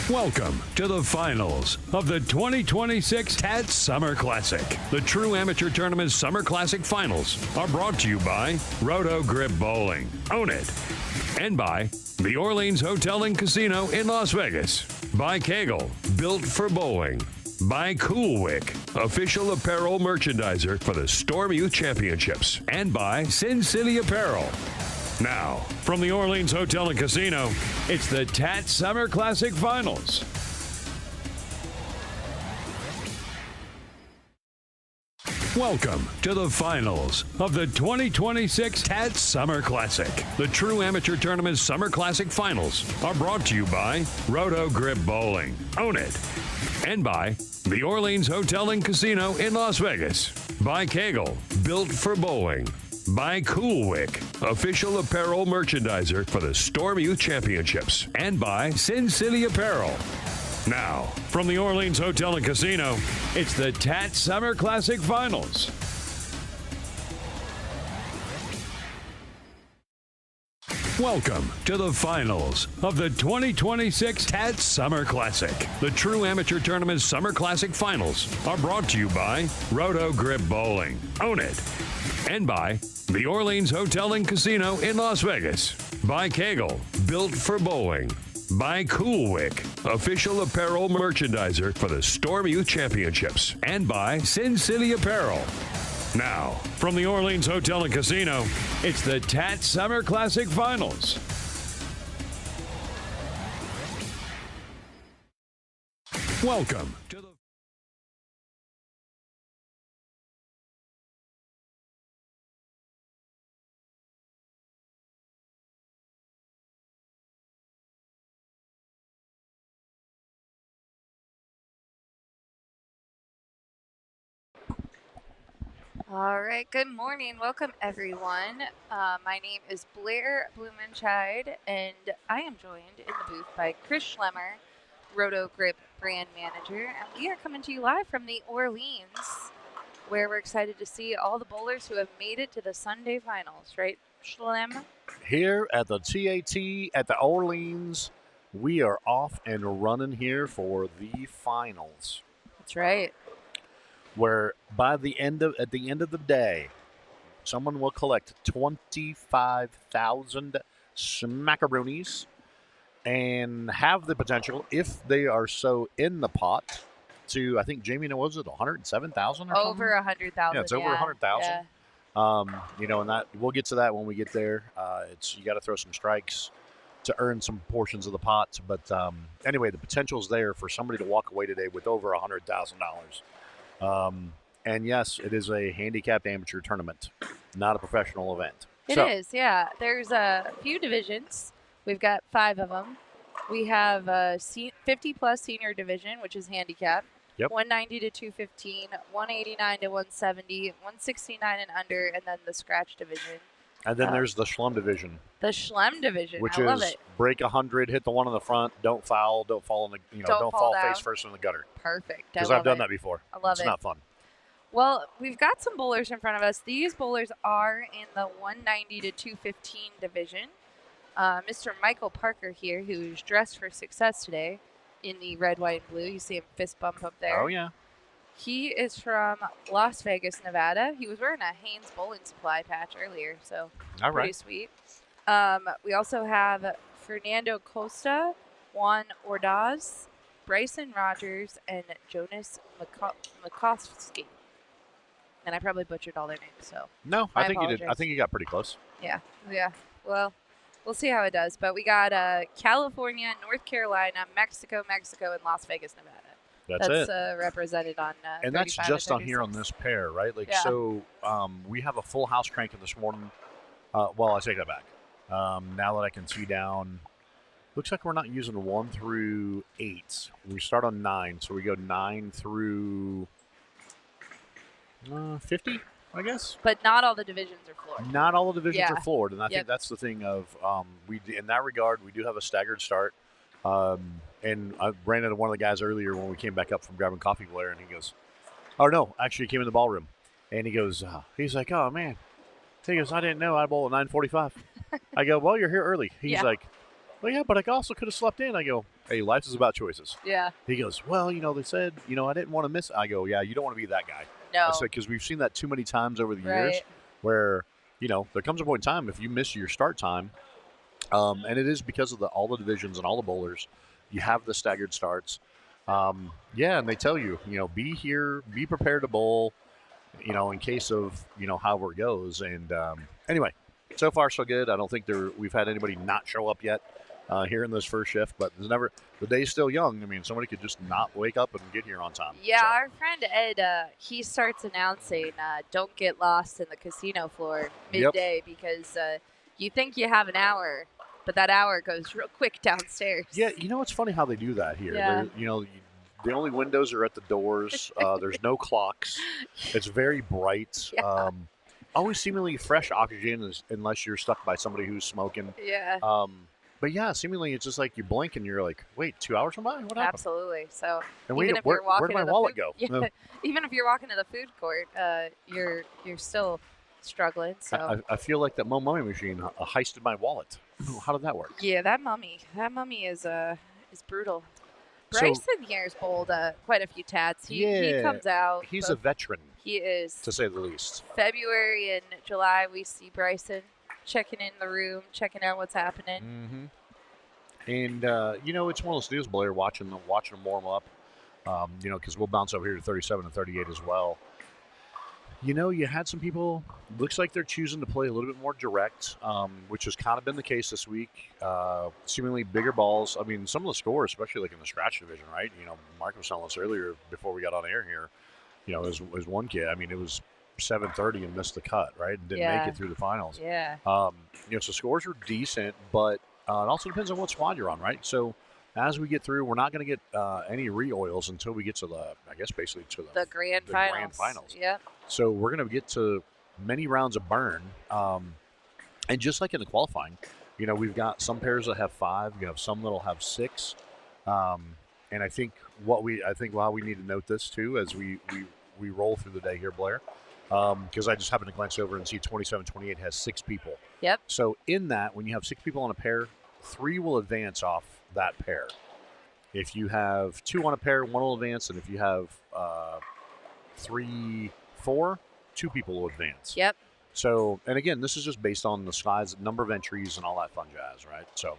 Welcome to the finals of the 2026 TAT Summer Classic. The True Amateur Tournament Summer Classic Finals are brought to you by Roto Grip Bowling. Own it. And by the Orleans Hotel and Casino in Las Vegas. By Kegel, built for bowling. By Coolwick, official apparel merchandiser for the Storm Youth Championships. And by Sin City Apparel. Now, from the Orleans Hotel and Casino, it's the TAT Summer Classic Finals. Welcome to the finals of the 2026 TAT Summer Classic. The True Amateur Tournament Summer Classic Finals are brought to you by Roto Grip Bowling. Own it. And by the Orleans Hotel and Casino in Las Vegas. By Kegel, built for bowling. By Coolwick, official apparel merchandiser for the Storm Youth Championships. And by Sin City Apparel. Now, from the Orleans Hotel and Casino, it's the TAT Summer Classic Finals. Welcome to the finals of the 2026 TAT Summer Classic. The True Amateur Tournament Summer Classic Finals are brought to you by Roto Grip Bowling. Own it. And by the Orleans Hotel and Casino in Las Vegas. By Kegel, built for bowling. By Coolwick, official apparel merchandiser for the Storm Youth Championships. And by Sin City Apparel. Now, from the Orleans Hotel and Casino, it's the TAT Summer Classic Finals. Welcome to the All right, good morning. Welcome, everyone. My name is Blair Blumenscheid, and I am joined in the booth by Chris Schlemmer, Roto Grip Brand Manager, and we are coming to you live from the Orleans, where we're excited to see all the bowlers who have made it to the Sunday finals, right, Schlem? Here at the TAT at the Orleans, we are off and running here for the finals. That's right. Where at the end of the day, someone will collect 25,000 smackaroonies and have the potential, if they are so in the pot, to, I think, Jamie, was it 107,000 or something? Over 100,000. Yeah, it's over 100,000. Yeah. And that we'll get to that when we get there. You got to throw some strikes to earn some portions of the pot. But anyway, the potential's there for somebody to walk away today with over $100,000. And yes, it is a handicapped amateur tournament, not a professional event. It is, yeah. There's a few divisions. We've got 5 of them. We have a 50-plus senior division, which is handicap. Yep. 190 to 215, 189 to 170, 169 and under, and then the scratch division. And then there's the Schlem division. The Schlem division, which I love is it. break 100, hit the one in the front, don't foul, don't fall in the don't fall down. face first in the gutter. Perfect. Because I've done that before. I love it's it. It's not fun. Well, we've got some bowlers in front of us. These bowlers are in the 190 to 215 division. Mr. Michael Parker here, who's dressed for success today in the red, white, and blue. You see him fist bump up there. Oh, yeah. He is from Las Vegas, Nevada. He was wearing a Hanes Bowling Supply patch earlier, so All pretty right. sweet. We also have Fernando Costa, Juan Ordaz, Bryson Rogers, and Jonas Mikowski. And I probably butchered all their names, so No, I think you did. I think you got pretty close. Yeah. Well, we'll see how it does. But we got California, North Carolina, Mexico, and Las Vegas, Nevada. That's it. Represented on and that's just on here on this pair, right? So we have a full house cranking this morning. Well, I take that back. Now that I can see down, looks like we're not using 1 through 8. We start on 9, so we go 9 through 50, I guess. But not all the divisions are floored. Not all the divisions are floored, and I Yep. think that's the thing of in that regard, we do have a staggered start. And I ran into one of the guys earlier when we came back up from grabbing coffee, Blair, and he goes, "Oh no, actually, he came in the ballroom," and he goes, he's like, "Oh man," he goes, "I didn't know I bowl at 9:45." I go, "Well, you're here early." He's like, well, yeah, but I also could have slept in. I go, hey, life is about choices. Yeah. He goes, well, they said, I didn't want to miss. I go, yeah, you don't want to be that guy. No. I said, because we've seen that too many times over the years Right. where, there comes a point in time if you miss your start time, and it is because of all the divisions and all the bowlers, you have the staggered starts. And they tell you, be here, be prepared to bowl, in case of, however it goes. And anyway, so far so good. I don't think we've had anybody not show up yet here in this first shift, but the day's still young. I mean, somebody could just not wake up and get here on time. Yeah, So, our friend Ed, he starts announcing, don't get lost in the casino floor midday because you think you have an hour, but that hour goes real quick downstairs. yeah, it's funny how they do that here. Yeah. The only windows are at the doors. There's no clocks. It's very bright. Yeah. Always seemingly fresh oxygen unless you're stuck by somebody who's smoking. Yeah. But yeah, seemingly it's just like you blink and you're like, wait, 2 hours went by? What happened? Absolutely. So And even if you're where'd walking my to the wallet food, go? Yeah, even if you're walking to the food court, you're still struggling. So I feel like that mummy machine heisted my wallet. How did that work? yeah, that mummy is brutal. So- Bryson here's bowled quite a few tats. He comes out. He's a veteran, He is. to say the least. February and July, we see Bryson checking in the room, checking out what's happening. Mm-hmm. And it's one of those deals, Blair, watching them warm up. Because we'll bounce over here to 37 and 38 as well. You had some people, looks like they're choosing to play a little bit more direct, which has kind of been the case this week. Seemingly bigger balls. I mean, some of the scores, especially like in the scratch division, right? Mark was telling us earlier before we got on air here, as one kid, I mean, it was 7:30 and missed the cut, right? And didn't make it through the finals. Yeah. So scores are decent, but it also depends on what squad you're on, right? So as we get through, we're not going to get any re-oils until we get to basically to the grand finals. Yep. So we're going to get to many rounds of burn. And just like in the qualifying, we've got some pairs that have 5, you have some that'll have 6. And I think how we need to note this too as we roll through the day here, Blair, because I just happened to glance over and see 27-28 has 6 people. Yep. So in that, when you have 6 people on a pair, 3 will advance off that pair. If you have 2 on a pair, 1 will advance, and if you have 3, 4, 2 people will advance. Yep. So, and again, this is just based on the size, number of entries, and all that fun jazz, right? So,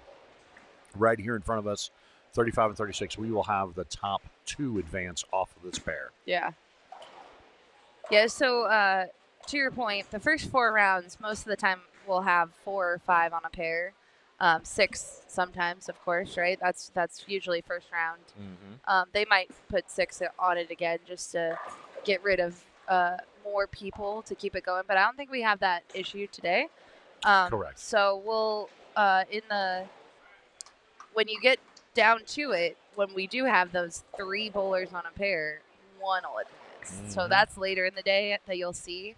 right here in front of us, 35 and 36, we will have the top 2 advance off of this pair. Yeah. Yeah, so to your point, the first 4 rounds, most of the time we'll have 4 or 5 on a pair. 6 sometimes, of course, right? That's usually first round. Mm-hmm. They might put 6 on it again just to get rid of more people to keep it going, but I don't think we have that issue today. Correct. So we'll when you get down to it, when we do have those 3 bowlers on a pair, 1 will advance. Mm-hmm. So that's later in the day that you'll see,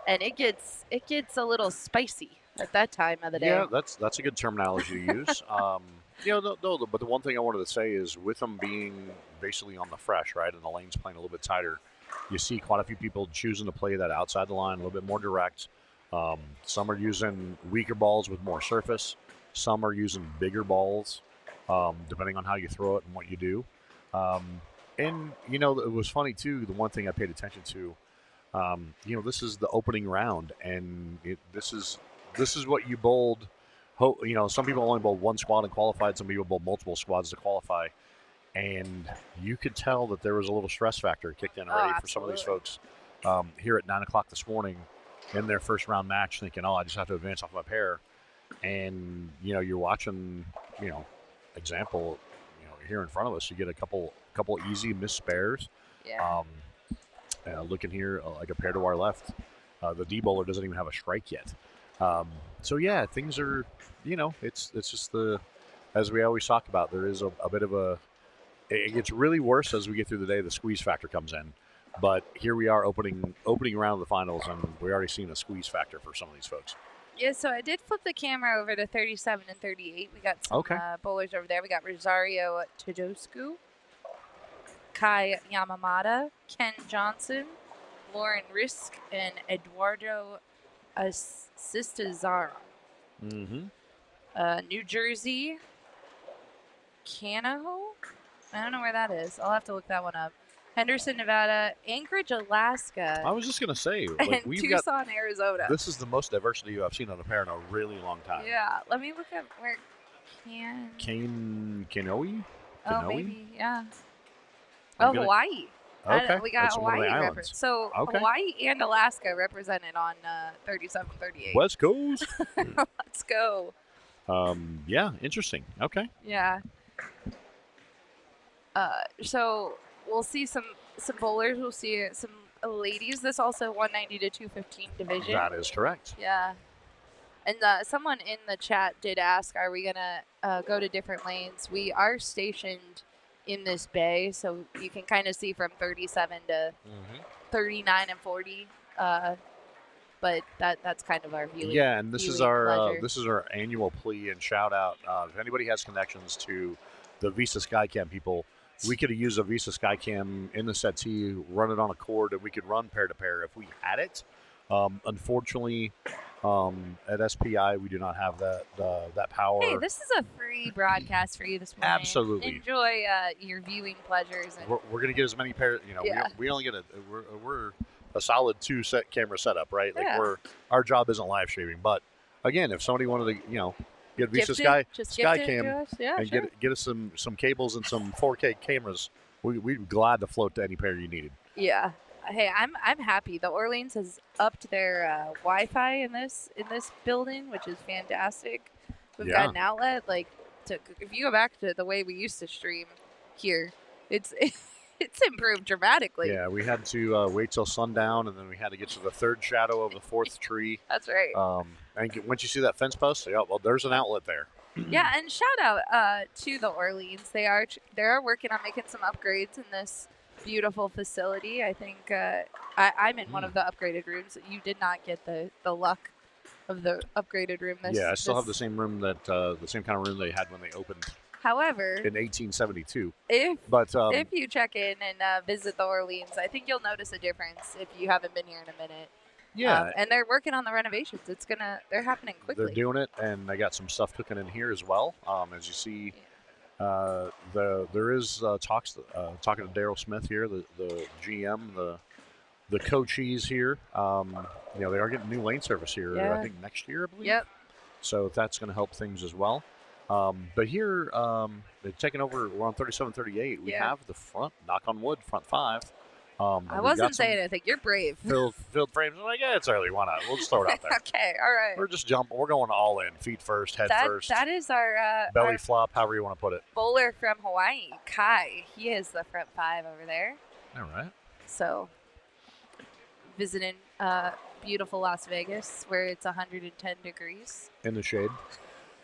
and it gets a little spicy at that time of the day. Yeah, that's a good terminology to use. But the one thing I wanted to say is with them being basically on the fresh, right, and the lane's playing a little bit tighter, you see quite a few people choosing to play that outside the line, a little bit more direct. Some are using weaker balls with more surface. Some are using bigger balls, depending on how you throw it and what you do. And it was funny too. The one thing I paid attention to, this is the opening round, and this is what you bowled. Some people only bowled 1 squad and qualified. Some people bowled multiple squads to qualify, and you could tell that there was a little stress factor kicked in already for some of these folks here at 9 o'clock this morning in their first round match, thinking, "Oh, I just have to advance off my pair," and you're watching, example, here in front of us, you get a couple easy missed spares. Yeah. Looking here, like a pair to our left, the D bowler doesn't even have a strike yet. So yeah, things are, it's just as we always talk about, there is a bit of it gets really worse as we get through the day. The squeeze factor comes in, but here we are opening round of the finals, and we're already seeing a squeeze factor for some of these folks. Yeah, so I did flip the camera over to 37 and 38. We got some bowlers over there. We got Rosario Tedoscu, Kai Yamamata, Ken Johnson, Lauren Risk, and Eduardo Sistazara. Mm-hmm. New Jersey, Canaho? I don't know where that is. I'll have to look that one up. Henderson, Nevada, Anchorage, Alaska, I was just gonna say, and like we've got. Tucson, Arizona. This is the most diversity I've seen on a pair in a really long time. Yeah, let me look up where Kanoe? Oh, maybe, yeah. I'm gonna- Hawaii. Okay, We got that's one of Hawaii. the islands. So Okay. Hawaii and Alaska represented on 3738. West Coast. Let's go. Yeah, interesting. Okay. Yeah. So we'll see some bowlers. We'll see some ladies. This also 190 to 215 division. That is correct. Yeah. And someone in the chat did ask, are we going to go to different lanes? We are stationed in this bay, so you can kind of see from 37 to 39 and 40. But that's kind of our viewing. Yeah, and this is our pleasure. annual plea and shout out. If anybody has connections to the Visa Skycam people, we could use a Visa Skycam in the settee, run it on a cord, and we could run pair to pair if we had it. Unfortunately, at SPI we do not have that power. Hey, this is a free broadcast for you this morning. Absolutely. Enjoy your viewing pleasures. And We're going to get as many pairs. Yeah. We only get we're a solid 2 camera setup, right? Like Yeah. our job isn't live streaming, but again, if somebody wanted to, get Visa gift it to Skycam us. Yeah, and sure. get us some cables and some 4K cameras, we'd be glad to float to any pair you needed. Yeah. Hey, I'm happy. The Orleans has upped their Wi-Fi in this building, which is fantastic. We've got an outlet. If you go back to the way we used to stream here, it's improved dramatically. Yeah, we had to wait till sundown, and then we had to get to the third shadow of the fourth tree. That's right. And once you see that fence post, there's an outlet there. Yeah, and shout out to the Orleans. They are working on making some upgrades in this beautiful facility. I think I'm in one of the upgraded rooms. You did not get the luck of the upgraded room. I still have the same room the same kind of room they had when they opened. However, in 1872. If you check in and visit the Orleans, I think you'll notice a difference if you haven't been here in a minute. Yeah. And they're working on the renovations. They're happening quickly. They're doing it, and they got some stuff cooking in here as well. As you see, there is talking to Daryl Smith here, the GM, the co-cheese here. They are getting new lane service here, I think next year, I believe. Yep. So that's going to help things as well. But here, they're taking over. We're on 3738. We have the front, knock on wood, front 5. I wasn't saying anything. You're brave. Filled frames. I'm like, it's early. Why not? We'll just throw it out there. Okay, all right. We're just jumping. We're going all in. Feet first, head first. That is our belly flop, however you want to put it. Bowler from Hawaii, Kai. He is the front 5 over there. All right. So, visiting beautiful Las Vegas, where it's 110 degrees in the shade.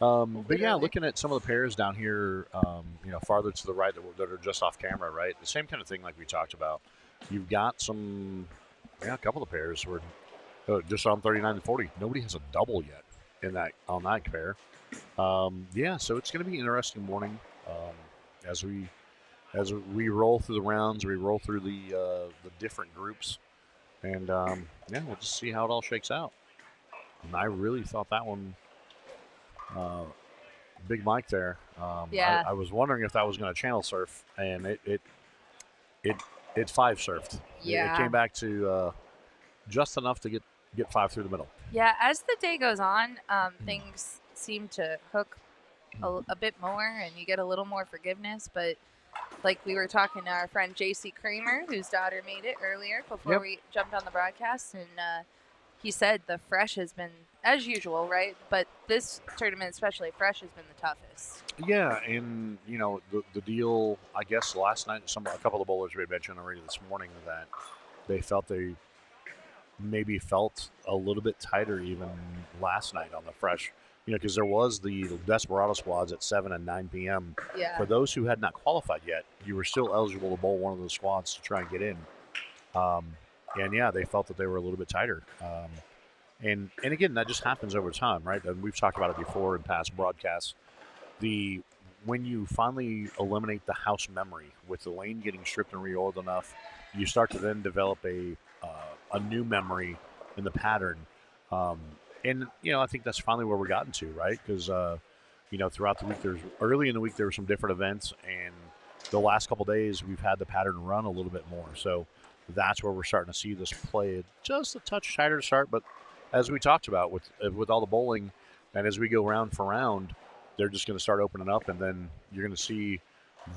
But yeah, looking at some of the pairs down here, farther to the right that are just off camera, right? The same kind of thing like we talked about. You've got a couple of pairs where just on 39 and 40. Nobody has a double yet on that pair. So it's going to be an interesting morning as we roll through the rounds, we roll through the different groups, and we'll just see how it all shakes out. And I really thought that one. Big Mike there. I was wondering if that was going to channel surf, and it 5 surfed. Yeah. It came back to just enough to get 5 through the middle. Yeah, as the day goes on, things seem to hook a bit more, and you get a little more forgiveness. But like we were talking to our friend J.C. Kramer, whose daughter made it earlier before we jumped on the broadcast, and he said the fresh has been, as usual, right? But this tournament, especially fresh, has been the toughest. Yeah, and the deal. I guess last night, a couple of bowlers we had mentioned already this morning that they felt they maybe felt a little bit tighter even last night on the fresh. Because there was the Desperado squads at 7 and 9 p.m. Yeah. For those who had not qualified yet, you were still eligible to bowl one of those squads to try and get in. They felt that they were a little bit tighter. And again, that just happens over time, right? And we've talked about it before in past broadcasts. When you finally eliminate the house memory with the lane getting stripped and reoiled enough, you start to then develop a new memory in the pattern. I think that's finally where we're gotten to, right? Because throughout the week, early in the week there were some different events, and the last couple days we've had the pattern run a little bit more. So that's where we're starting to see this play just a touch tighter to start. But as we talked about with all the bowling, and as we go round for round, they're just going to start opening up, and then you're going to see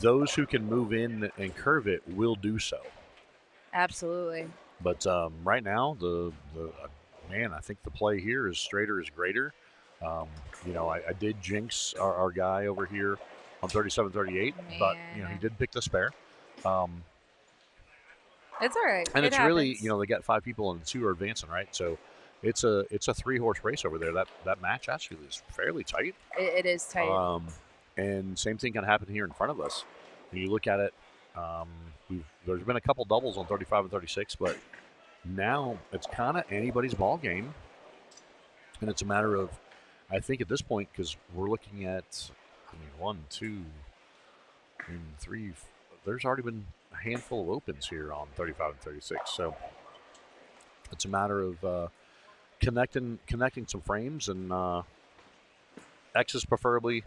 those who can move in and curve it will do so. Absolutely. But right now, man, I think the play here is straighter is greater. I did jinx our guy over here on 37-38, but he did pick the spare. It's all right. And it's happens. really, they got 5 people and 2 are advancing, right? So it's a 3-horse race over there. That match actually is fairly tight. It is tight. And same thing can happen here in front of us. When you look at it, there's been a couple doubles on 35 and 36, but now it's kind of anybody's ball game. And it's a matter of, I think at this point, because we're looking at, 1, 2, 3. There's already been a handful of opens here on 35 and 36. So it's a matter of connecting some frames, and X's preferably.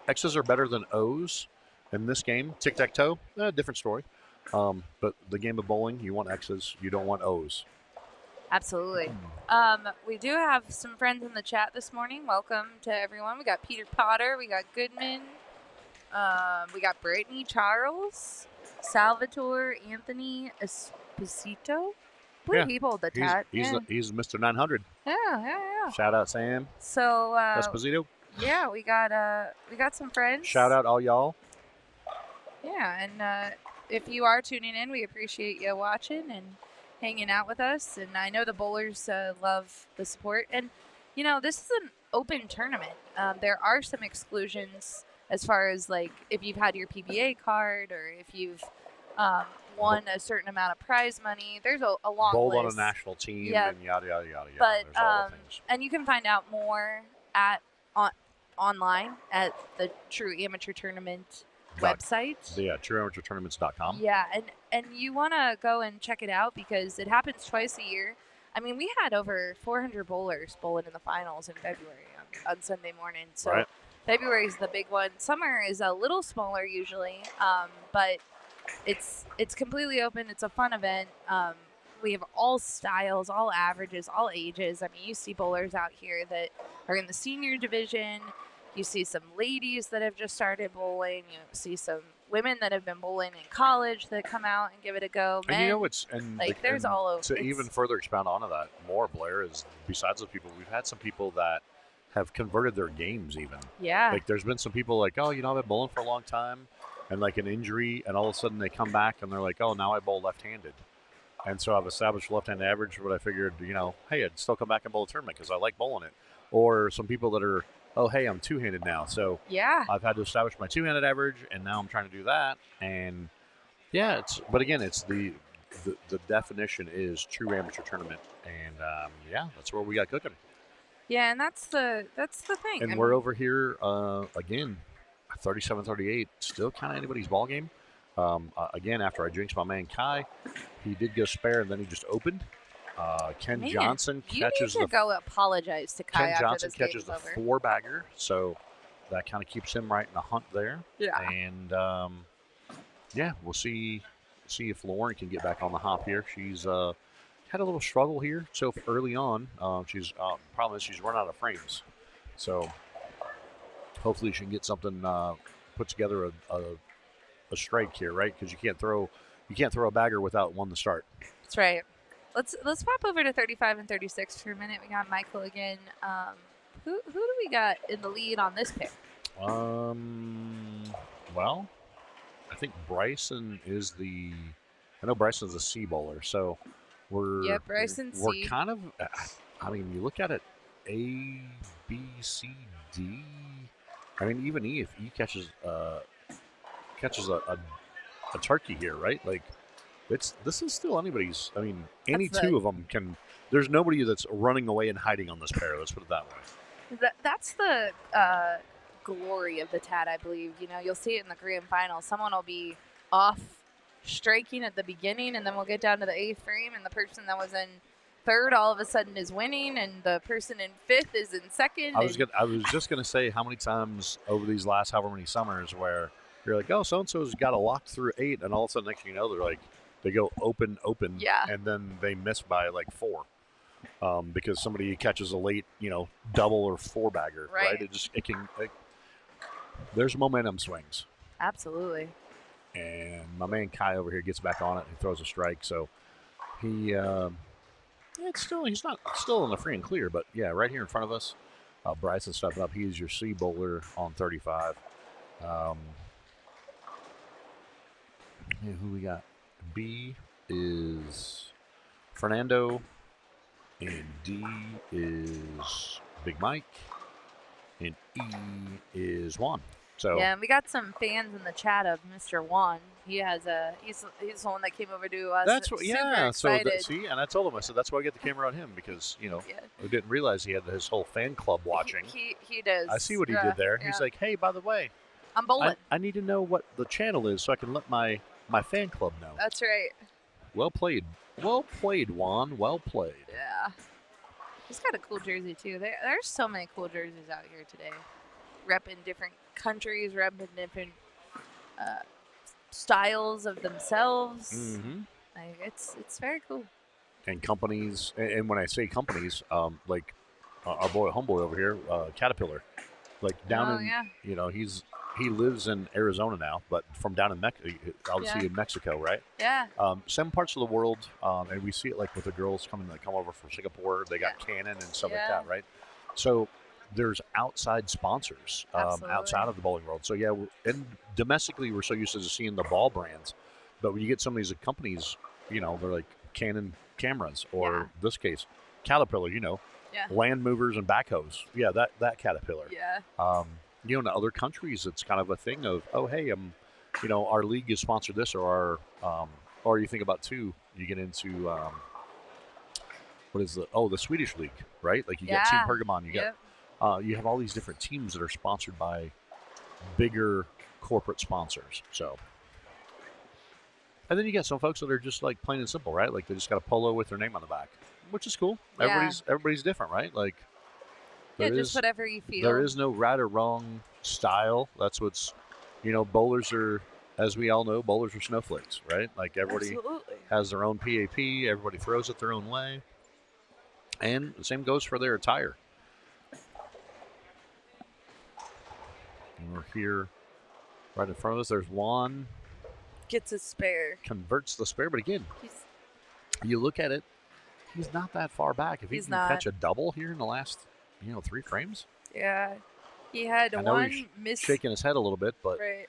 X's are better than O's in this game. Tic-tac-toe, different story. But the game of bowling, you want X's, you don't want O's. Absolutely. We do have some friends in the chat this morning. Welcome to everyone. We got Peter Potter. We got Goodman. We got Brittany Charles. Salvatore Anthony Esposito. He bowled the TAT. He's Mr. 900. Yeah. Shout out Sam. So Esposito. Yeah, we got some friends. Shout out all y'all. Yeah, and if you are tuning in, we appreciate you watching and hanging out with us. And I know the bowlers love the support. And, this is an open tournament. There are some exclusions as far as, like, if you've had your PBA card or if you've won a certain amount of prize money. There's a long Bowled list. on a national team and yada, yada, yada. But, there's all the things. And you can find out more online at the True Amateur Tournament website. Yeah, trueamateurtournaments.com. Yeah, and you want to go and check it out because it happens twice a year. I mean, we had over 400 bowlers bowling in the finals in February on Sunday morning. So right. February is the big one. Summer is a little smaller usually, but it's completely open. It's a fun event. We have all styles, all averages, all ages. I mean, you see bowlers out here that are in the senior division. You see some ladies that have just started bowling. You see some women that have been bowling in college that come out and give it a go. Men, there's all over. To even further expound onto that more, Blair, is besides the people, we've had some people that have converted their games even. Yeah. Like there's been some people like, oh, I've been bowling for a long time, and like an injury, and all of a sudden they come back and they're like, oh, now I bowl left-handed. And so I've established left-hand average, but I figured, hey, I'd still come back and bowl a tournament because I like bowling it. Or some people that are, oh, hey, I'm two-handed now. So yeah, I've had to establish my two-handed average, and now I'm trying to do that. And yeah, but again, it's the definition is true amateur tournament, and that's where we got cooking. Yeah, and that's the thing. And we're over here again, 37-38, still kind of anybody's ball game. Again, after I jinxed my man Kai, he did go spare, and then he just opened. Ken Johnson catches you need to go apologize to Kai. Ken Johnson after this catches the over. 4-bagger, so that kind of keeps him right in the hunt there. Yeah. And we'll see if Lauren can get back on the hop here. She's had a little struggle here so early on. She's problem is she's run out of frames, so hopefully she can get something put together a strike here, right? Because you can't throw a bagger without one to start. That's right. Let's pop over to 35 and 36 for a minute. We got Michael again. Who do we got in the lead on this pick? Well, I think Bryson is I know Bryson's a C bowler, so Bryson's we're C. kind of. I mean, you look at it, A, B, C, D. I mean, even E, if E catches a turkey here, right? Like, this is still anybody's. I mean, any two of them can. There's nobody that's running away and hiding on this pair. Let's put it that way. That's the glory of the TAT, I believe. You'll see it in the grand final. Someone will be off striking at the beginning, and then we'll get down to the 8th frame, and the person that was in third all of a sudden is winning, and the person in fifth is in second. I was just gonna say how many times over these last however many summers where you're like, oh, so and so's got a lock through 8, and all of a sudden next thing you know they go open, Yeah. and then they miss by like 4. Because somebody catches a late, double or 4-bagger, right? There's momentum swings. Absolutely. And my man Kai over here gets back on it and throws a strike. So he's not still in the free and clear, but yeah, right here in front of us, Bryson stepping up. He is your C bowler on 35. Who we got? B is Fernando. And D is Big Mike, and E is Juan. So yeah, and we got some fans in the chat of Mr. Juan. He's the one that came over to us. That's what, super excited. So and I told him, I said that's why I get the camera on him because we didn't realize he had his whole fan club watching. He does. I see what he did there. Yeah. He's like, hey, by the way, I'm bowling. I need to know what the channel is so I can let my fan club know. That's right. Well played, Juan. Well played. Yeah. He's got a cool jersey, too. There's so many cool jerseys out here today. Repping different countries, repping different styles of themselves. Mm-hmm. Like, it's very cool. And companies, and when I say companies, like our boy, homeboy over here, Caterpillar. Like down he lives in Arizona now, but from down in obviously in Mexico, right? Yeah. Some parts of the world, and we see it like with the girls come over from Singapore. They got Canon and stuff like that, right? So there's outside sponsors outside of the bowling world. So yeah, and domestically we're so used to seeing the ball brands, but when you get some of these companies, they're like Canon cameras, or this case, Caterpillar, land movers and backhoes. Yeah, that Caterpillar. Yeah. In other countries, it's kind of a thing of, oh, hey, our league is sponsored this, or you think about too, you get into what is the Swedish league, right? Like you get Team Pergamon, you have all these different teams that are sponsored by bigger corporate sponsors. So, and then you get some folks that are just like plain and simple, right? Like they just got a polo with their name on the back, which is cool. Yeah. Everybody's different, right? Like. Just whatever you feel. There is no right or wrong style. That's what's, bowlers are, as we all know, bowlers are snowflakes, right? Like everybody has their own PAP. Everybody throws it their own way. And the same goes for their attire. And we're here right in front of us. There's Juan. Gets a spare. Converts the spare. But again, you look at it, he's not that far back. If he can catch a double here in the last 3 frames. Yeah, he had one miss. Shaking his head a little bit, but right.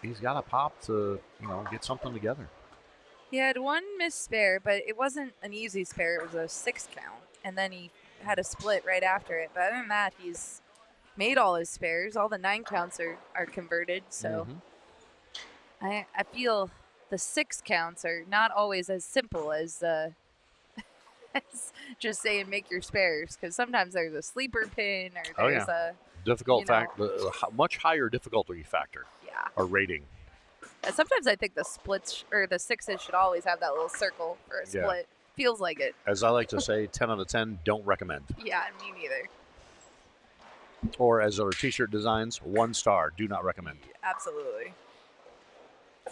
He's got a pop to get something together. He had one missed spare, but it wasn't an easy spare. It was a 6 count, and then he had a split right after it. But other than that, he's made all his spares. All the 9 counts are converted. So I feel the 6 counts are not always as simple as just saying make your spares, because sometimes there's a sleeper pin or there's a difficult factor, much higher difficulty factor. Yeah. Or rating. And sometimes I think the splits or the 6s should always have that little circle for a split. Yeah. Feels like it. As I like to say, 10 out of 10, don't recommend. Yeah, me neither. Or as our t-shirt designs, 1 star, do not recommend. Absolutely.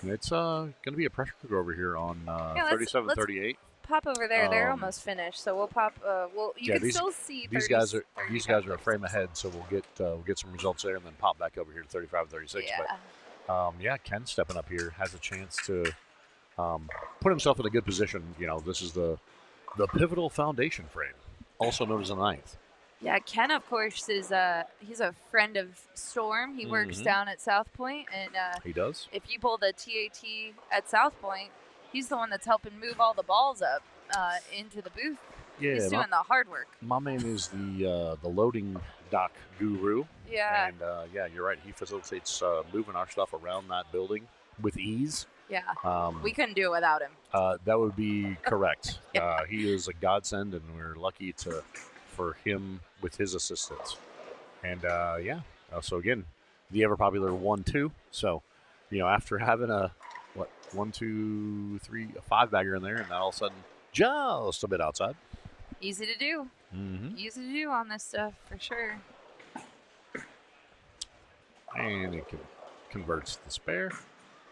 It's going to be a pressure cooker over here on 37-38. Pop over there. They're almost finished, so we'll pop. You can still see. These guys are a frame ahead, so we'll get some results there, and then pop back over here to 35-36. Yeah. But Ken stepping up here has a chance to put himself in a good position. This is the pivotal foundation frame, also known as the 9th. Yeah, Ken, of course, is he's a friend of Storm. He works down at South Point, and he does. If you pull the TAT at South Point, he's the one that's helping move all the balls up into the booth. Yeah, he's doing the hard work. My man is the loading dock guru. Yeah. And you're right. He facilitates moving our stuff around that building with ease. Yeah. We couldn't do it without him. That would be correct. He is a godsend, and we're lucky for him with his assistance. And so again, the ever popular 1-2. So, after having a 1, 2, 3, a 5-bagger in there, and then all of a sudden just a bit outside. Easy to do. Mm-hmm. Easy to do on this stuff for sure. And it converts the spare.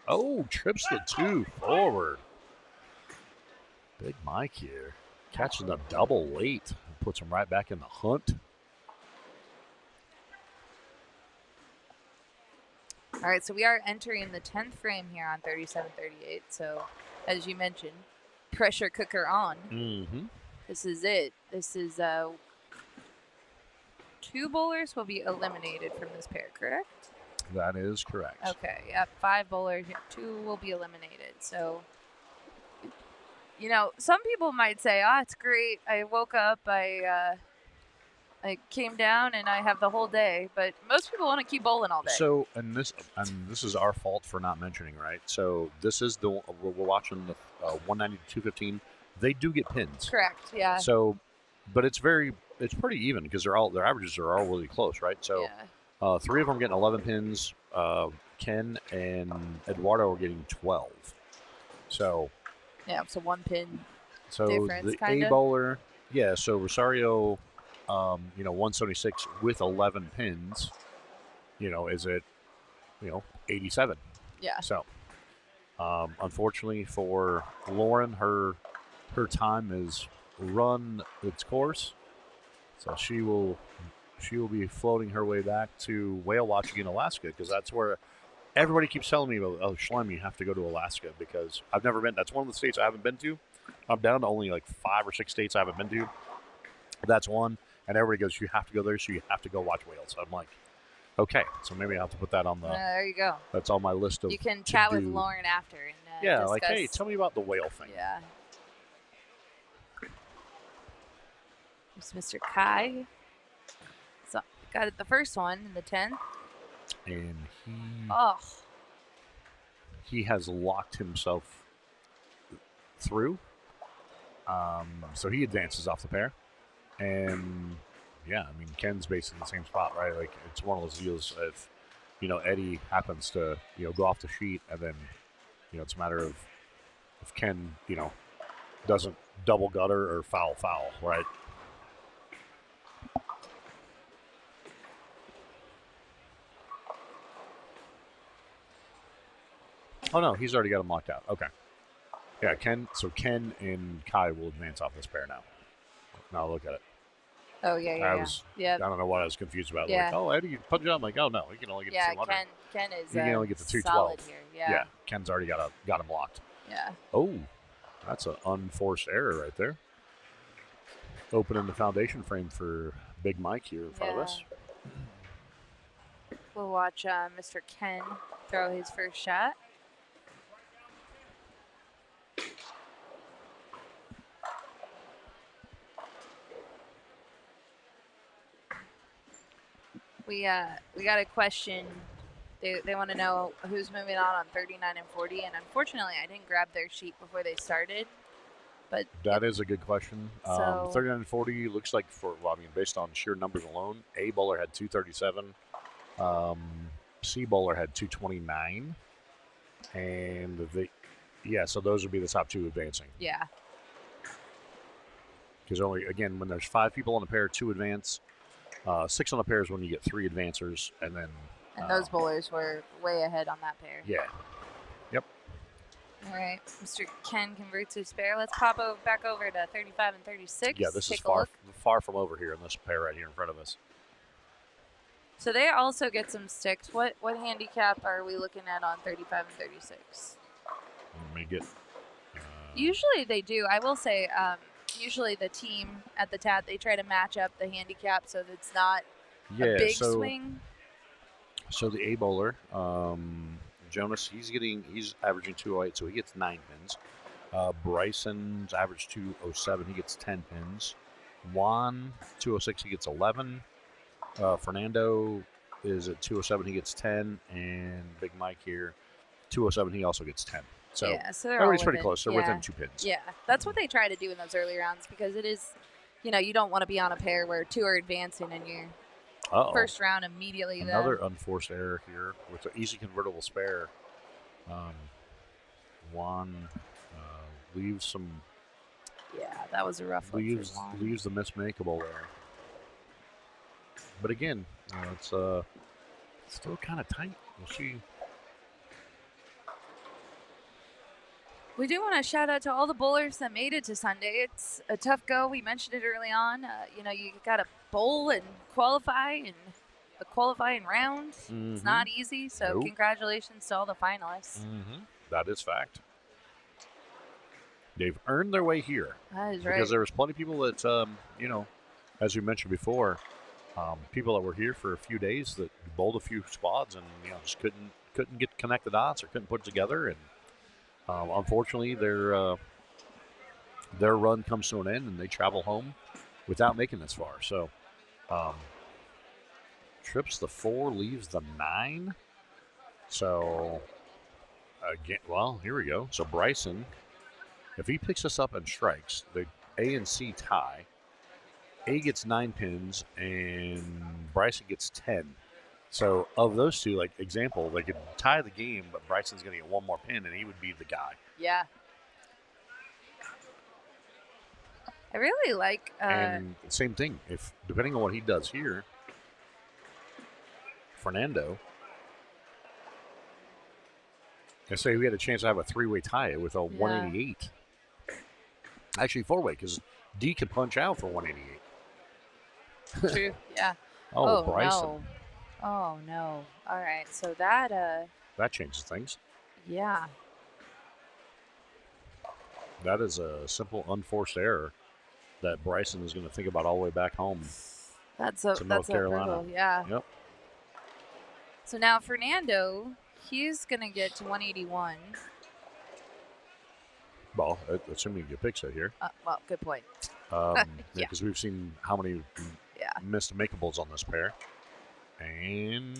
Oh, trips the 2 forward. Big Mike here. Catching the double late. Puts him right back in the hunt. All right, so we are entering the 10th frame here on 37-38. So, as you mentioned, pressure cooker on. Mm-hmm. This is it. This is 2 bowlers will be eliminated from this pair, correct? That is correct. Okay, yep, 5 bowlers, 2 will be eliminated. So, some people might say, it's great. I woke up, I came down, and I have the whole day. But most people want to keep bowling all day. So, and this is our fault for not mentioning, right? So this is we're watching the 190 to 215. They do get pins. Correct, yeah. So, but it's pretty even because their averages are all really close, right? So, 3 of them getting 11 pins. Ken and Eduardo are getting 12. So. Yeah, so 1 pin So difference, the kinda. A bowler, yeah. So Rosario, 176 with 11 pins, is at 87. Yeah. So, unfortunately for Lauren, her time is run its course, so she will be floating her way back to whale watching in Alaska because that's where everybody keeps telling me, "Oh, Schlemm, you have to go to Alaska," because I've never been. That's one of the states I haven't been to. I'm down to only like 5 or 6 states I haven't been to. That's one. And everybody goes, you have to go there, so you have to go watch whales. I'm like, okay. So maybe I have to put that on the. There you go. That's on my list of. You can chat with Lauren after and yeah, discuss. like, hey, tell me about the whale thing. Yeah. There's Mr. Kai. So got it the first one in the 10th. And he has locked himself through. So he advances off the pair. And, yeah, I mean, Ken's basically in the same spot, right? Like, it's one of those deals if, Eddie happens to, go off the sheet, and then, it's a matter of if Ken, doesn't double gutter or foul, right? Oh, no, he's already got him locked out. Okay. Yeah, Ken and Kai will advance off this pair now. Now look at it. Oh, yeah. I don't know what I was confused about. Yeah. Like, oh, Eddie, you put it on. I'm like, oh, no, he can only get 200. Yeah, Ken is he can only get the 212 212. here. Yeah, Ken's already got him locked. Yeah. Oh, that's an unforced error right there. Opening the foundation frame for Big Mike here in front of us. We'll watch Mr. Ken throw his first shot. We got a question. They want to know who's moving on 39 and 40, and unfortunately, I didn't grab their sheet before they started. But that is a good question. 39 and 40 looks like based on sheer numbers alone, A bowler had 237, C bowler had 229, and so those would be the top 2 advancing. Yeah. Because when there's 5 people on a pair, 2 advance. 6 on a pair is when you get 3 advancers, and then. And those bowlers were way ahead on that pair. Yeah. Yep. All right, Mr. Ken converts his pair. Let's pop back over to 35 and 36. Yeah, this is far from over here in this pair right here in front of us. So they also get some sticks. What handicap are we looking at on 35 and 36? Let me get. Usually they do. I will say. Usually the team at the TAT, they try to match up the handicap so that it's not a big swing. So the A bowler, Jonas, he's averaging 208, so he gets 9 pins. Bryson's average 207, he gets 10 pins. Juan, 206, he gets 11. Fernando is at 207, he gets 10. And Big Mike here, 207, he also gets 10. So, they're everybody's all pretty close. They're within 2 pins. Yeah, that's what they try to do in those early rounds because it is, you don't want to be on a pair where 2 are advancing and you're first round immediately. Another unforced error here with an easy convertible spare. Juan leaves some Yeah, that was a rough one. Leaves the mismakeable there. But again, it's still kind of tight. We'll see. We do want to shout out to all the bowlers that made it to Sunday. It's a tough go. We mentioned it early on. You got to bowl and qualify in a qualifying round. It's not easy. So congratulations to all the finalists. That is fact. They've earned their way here. That is right. Because there was plenty of people that, as we mentioned before, people that were here for a few days that bowled a few squads and just couldn't connect the dots or couldn't put it together, and unfortunately their run comes to an end and they travel home without making this far. So trips the 4, leaves the 9. So again, well, here we go. So Bryson, if he picks us up and strikes, the A and C tie. A gets 9 pins and Bryson gets 10. So of those two, like example, they could tie the game, but Bryson's going to get one more pin and he would be the guy. Yeah. I really like. And same thing, if depending on what he does here, Fernando. I say we had a chance to have a 3-way tie with a 188. Actually, 4-way because D could punch out for 188. True. Yeah. Oh, Bryson. No. Oh no. All right. So that changes things. Yeah. That is a simple unforced error that Bryson is going to think about all the way back home. That's North Carolina. Brutal, yeah. Yep. So now Fernando, he's going to get to 181. Well, assuming you pick it here. Well, good point. Because we've seen how many missed makeables on this pair. And,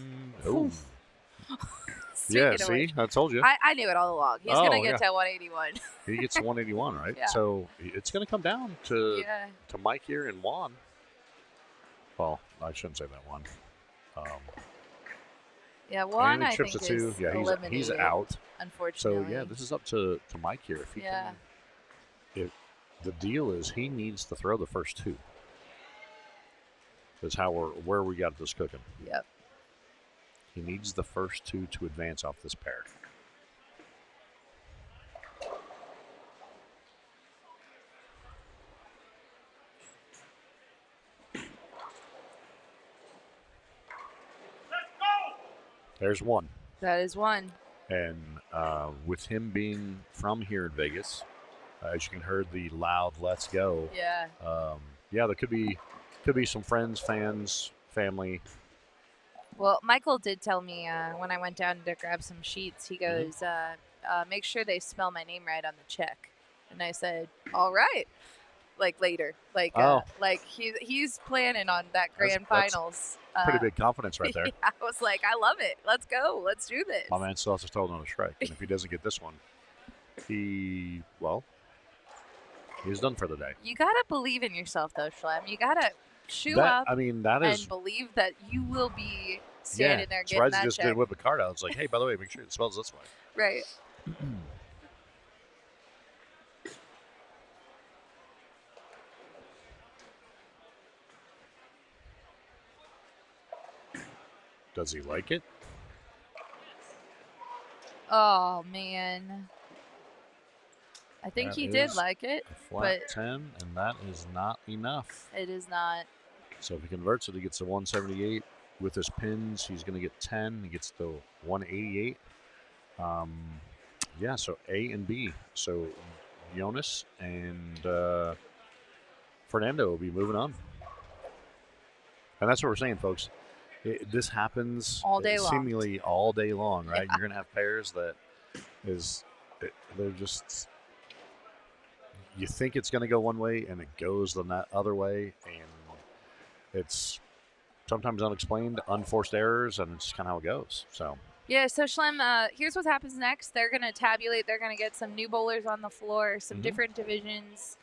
yeah, see? I told you. I knew it all along. He's going to get to 181. He gets to 181, right? Yeah. So it's going to come down to Mike here and Juan. Well, I shouldn't say that one. Juan, I think, is eliminated. He's out. Unfortunately. So, yeah, this is up to Mike here. If he can, the deal is he needs to throw the first 2. Is where we got this cooking. Yep. He needs the first 2 to advance off this pair. There's 1. That is 1. And with him being from here in Vegas, as you can hear the loud "Let's go." Yeah. There could be some friends, fans, family. Well, Michael did tell me when I went down to grab some sheets, he goes, make sure they spell my name right on the check. And I said, all right. Like later. Like he's planning on that grand finals. Pretty big confidence right there. I was like, I love it. Let's go. Let's do this. My man still has to throw another strike. And if he doesn't get this one, he's done for the day. You got to believe in yourself, though, Schlem. You got to shoe up and believe that you will be standing there getting that just check. did whip a card out. It's like, hey, by the way, make sure it spells this way. Right. Does he like it? Oh, man. I think he did like it. Flat 10, and that is not enough. It is not. So if he converts it, he gets to 178. With his pins, he's going to get 10. He gets to 188. So A and B. So Jonas and Fernando will be moving on. And that's what we're saying, folks. This happens all day long. Seemingly all day long, right? You're going to have pairs that they're just, you think it's going to go one way and it goes the other way, and it's sometimes unexplained, unforced errors, and it's kind of how it goes. So Schlem, here's what happens next. They're going to tabulate. They're going to get some new bowlers on the floor, some different divisions.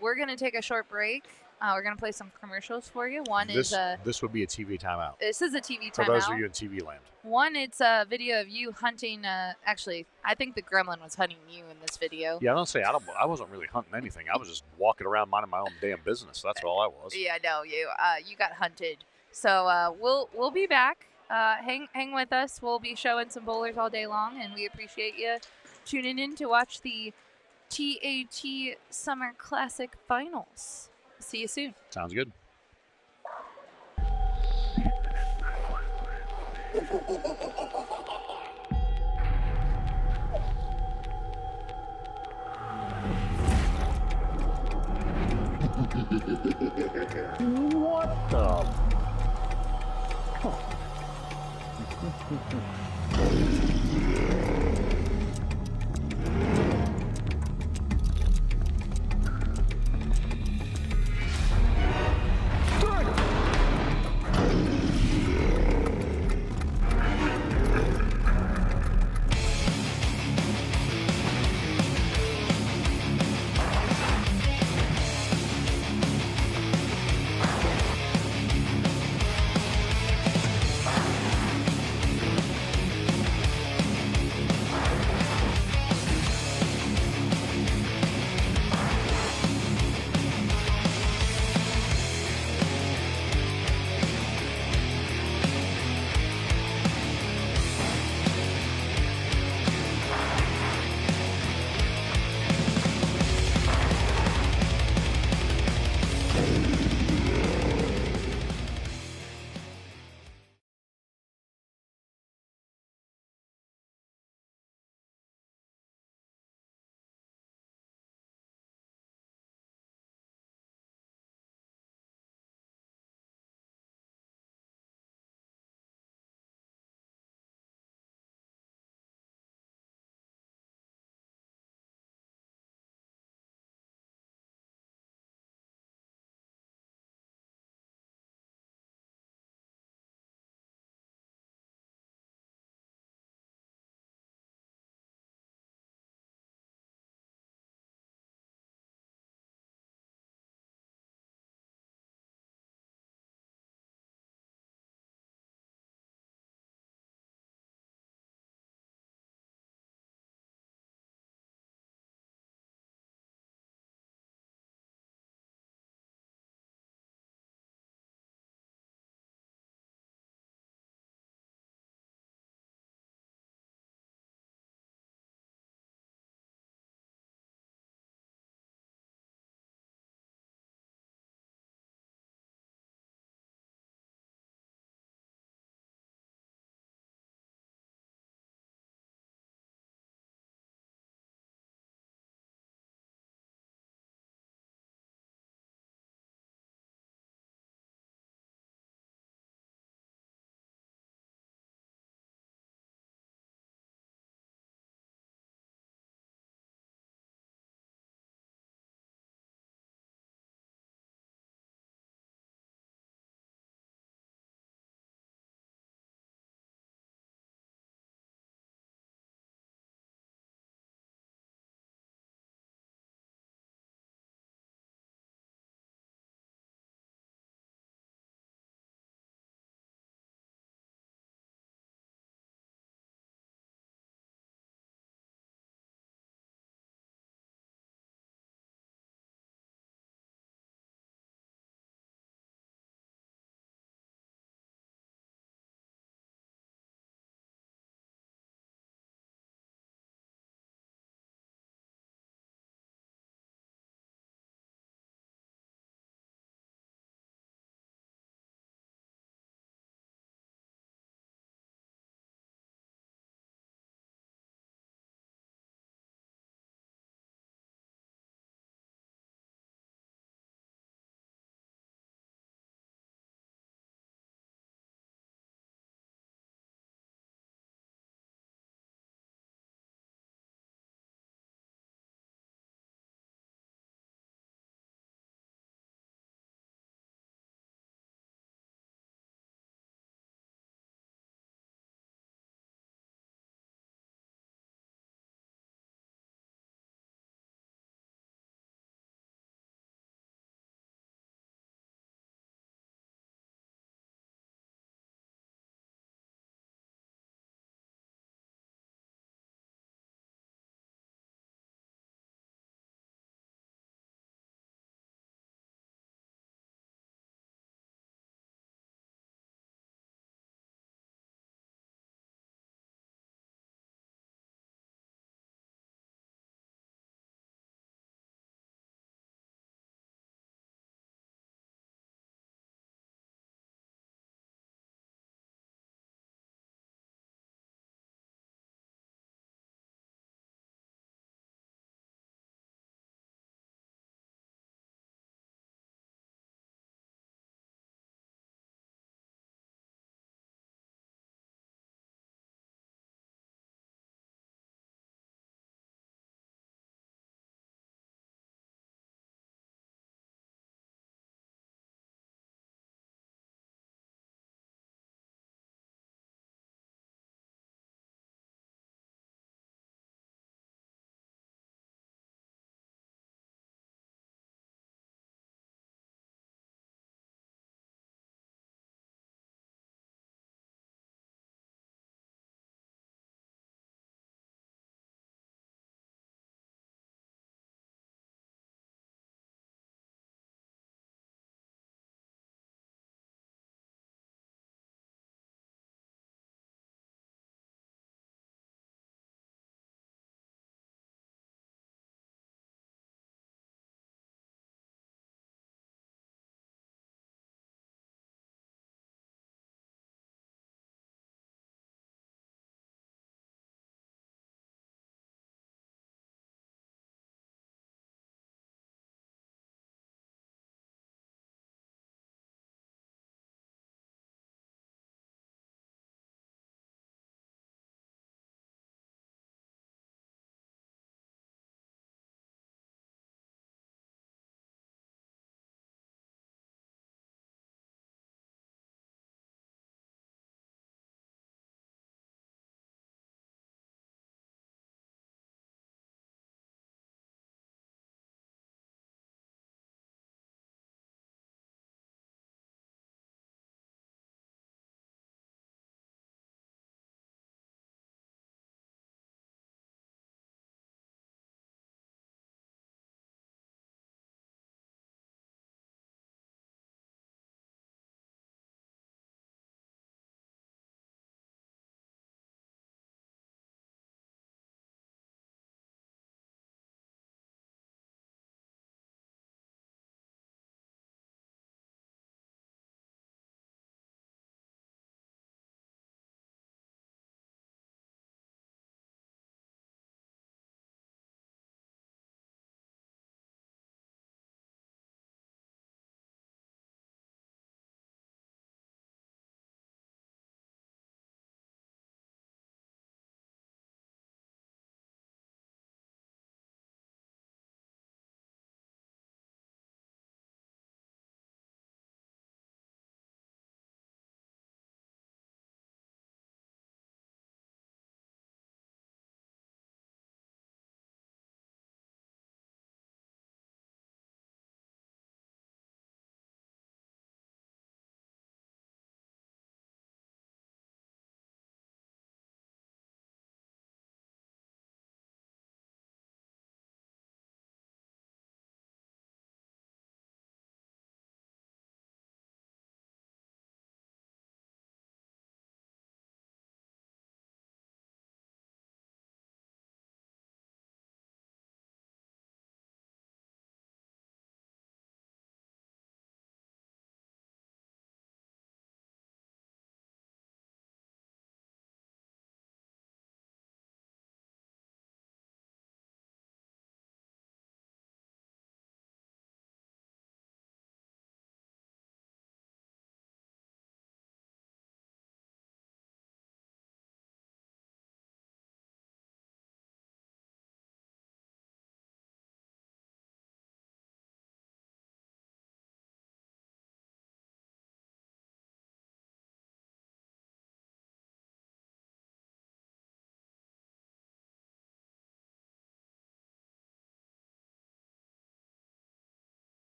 We're going to take a short break. We're going to play some commercials for you. One This is this would be a TV timeout. this is a TV For those of timeout. you in TV land. One, it's a video of you hunting. Actually, I think the gremlin was hunting you in this video. Yeah, I wasn't really hunting anything. I was just walking around minding my own damn business. That's all I was. Yeah, no, you got hunted. So we'll be back. Hang with us. We'll be showing some bowlers all day long, and we appreciate you tuning in to watch the TAT Summer Classic Finals. See you soon. Sounds good. What the?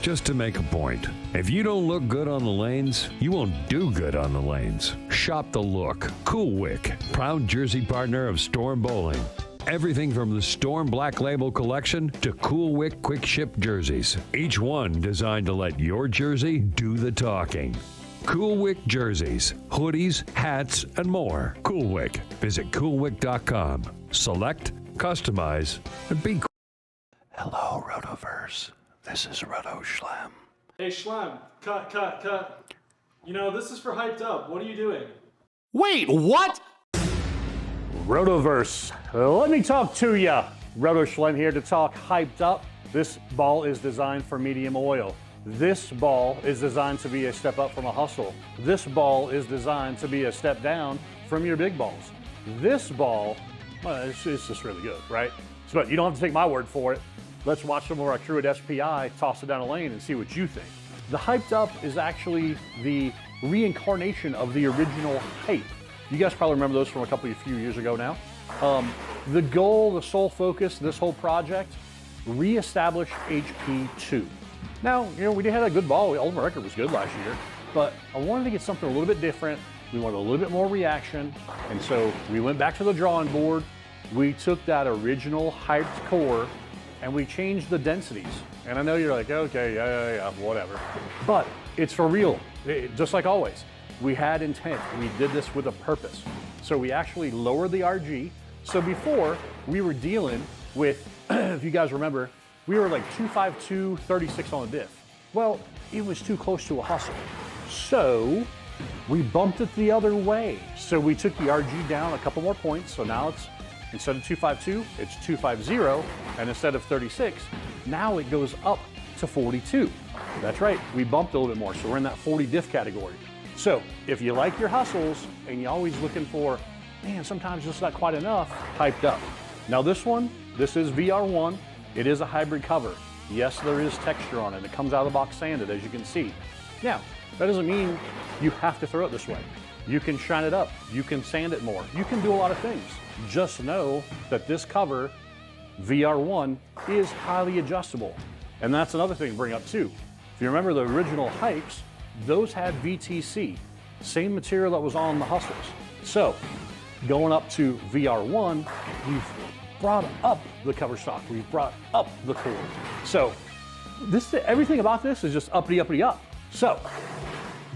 just to make a point. If you don't look good on the lanes, you won't do good on the lanes. Shop the look. Cool Wick, proud jersey partner of Storm Bowling. Everything from the Storm Black Label collection to Cool Wick Quick Ship jerseys. Each one designed to let your jersey do the talking. Cool Wick jerseys, hoodies, hats, and more. Cool Wick. Visit coolwick.com. Select, customize, and be cool. Hello, Rotoverse. This is Roto Schlem. Hey Schlem, cut. You know, this is for Hyped Up. What are you doing? Wait, what? Rotoverse, let me talk to ya. Roto Schlem here to talk Hyped Up. This ball is designed for medium oil. This ball is designed to be a step up from a hustle. This ball is designed to be a step down from your big balls. This ball, well, it's just really good, right? But you don't have to take my word for it. Let's watch some of our crew at SPI toss it down a lane and see what you think. The Hyped Up is actually the reincarnation of the original Hype. You guys probably remember those from a few years ago now. The goal, the sole focus, this whole project, reestablish HP2. Now, you know, we had a good ball. Ultimate record was good last year, but I wanted to get something a little bit different. We wanted a little bit more reaction, and so we went back to the drawing board. We took that original hyped core and we changed the densities. And I know you're like, okay, yeah, whatever. But it's for real, just like always. We had intent, we did this with a purpose. So we actually lowered the RG. So before, we were dealing with, if you guys remember, we were like 252, 36 on the diff. Well, it was too close to a hustle. So we bumped it the other way. So we took the RG down a couple more points. So now it's, instead of 252, it's 250, and instead of 36, now it goes up to 42. That's right, we bumped a little bit more, so we're in that 40 diff category. So if you like your hustles and you're always looking for, man, sometimes just not quite enough, Hyped Up. Now this one, this is VR1. It is a hybrid cover. Yes, there is texture on it. It comes out of the box sanded, as you can see. Now, that doesn't mean you have to throw it this way. You can shine it up. You can sand it more. You can do a lot of things. Just know that this cover, VR1, is highly adjustable. And that's another thing to bring up too. If you remember the original Hypes, those had VTC, same material that was on the Hustles. So, going up to VR1, we've brought up the cover stock. We've brought up the core. So, everything about this is just uppity, uppity, up. So,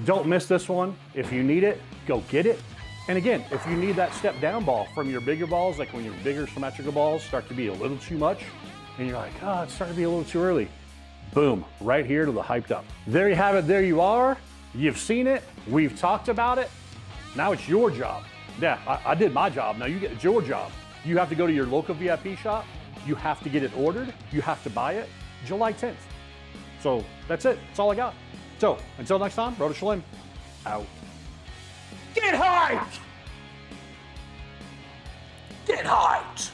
don't miss this one. If you need it, go get it. And again, if you need that step down ball from your bigger balls, like when your bigger symmetrical balls start to be a little too much, and you're like, oh, it's starting to be a little too early. Boom, right here to the Hyped Up. There you have it, there you are. You've seen it, we've talked about it. Now it's your job. Yeah, I did my job, now it's your job. You have to go to your local VIP shop, you have to get it ordered, you have to buy it July 10th. So that's it, that's all I got. So until next time, Roto Schlem, out. Get hyped! Get hyped!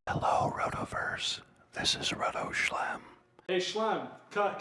Hello, Rotoverse. This is Roto Schlem. Hey, Schlem, cut.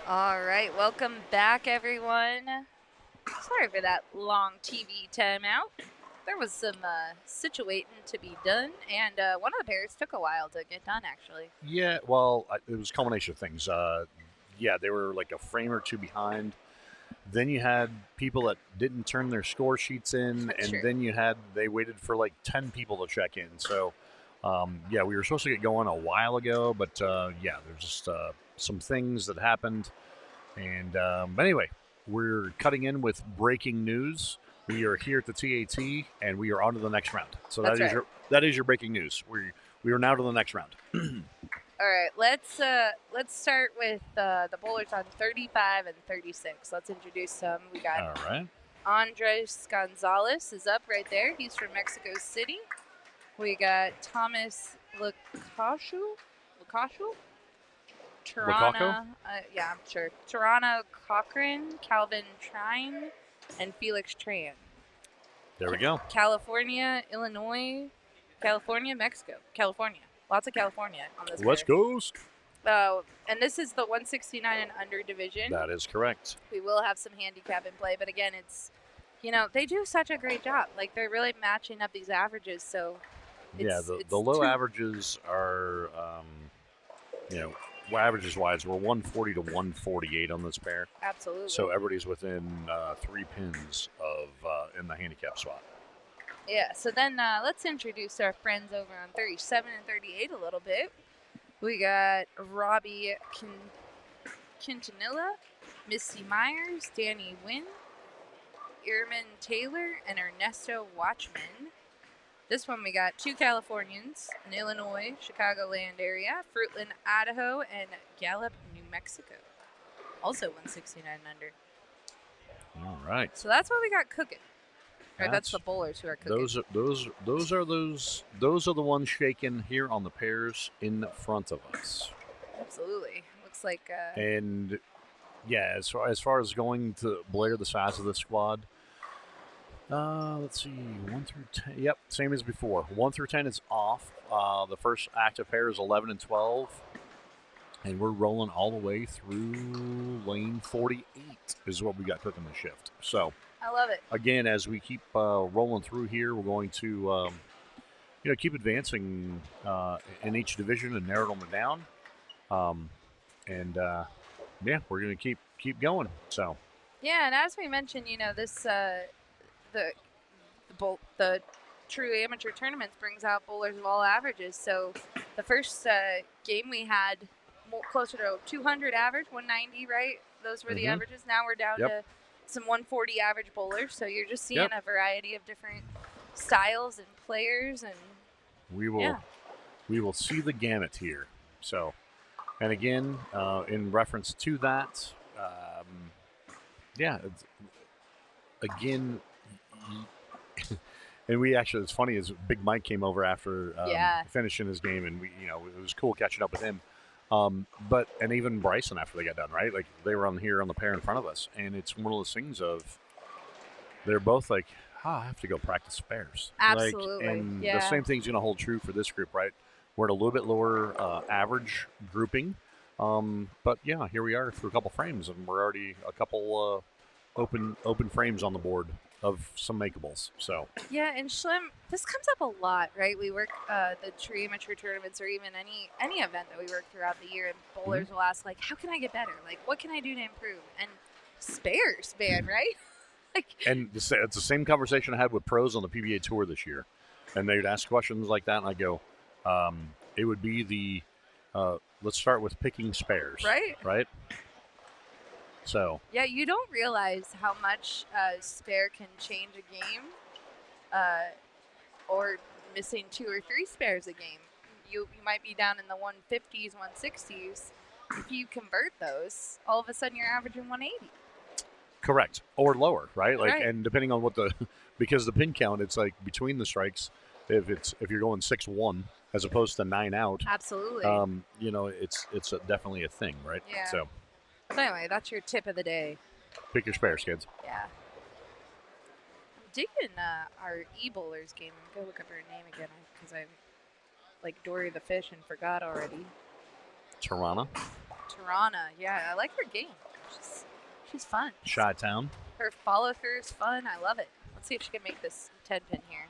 All right, welcome back, everyone. Sorry for that long TV timeout. There was some situating to be done, and one of the pairs took a while to get done, actually. Yeah, well, it was a combination of things. Yeah, they were like a frame or two behind. Then you had people that didn't turn their score sheets in, and True. then they waited for like 10 people to check in. So, yeah, we were supposed to get going a while ago, but yeah, there's just some things that happened. And anyway, we're cutting in with breaking news. We are here at the TAT, and we are on to the next round. So That's right. that is your breaking news. We are now to the next round. All right, let's start with the bowlers on 35 and 36. Let's introduce them. We got All right. Andres Gonzalez is up right there. He's from Mexico City. We got Thomas Lukashu. Tirana, yeah, I'm sure. Tirana Cochran, Calvin Trine, and Felix Tran. There we go. California, Illinois, California, Mexico. California. Lots of California on this West pair. Coast. And this is the 169 and under division. That is correct. We will have some handicap in play, but again, it's, they do such a great job. Like, they're really matching up these averages, so it's the low averages are, averages wise, we're 140 to 148 on this pair. Absolutely. So everybody's within 3 pins of in the handicap spot. Yeah, so then let's introduce our friends over on 37 and 38 a little bit. We got Robbie Quintanilla, Misty Myers, Danny Wynn, Ehrman Taylor, and Ernesto Watchman. This one we got 2 Californians in Illinois, Chicagoland area, Fruitland, Idaho, and Gallup, New Mexico. Also 169 and under. All right. So that's what we got cooking. Right, that's the bowlers who are cooking. Those are the ones shaking here on the pairs in front of us. Absolutely. Looks like and yeah, as far as going to Blair, the size of the squad, let's see, 1 through 10. Yep, same as before. 1 through 10 is off. The first active pair is 11 and 12. And we're rolling all the way through lane 48 is what we got cooking this shift. So I love it. Again, as we keep rolling through here, we're going to keep advancing in each division and narrow them down. Yeah, we're going to keep going. So yeah, and as we mentioned, this the true amateur tournaments brings out bowlers of all averages. So the first game we had closer to 200 average, 190, right? Those were the averages. Now we're down to some 140 average bowlers. So you're just seeing a variety of different styles and players, and we will see the gamut here. So, and again, in reference to that, again. And it's funny, is Big Mike came over after finishing his game, and it was cool catching up with him. And even Bryson after they got done, right? Like, they were on the pair in front of us, and it's one of those things of they're both like, I have to go practice spares. Absolutely. And the same thing's going to hold true for this group, right? We're at a little bit lower average grouping, but yeah, here we are through a couple frames, and we're already a couple open frames on the board of some makeables. So yeah, and Schlim, this comes up a lot, right? We work the true amateur tournaments, or even any event that we work throughout the year, and bowlers will ask, like, how can I get better? Like, what can I do to improve? And spares, man, right? And it's the same conversation I had with pros on the PBA Tour this year, and they'd ask questions like that, and I go, it would be the let's start with picking spares, right? So yeah, you don't realize how much spare can change a game, or missing 2 or 3 spares a game. You might be down in the 150s, 160s. If you convert those, all of a sudden you're averaging 180. Correct, or lower, right? Like, right. And depending on what because the pin count, it's like between the strikes. If you're going 6-1 as opposed to 9 out, absolutely. It's definitely a thing, right? Yeah. So anyway, that's your tip of the day. Pick your spares, kids. Yeah. I'm digging our e-bowlers game. Go look up her name again, because I like Dory the Fish and forgot already. Tirana. Tarana. Yeah, I like her game. She's fun. Chi-Town. Her follow through is fun. I love it. Let's see if she can make this 10 pin here.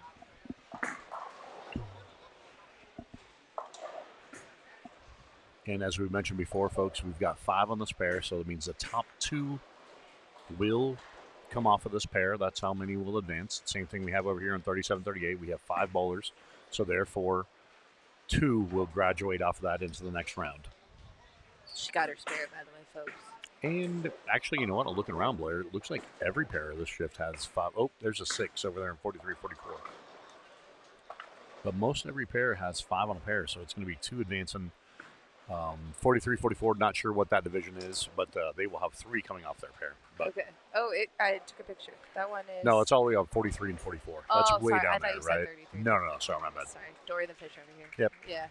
And as we mentioned before, folks, we've got 5 on this pair, so it means the top 2 will come off of this pair. That's how many will advance. Same thing we have over here in 37-38. We have 5 bowlers, so therefore 2 will graduate off of that into the next round. She got her spare, by the way, folks. And actually, you know what? Looking around, Blair, it looks like every pair of this shift has 5. Oh, there's a 6 over there in 43-44. But most every pair has 5 on a pair, so it's going to be 2 advancing. 43-44, not sure what that division is, but they will have 3 coming off their pair. But okay. Oh, I took a picture. That one is. no, it's all the way up 43 and 44. That's way sorry. down I there, thought you said right? 33. No, sorry, my bad. Sorry, Dory the fish over here. Yep. Yeah.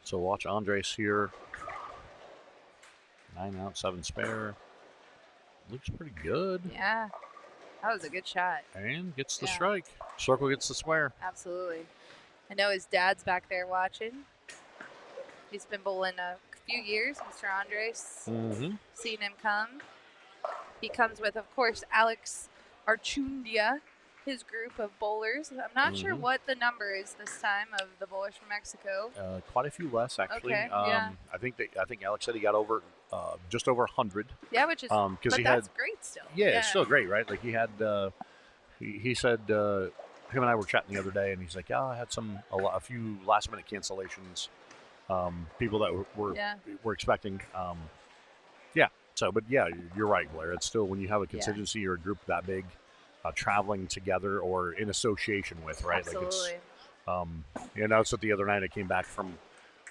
So watch Andres here. 9 out, 7 spare. Looks pretty good. Yeah. That was a good shot. And gets the Yeah. strike. Circle gets the square. Absolutely. I know his dad's back there watching. He's been bowling a few years, Mr. Andres. Mm-hmm. Seen him come. He comes with, of course, Alex Archundia, his group of bowlers. I'm not sure what the number is this time of the bowlers from Mexico. Quite a few less, actually. Okay, yeah. I think Alex said he got over just over 100. Yeah, which is, but that's great still. Yeah, it's still great, right? Like he had, he said, him and I were chatting the other day, and he's like, "Yeah, I had a few last minute cancellations, people that were expecting." Yeah. So, but yeah, you're right, Blair. It's still when you have a contingency or a group that big, traveling together or in association with, right? Absolutely. Like it's, I noticed that the other night I came back from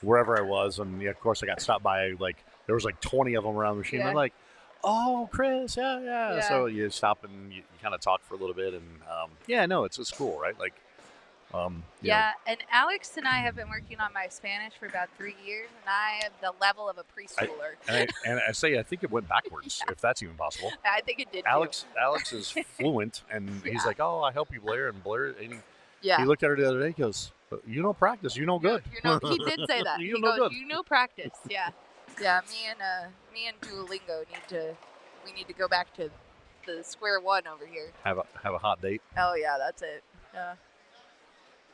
wherever I was, and of course I got stopped by there was 20 of them around the machine. Yeah. I'm like, "Oh, Chris, yeah." So you stop and you kind of talk for a little bit, and it's cool, right? Like, yeah, and Alex and I have been working on my Spanish for about 3 years, and I have the level of a preschooler. I think it went backwards, if that's even possible. I think it did. Alex is fluent, and he's like, "Oh, I help you, Blair," and Blair, and he looked at her the other day, he goes, "You know practice, you know good." He did say that. You he know goes, good. "You know practice." Yeah. Yeah, me and Duolingo need to go back to the square one over here. Have a hot date. Oh yeah, that's it. Yeah.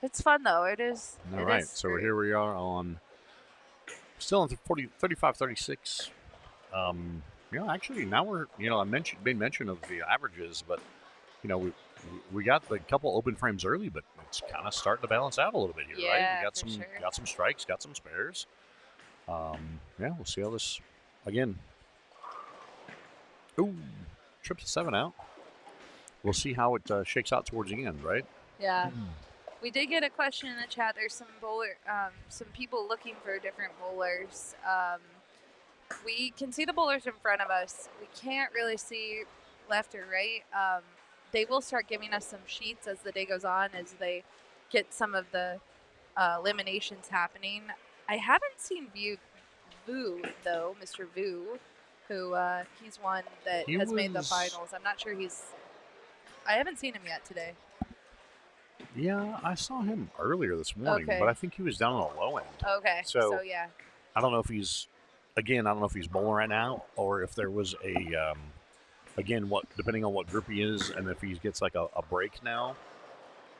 It's fun though. It is. All right. So great. here we are on still on 35-36. Actually now we're made mention of the averages, but we got a couple open frames early, but it's kind of starting to balance out a little bit here, right? We got some strikes, got some spares. We'll see how this again. Ooh, trip to 7 out. We'll see how it shakes out towards the end, right? Yeah. We did get a question in the chat. There's some people looking for different bowlers. We can see the bowlers in front of us. We can't really see left or right. They will start giving us some sheets as the day goes on, as they get some of the eliminations happening. I haven't seen Vu, though, Mr. Vu, who he's one that has made the finals. I'm not sure I haven't seen him yet today. Yeah, I saw him earlier this morning, but I think he was down on the low end. Okay, so yeah. I don't know if he's bowling right now, or if there was depending on what group he is, and if he gets like a break now.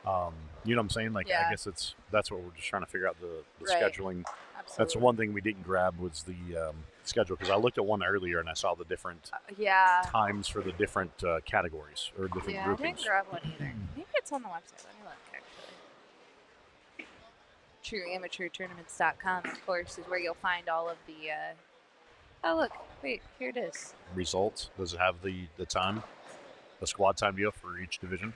You know what I'm saying? Like, I guess that's what we're just trying to figure out the scheduling. Absolutely. That's one thing we didn't grab was the schedule, because I looked at one earlier and I saw the different times for the different categories or different groupings. I didn't grab one either. Maybe it's on the website. Let me look, actually. TrueAmateurTournaments.com, of course, is where you'll find all of the... oh, look. Wait, here it is. Results. Does it have the time? The squad time deal for each division?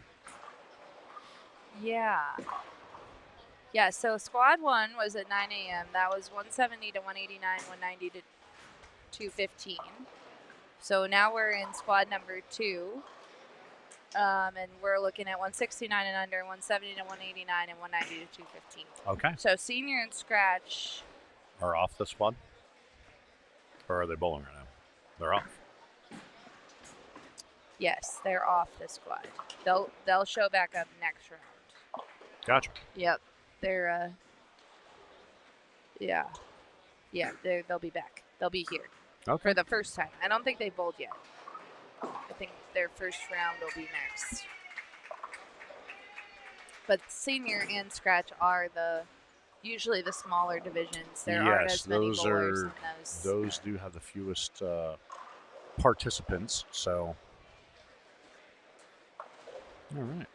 Yeah. Yeah, so squad 1 was at 9 a.m. That was 170 to 189, 190 to 215. So now we're in squad number 2. And we're looking at 169 and under, 170 to 189, and 190 to 215. Okay. So senior and scratch are off the squad? Or are they bowling right now? They're off. Yes, they're off the squad. They'll show back up next round. Gotcha. Yep. They're Yeah. Yeah, they'll be back. They'll be here Okay. for the first time. I don't think they bowled yet. I think their first round will be next. But senior and scratch are usually the smaller divisions. There aren't Yes, as many those bowlers are in those. those do have the fewest participants. So, all right.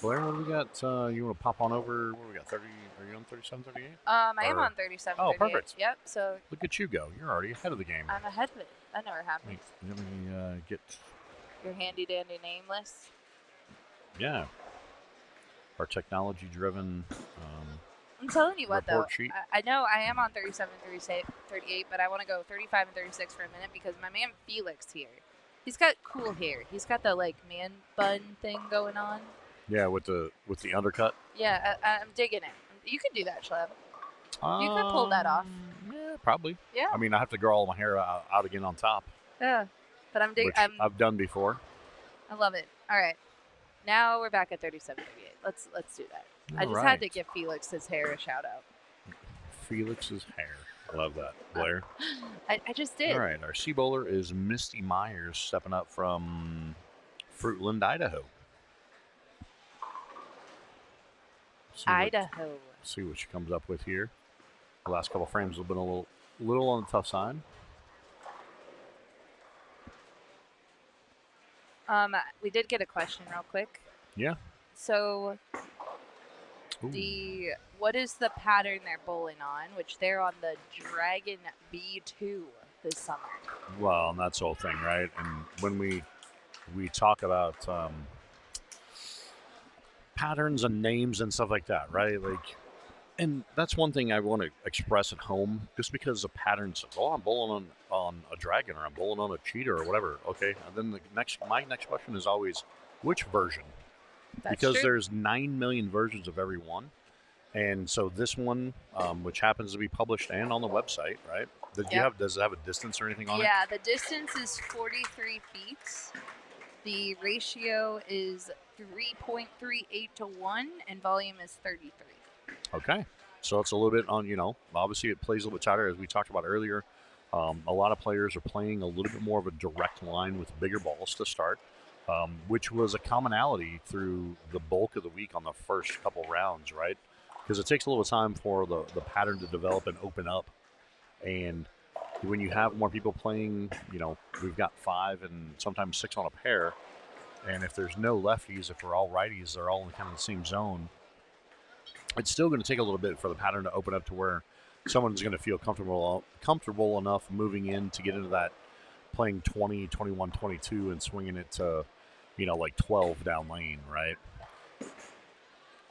Blair, what do we got? You want to pop on over? What do we got? 30? Are you on 37, 38? I am Or- on 37. Oh, 38. perfect. Yep. So Look at you go. You're already ahead of the game. I'm ahead of it. That never happens. Let me get. Your handy dandy name list. Yeah. Our technology-driven. I'm telling you what, though. Report sheet. I know I am on 37, 38, but I want to go 35 and 36 for a minute because my man Felix here. He's got cool hair. He's got the like man bun thing going on. Yeah, with the undercut. Yeah, I'm digging it. You can do that, Schleb. You could pull that off. Yeah, probably. Yeah. I mean, I have to grow all my hair out again on top, Yeah. But I'm digging. which I've done before. I love it. All right. Now we're back at 37, 38. Let's do that. I All just had to right. give Felix his hair a shout out. Felix's hair. I love that, Blair. I just did. All right, our C bowler is Misty Myers, stepping up from Fruitland, Idaho. Idaho. See what she comes up with here. The last couple frames have been a little on the tough side. We did get a question real quick. Yeah. So Ooh. what is the pattern they're bowling on? Which they're on the Dragon B2 this summer. Well, and that's the whole thing, right? And when we talk about patterns and names and stuff like that, right? Like, and that's one thing I want to express at home. Just because a pattern says, "Oh, I'm bowling on a dragon," or "I'm bowling on a cheetah," or whatever. Okay, and then my next question is always, which version? That's Because true. there's 9 million versions of every one. And so this one, which happens to be published and on the website, right? Does it have a distance or anything on it? Yeah, the distance is 43 feet. The ratio is 3.38 to 1, and volume is 33. Okay. So it's a little bit on, obviously it plays a little bit tighter, as we talked about earlier. A lot of players are playing a little bit more of a direct line with bigger balls to start, which was a commonality through the bulk of the week on the first couple rounds, right? Because it takes a little time for the pattern to develop and open up. And when you have more people playing, we've got 5 and sometimes 6 on a pair. And if there's no lefties, if we're all righties, they're all in kind of the same zone. It's still going to take a little bit for the pattern to open up to where someone's going to feel comfortable enough moving in to get into that playing 20, 21, 22 and swinging it to, like 12 down lane, right?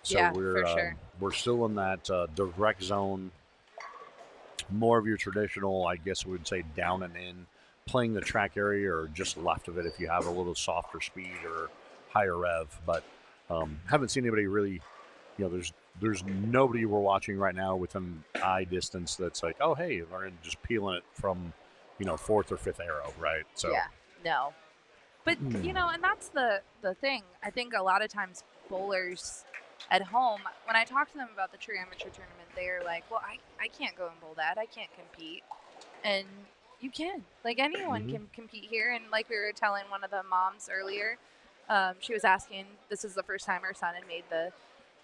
So Yeah, we're for sure. we're still in that direct zone, more of your traditional, I guess we would say, down and in, playing the track area or just left of it if you have a little softer speed or higher rev. But haven't seen anybody really, there's nobody we're watching right now within eye distance that's like, oh, hey, we're just peeling it from, 4th or 5th arrow, right? So Yeah, no. But, and that's the thing. I think a lot of times bowlers at home, when I talk to them about the True Amateur Tournament, they're like, well, I can't go and bowl that. I can't compete. And you can. Like, anyone can compete here. And like we were telling one of the moms earlier, she was asking, this is the first time her son had made the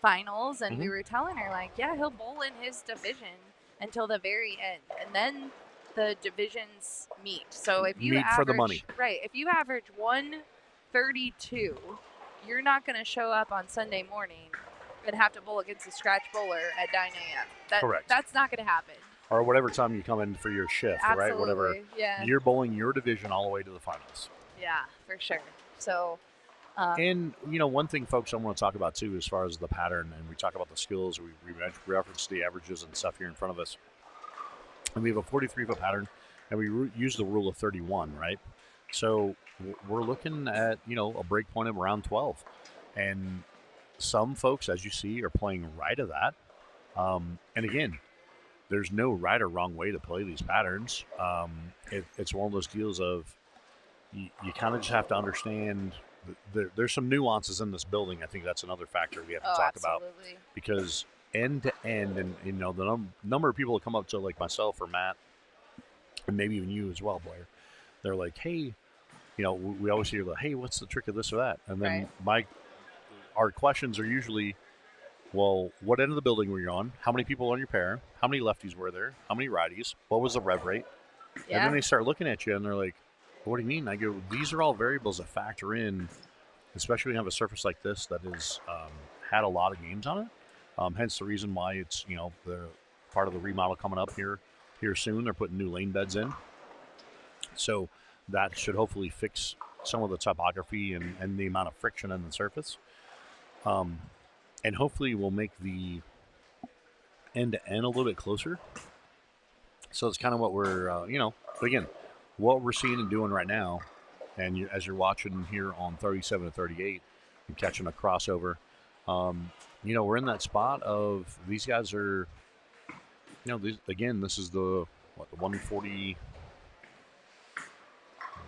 finals. And we were telling her, like, yeah, he'll bowl in his division until the very end. And then the divisions meet. So if you Meet for the money. Right. If you average 132, you're not going to show up on Sunday morning and have to bowl against a scratch bowler at 9 a.m. Correct. That's not going to happen. Or whatever time you come in for your shift, Absolutely. right? Whatever. Yeah. You're bowling your division all the way to the finals. Yeah, for sure. So. And, one thing, folks, I want to talk about, too, as far as the pattern, and we talk about the skills, we reference the averages and stuff here in front of us. And we have a 43-foot pattern, and we use the rule of 31, right? So we're looking at, a break point of around 12. And some folks, as you see, are playing right of that. And again, there's no right or wrong way to play these patterns. It's one of those deals of you kind of just have to understand there's some nuances in this building. I think that's another factor we have to talk about. Absolutely. Because end to end, and the number of people that come up to like myself or Matt, and maybe even you as well, Blair. They're like, hey, we always hear hey, what's the trick of this or that? And then our questions are usually, well, what end of the building were you on? How many people on your pair? How many lefties were there? How many righties? What was the rev rate? Yeah. And then they start looking at you and they're like, what do you mean? I go, these are all variables that factor in, especially when you have a surface like this that has had a lot of games on it. Hence the reason why it's, the part of the remodel coming up here soon. They're putting new lane beds in. So that should hopefully fix some of the topography and the amount of friction in the surface. And hopefully we'll make the end-to-end a little bit closer. So it's kind of what we're, again, what we're seeing and doing right now. And as you're watching here on 37 and 38 and catching a crossover, we're in that spot of these guys are, this is the 140.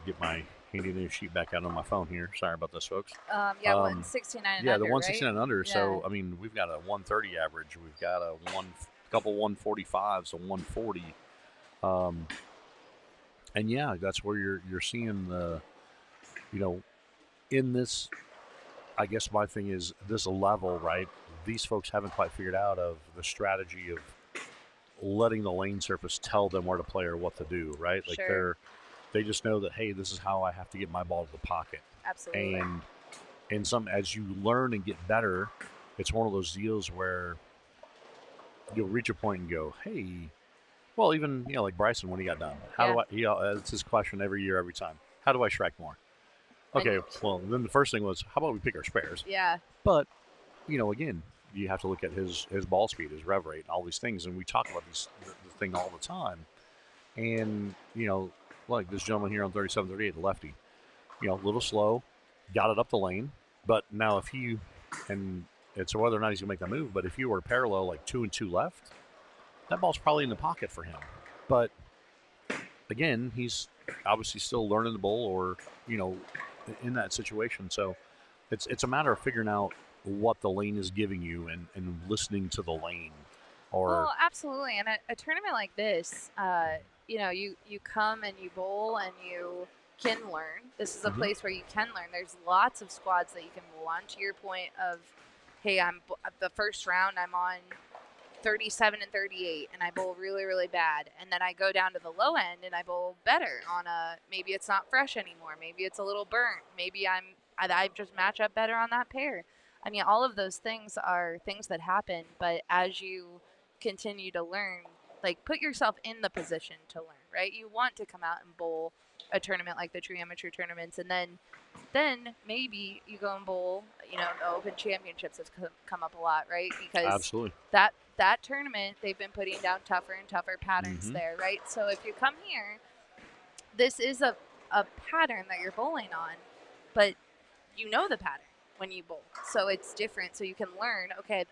Get my handy dandy sheet back out on my phone here. Sorry about this, folks. 169 and yeah, under, the 169 and under. Yeah. So, I mean, we've got a 130 average. We've got a couple 145s, a 140. And yeah, that's where you're seeing the, in this, I guess my thing is this level, right? These folks haven't quite figured out of the strategy of letting the lane surface tell them where to play or what to do, right? Like Sure. they just know that, hey, this is how I have to get my ball to the pocket. Absolutely. And as you learn and get better, it's one of those deals where you'll reach a point and go, hey, well, even, like Bryson when he got done. How do I, it's his question every year, every time. How do I strike more? Okay, well, then the first thing was, how about we pick our spares? Yeah. But, again, you have to look at his ball speed, his rev rate, and all these things. And we talk about the thing all the time. And, like this gentleman here on 37, 38, the lefty, a little slow, got it up the lane. But now if and it's whether or not he's going to make that move, but if you were parallel, like 2 and 2 left, that ball's probably in the pocket for him. But, again, he's obviously still learning the bowl or, in that situation. So it's a matter of figuring out what the lane is giving you and listening to the lane. Well, absolutely. And a tournament like this, you come and you bowl and you can learn. This is a place where you can learn. There's lots of squads that you can bowl on. To your point of, hey, the first round I'm on 37 and 38 and I bowl really, really bad. And then I go down to the low end and I bowl better on maybe it's not fresh anymore. Maybe it's a little burnt. Maybe I just match up better on that pair. I mean, all of those things are things that happen, but as you continue to learn, like, put yourself in the position to learn, right? You want to come out and bowl a tournament like the True Amateur tournaments, and then maybe you go and bowl, the Open Championships has come up a lot, right? Because absolutely that tournament, they've been putting down tougher and tougher patterns there, right? So if you come here, this is a pattern that you're bowling on, but you know the pattern when you bowl. So it's different. So you can learn, okay,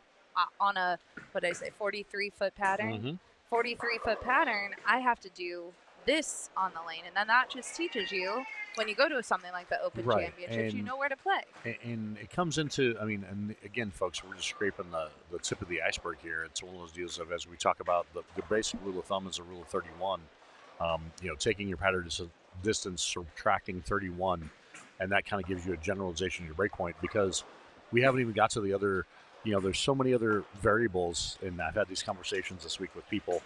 on a, 43-foot pattern, 43-foot pattern, I have to do this on the lane. And then that just teaches you, when you go to something like the Open Championships, you know where to play. And it comes into, and again, folks, we're just scraping the tip of the iceberg here. It's one of those deals of, as we talk about, the basic rule of thumb is a rule of 31. Taking your pattern distance, subtracting 31, and that kind of gives you a generalization of your break point, because we haven't even got to the other, there's so many other variables, and I've had these conversations this week with people,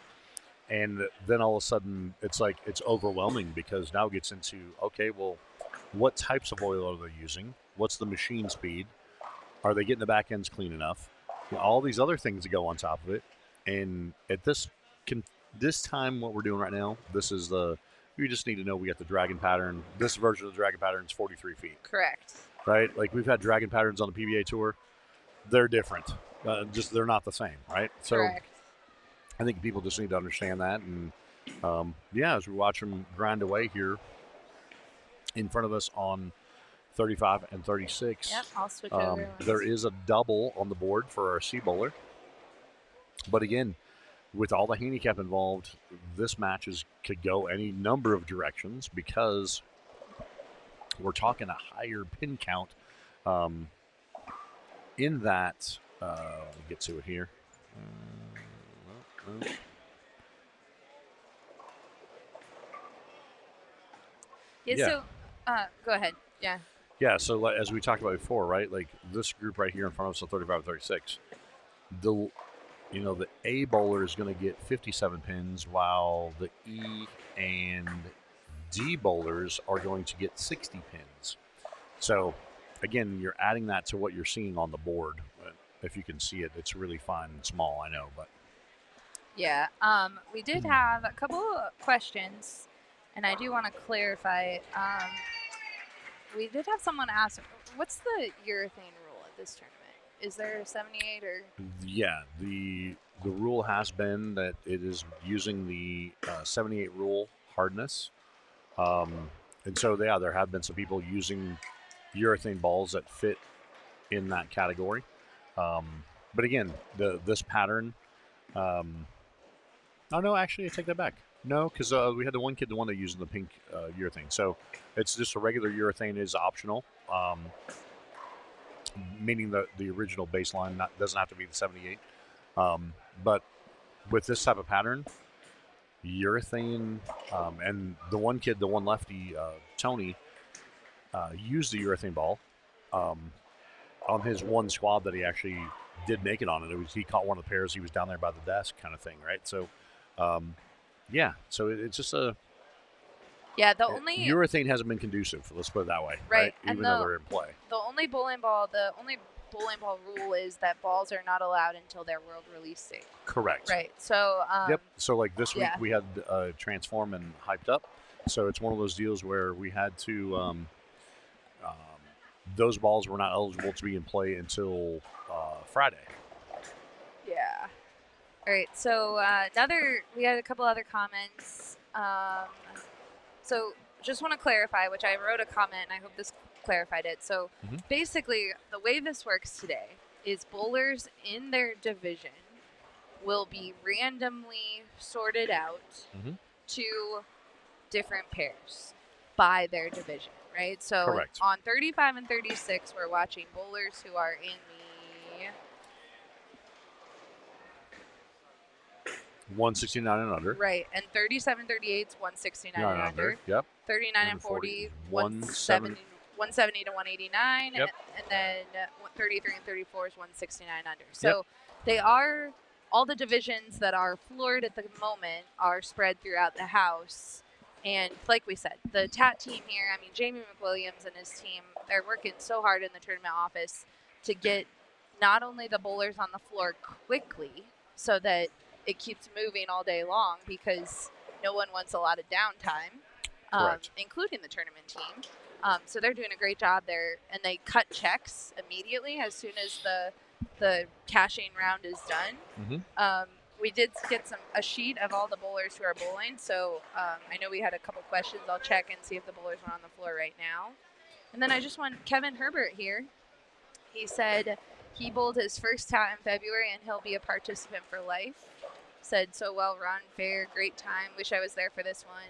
and then all of a sudden it's like it's overwhelming, because now it gets into, okay, well, what types of oil are they using? What's the machine speed? Are they getting the back ends clean enough? All these other things that go on top of it. And at this time, what we're doing right now, this is you just need to know we got the dragon pattern. This version of the dragon pattern is 43 feet. Correct. Right? Like, we've had dragon patterns on the PBA tour. They're different. They're not the same, right? So correct. I think people just need to understand that. And, as we watch them grind away here in front of us on 35 and 36. Yep, I'll switch over. There is a double on the board for our C bowler. But again, with all the handicap involved, this match could go any number of directions, because we're talking a higher pin count in that. Let me get to it here. No. Yeah. So, go ahead. Yeah. Yeah, so as we talked about before, right? Like this group right here in front of us, the 35 and 36, the A bowler is going to get 57 pins, while the E and D bowlers are going to get 60 pins. So, again, you're adding that to what you're seeing on the board. If you can see it, it's really fine and small, I know, but Yeah. We did have a couple of questions, and I do want to clarify. We did have someone ask, what's the urethane rule at this tournament? Is there 78 or? yeah, the rule has been that it is using the 78 rule hardness, and so there have been some people using urethane balls that fit in that category. But again, this pattern. Oh no, actually, I take that back. No, because we had the one kid, the one that used the pink urethane. So it's just a regular urethane is optional, meaning the original baseline doesn't have to be the 78. But with this type of pattern, urethane, and the one kid, the one lefty, Tony, used the urethane ball on his one squad that he actually did make it on. He caught one of the pairs. He was down there by the desk kind of thing, right? So, yeah. So it's just a... Yeah, the only... Urethane hasn't been conducive, let's put it that way. Right. Even though they're in play. The only bowling ball rule is that balls are not allowed until their world release date. Correct. Right. So... yep. So, like this week, we had Transform and Hyped Up. So it's one of those deals where we had to... those balls were not eligible to be in play until Friday. Yeah. All right. So we had a couple other comments. So just want to clarify, which I wrote a comment, and I hope this clarified it. So basically, the way this works today is bowlers in their division will be randomly sorted out to different pairs by their division. Right, so correct. On 35 and 36, we're watching bowlers who are in the 169 and under. Right, and 37, 38 is 169 and under. Yep. 39 and 40, 170 to 189, yep. and then 33 and 34 is 169 under. So they are, all the divisions that are floored at the moment are spread throughout the house. And like we said, the TAT team here, I mean, Jamie McWilliams and his team, they're working so hard in the tournament office to get not only the bowlers on the floor quickly so that it keeps moving all day long, because no one wants a lot of downtime, including the tournament team. So they're doing a great job there, and they cut checks immediately as soon as the cashing round is done. We did get a sheet of all the bowlers who are bowling, so I know we had a couple questions. I'll check and see if the bowlers are on the floor right now. And then I just want Kevin Herbert here. He said he bowled his first TAT in February, and he'll be a participant for life. Said, so well run, fair, great time. Wish I was there for this one,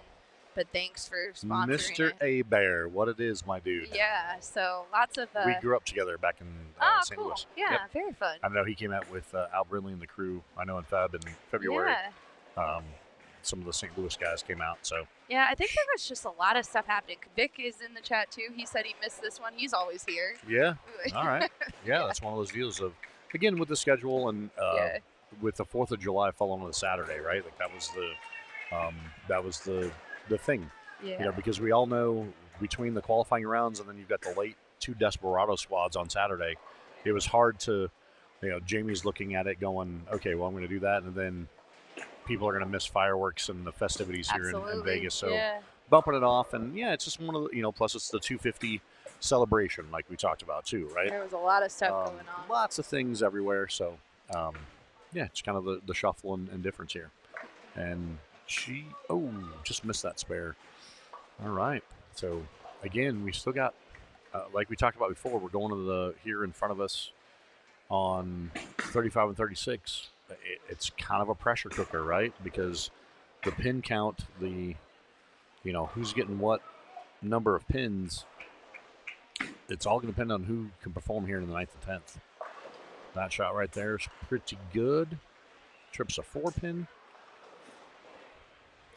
but thanks for sponsoring Mr. A Bear, what it is, my dude. Yeah, so lots of... we grew up together back in St. cool. Louis. Yeah, very fun. I know he came out with Al Brindley and the crew, I know in February. Yeah. Some of the St. Louis guys came out, so... Yeah, I think there was just a lot of stuff happening. Vic is in the chat, too. He said he missed this one. He's always here. Yeah, all right. Yeah, that's one of those deals of, again, with the schedule and with the 4th of July falling on a Saturday, right? Like, that was the thing. Yeah. You know, because we all know between the qualifying rounds and then you've got the late 2 Desperado squads on Saturday, it was hard to, Jamie's looking at it going, okay, well, I'm going to do that. And then people are going to miss fireworks and the festivities here in Vegas. So bumping it off. And, it's just one of the, plus it's the 250 celebration like we talked about too, right? There was a lot of stuff going on. Lots of things everywhere. So, it's kind of the shuffle and difference here. And she, just missed that spare. All right. So, again, we still got, like we talked about before, we're going to here in front of us on 35 and 36. It's kind of a pressure cooker, right? Because the pin count, who's getting what number of pins, it's all going to depend on who can perform here in the 9th and 10th. That shot right there is pretty good. Trip's a 4-pin.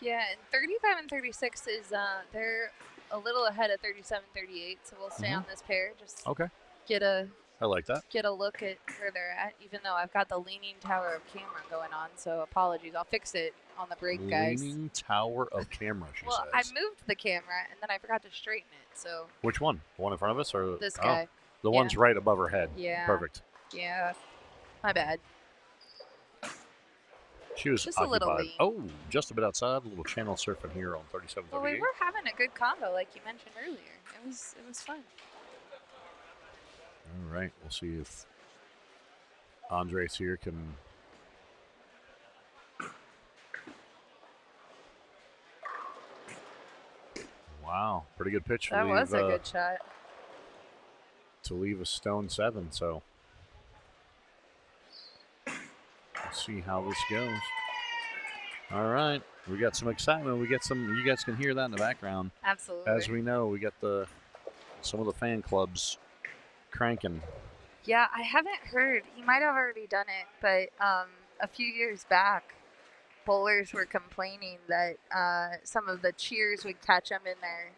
Yeah, and 35 and 36 is they're a little ahead of 37, 38, so we'll stay on this pair. Just Okay. get a I like that. look at where they're at. Even though I've got the leaning tower of camera going on, so apologies. I'll fix it on the break, guys. Leaning tower of camera, she Well, I says. moved the camera and then I forgot to straighten it. So Which one? The one in front of us or this guy? The one's right above her head. Yeah. Perfect. Yeah, my bad. She was Just a little occupied. lean. Oh, just a bit outside. A little channel surfing here on 3738. Well, we were having a good combo, like you mentioned earlier. It was fun. All right. We'll see if Andres here can. Wow. Pretty good pitch. That was a good shot. To leave a stone 7. So we'll see how this goes. All right. We got some excitement. We get some. You guys can hear that in the background. Absolutely. As we know, we got some of the fan clubs cranking. Yeah, I haven't heard. He might have already done it, but a few years back, bowlers were complaining that some of the cheers would catch them in their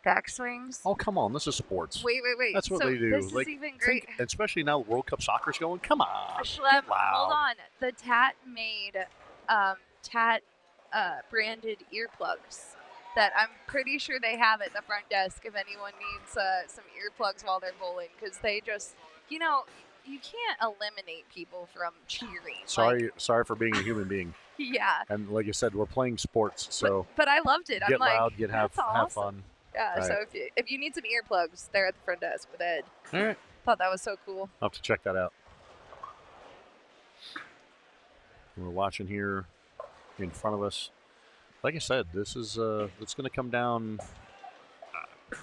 backswings. Oh, come on. This is sports. Wait. That's what so they do. This Like, is even great. especially now the World Cup soccer's going. Come on. Schlem, Get loud. hold on. The TAT made TAT branded earplugs that I'm pretty sure they have at the front desk if anyone needs some earplugs while they're bowling, because they just, you can't eliminate people from cheering. Sorry for being a human being. Yeah. And like you said, we're playing sports, so But I loved it. get I'm like, loud, have awesome. fun. Yeah. All So right. if you need some earplugs, they're at the front desk with Ed. All right. Thought that was so cool. I'll have to check that out. We're watching here in front of us. Like I said, this is it's going to come down. I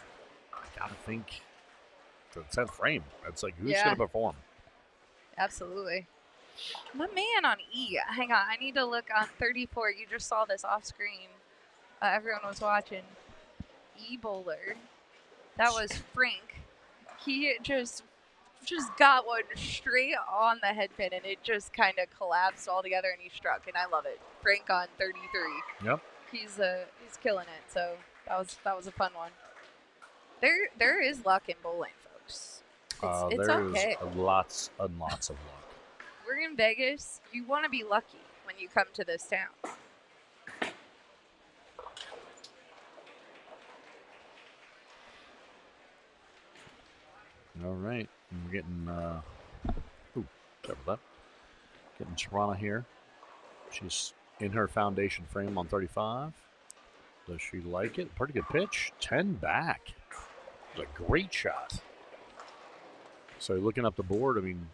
gotta think the 10th frame. It's like who's going to perform. Absolutely. My man on E. Hang on, I need to look on 34. You just saw this off screen. Everyone was watching. E bowler. That was Frank. He just got one straight on the head pin, and it just kind of collapsed all together, and he struck, and I love it. Frank on 33. Yep. He's killing it. So that was a fun one. There is luck in bowling, folks. It's there okay. is lots and lots of luck. We're in Vegas. You want to be lucky when you come to this town. All right. We're getting sorry about that. Getting Toronto here. She's in her foundation frame on 35. Does she like it? Pretty good pitch. 10 back. It was a great shot. So looking up the board, I mean,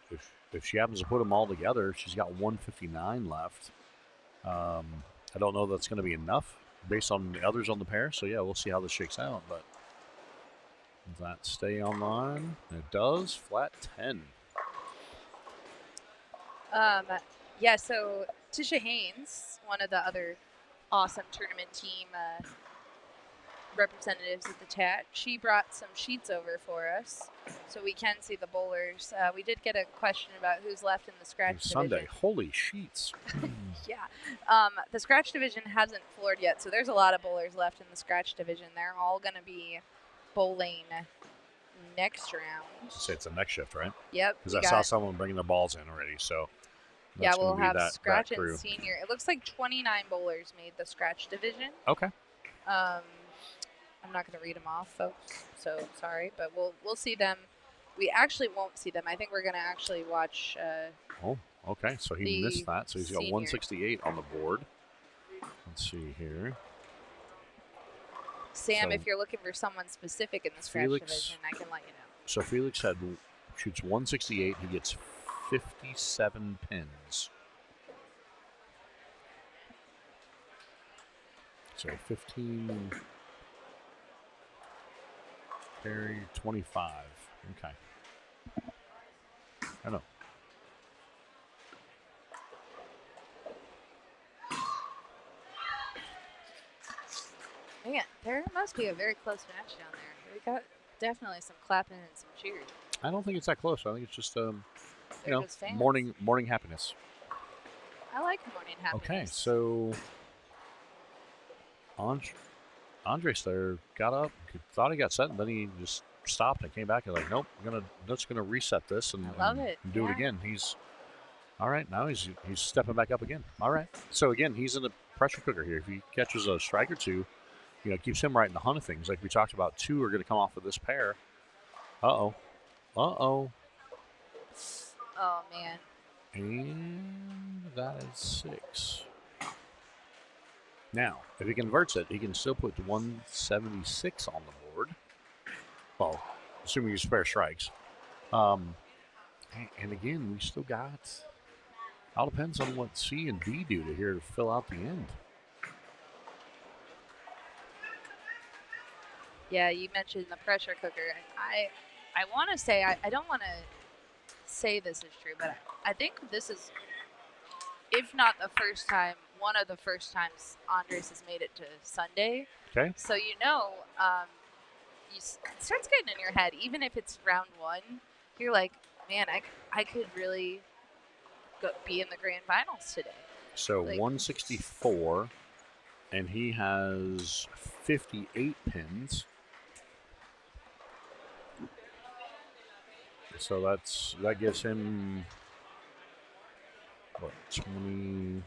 if she happens to put them all together, she's got 159 left. I don't know that's going to be enough based on the others on the pair. So yeah, we'll see how this shakes out. But does that stay online? It does. Flat 10. Yeah, so Tisha Haynes, one of the other awesome tournament team representatives at the TAT, she brought some sheets over for us so we can see the bowlers. We did get a question about who's left in the scratch Sunday. division. Holy sheets. Yeah. The scratch division hasn't floored yet, so there's a lot of bowlers left in the scratch division. They're all going to be bowling next round. Say it's the next shift, right? Yep. Because I saw someone bringing their balls in already, so Yeah, that's we'll gonna be have that scratch crew. and senior. It looks like 29 bowlers made the scratch division. Okay. I'm not going to read them off, folks, so sorry, but we'll see them. We actually won't see them. I think we're going to actually watch. Oh, okay. So he missed that. So he's got senior. 168 on the board. Let's see here. Sam, So if you're looking for someone specific in the scratch division, I can let you know. So Felix shoots 168. He gets 57 pins. So 15. Perry 25. Okay. I know. Man, there must be a very close match down there. We got definitely some clapping and some cheering. I don't think it's that close. I think it's just They're just fans. morning happiness. I like morning happiness. Okay, so Andres there got up, thought he got set, and then he just stopped and came back and like, nope, just gonna reset this and, I love it. and do it again. He's all right now. He's stepping back up again. All right. So again, he's in the pressure cooker here. If he catches a strike or two, keeps him right in the hunt of things. Like we talked about, 2 are going to come off of this pair. Uh oh. Oh man. And that is 6. Now, if he converts it, he can still put 176 on the board. Well, assuming you spare strikes. And again, we still got. All depends on what C and D do to here to fill out the end. Yeah, you mentioned the pressure cooker. I want to say I don't want to say this is true, but I think this is, if not the first time, one of the first times Andres has made it to Sunday. Okay. So it starts getting in your head. Even if it's round 1, you're like, man, I could really be in the grand finals today. So 164, and he has 58 pins. So that gives him what, 22?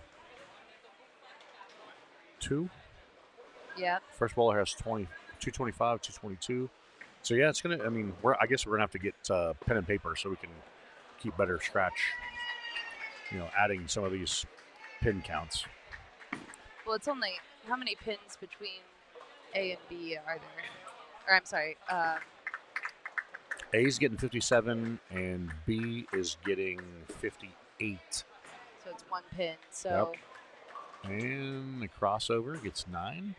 Yeah. First bowler has 225, 222. So yeah, it's gonna. I mean, I guess we're gonna have to get pen and paper so we can keep better scratch. Adding some of these pin counts. Well, it's only how many pins between A and B are there? Or I'm sorry. A is getting 57 and B is getting 58. So it's 1 pin. So. Yep. And the crossover gets 9.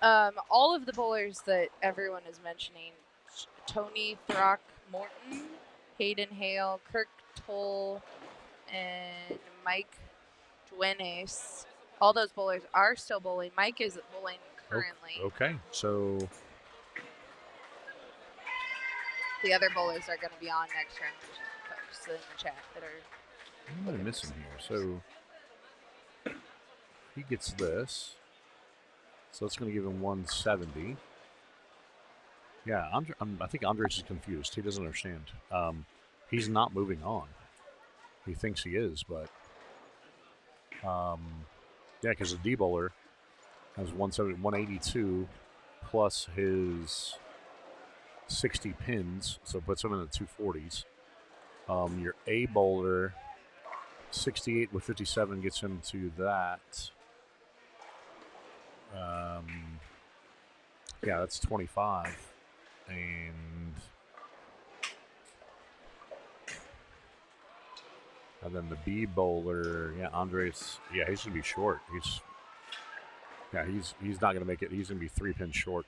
All of the bowlers that everyone is mentioning, Tony Throckmorton, Hayden Hale, Kirk Toll, and Mike Duenes, all those bowlers are still bowling. Mike is bowling currently. Okay, so the other bowlers are going to be on next round. Folks in the chat that are. What am I missing here? So he gets this. So that's going to give him 170. Yeah, I think Andres is confused. He doesn't understand. He's not moving on. He thinks he is, but yeah, because the D bowler has 182 plus his 60 pins, so it puts him in the 240s. Your A bowler, 68 with 57 gets him to that. Yeah, that's 25. And then the B bowler, yeah, Andres, yeah, he's gonna be short. He's not gonna make it. He's gonna be 3 pins short.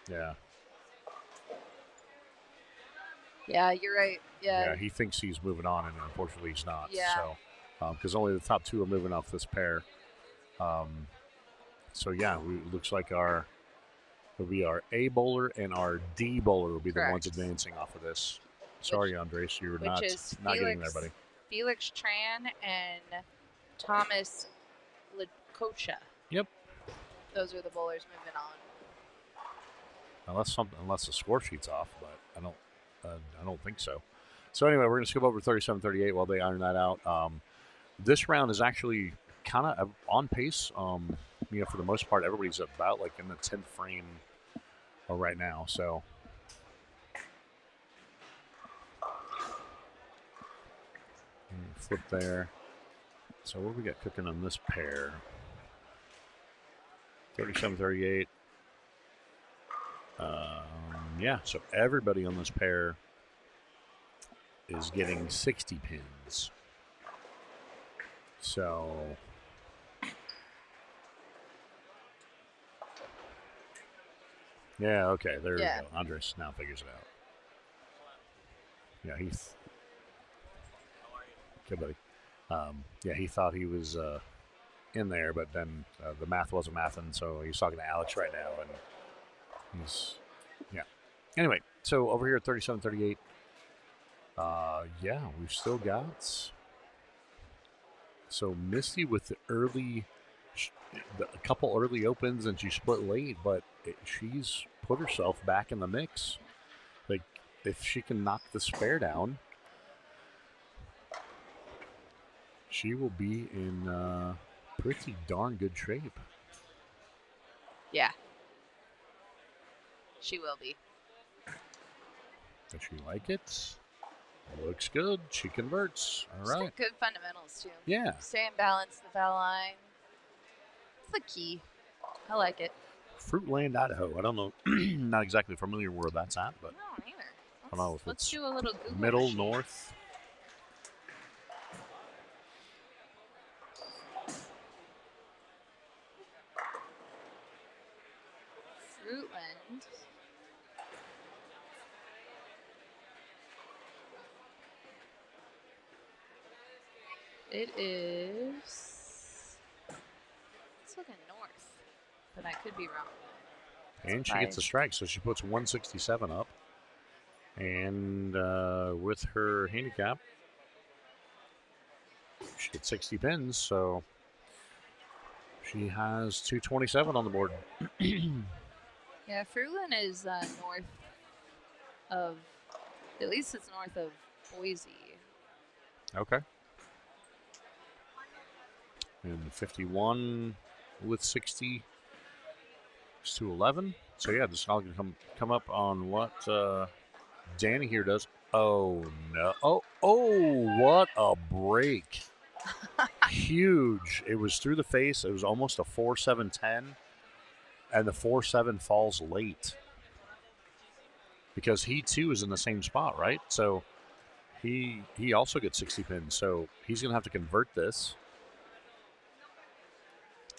Yeah. Yeah, you're right. Yeah, he thinks he's moving on, and unfortunately he's not. Yeah. So, because only the top 2 are moving off this pair. So yeah, it looks like it'll be our A bowler and our D bowler will be the ones advancing off of this. Sorry, Andres, you're not getting there, buddy. Felix Tran and Thomas Lacocha. Yep. Those are the bowlers moving on. Unless the score sheet's off, but I don't think so. So anyway, we're going to skip over 37-38 while they iron that out. This round is actually kind of on pace. For the most part, everybody's about like in the 10th frame right now. So flip there. So what we got cooking on this pair? 37-38. Yeah, so everybody on this pair is getting 60 pins. So yeah, okay, there we go. Andres now figures it out. Yeah, he's good, buddy. Yeah, he thought he was in there, but then the math wasn't mathing, so he's talking to Alex right now, and he's Anyway, So over here at 37-38, yeah, we've still got. So Misty with the a couple early opens, and she split late, but she's put herself back in the mix. Like, if she can knock the spare down, she will be in pretty darn good shape. Yeah. She will be. Does she like it? Looks good. She converts. All She's right. got good fundamentals, too. Yeah. Stay in balance, the foul line. It's the key. I like it. Fruitland, Idaho. I don't know. Not exactly familiar where that's at, but No, neither. I don't know if Let's it's do a little Google middle, machine. north. Fruitland. It is. It's looking north, but I could be wrong. And she gets a strike, so she puts 167 up. And with her handicap, she gets 60 pins, so she has 227 on the board. Yeah, Fruitland is north of, at least it's north of Boise. Okay. And 51 with 60 is 211. So yeah, this is all gonna come up on what Danny here does. Oh no! Oh! What a break! Huge! It was through the face. It was almost a 4-7-10, and the 4-7 falls late because he too is in the same spot, right? So he also gets 60 pins. So he's gonna have to convert this.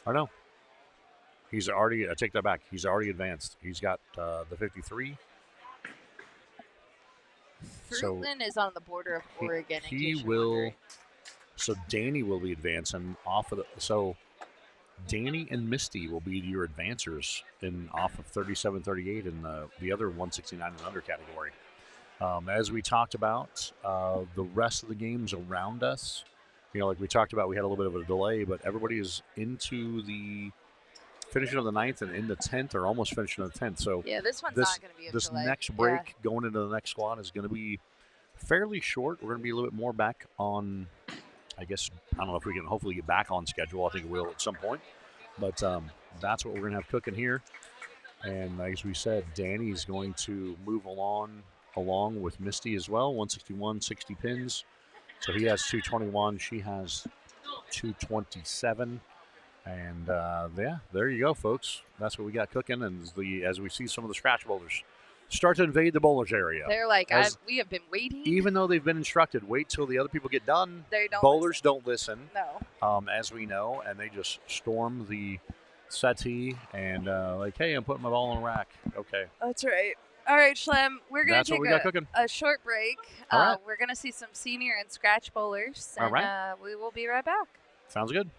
Or no. He's already, I take that back. He's already advanced. He's got the 53. Fruitland is on the border of Oregon. He will. So Danny will be advancing off of the. So Danny and Misty will be your advancers in off of 37-38 in the other 169 and under category. As we talked about, the rest of the games around us, like we talked about, we had a little bit of a delay, but everybody is into the finishing of the 9th and in the 10th, or almost finishing of the 10th. So yeah, this one's not going to be a this delay. next break going into the next squad is going to be fairly short. We're going to be a little bit more back on, I guess, I don't know if we can hopefully get back on schedule. I think we will at some point. But that's what we're going to have cooking here. And as we said, Danny's going to move along with Misty as well, 161, 60 pins. So he has 221. She has 227. And yeah, there you go, folks. That's what we got cooking. And as we see some of the scratch bowlers start to invade the bowlers area. They're like, we have been waiting. Even though they've been instructed, wait till the other people get done. Bowlers don't listen. No. As we know, and they just storm the settee and like, hey, I'm putting my ball in a rack. Okay. That's right. All right, Schlem, we're going to take a short break. Right. We're going to see some senior and scratch bowlers, and we will be right back. Sounds good.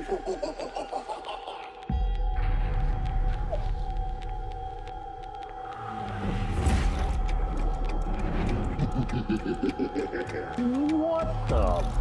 What the?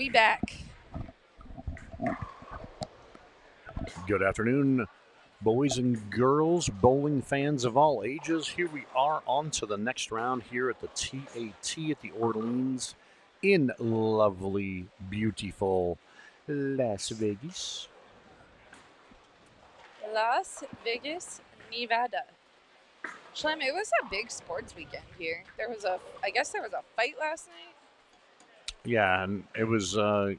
We back. Good afternoon, boys and girls, bowling fans of all ages. Here we are on to the next round here at the TAT at the Orleans in lovely, beautiful Las Vegas. Las Vegas, Nevada. Shlem, it was a big sports weekend here. I guess there was a fight last night. Yeah, and it was, right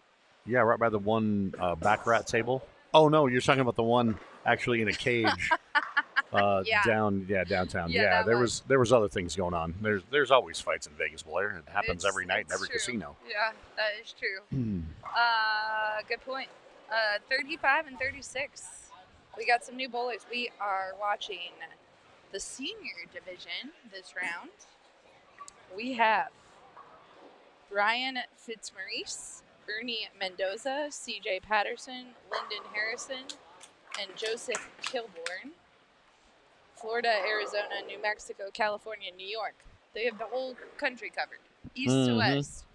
by the one baccarat table. Oh, no, you're talking about the one actually in a cage. Yeah. Downtown. Yeah, there was other things going on. There's always fights in Vegas, Blair. It happens every night in every true. casino. Yeah, that is true. Good point. 35 and 36. We got some new bowlers. We are watching the senior division this round. We have Ryan Fitzmaurice, Ernie Mendoza, CJ Patterson, Lyndon Harrison, and Joseph Kilborn. Florida, Arizona, New Mexico, California, New York. They have the whole country covered, east to west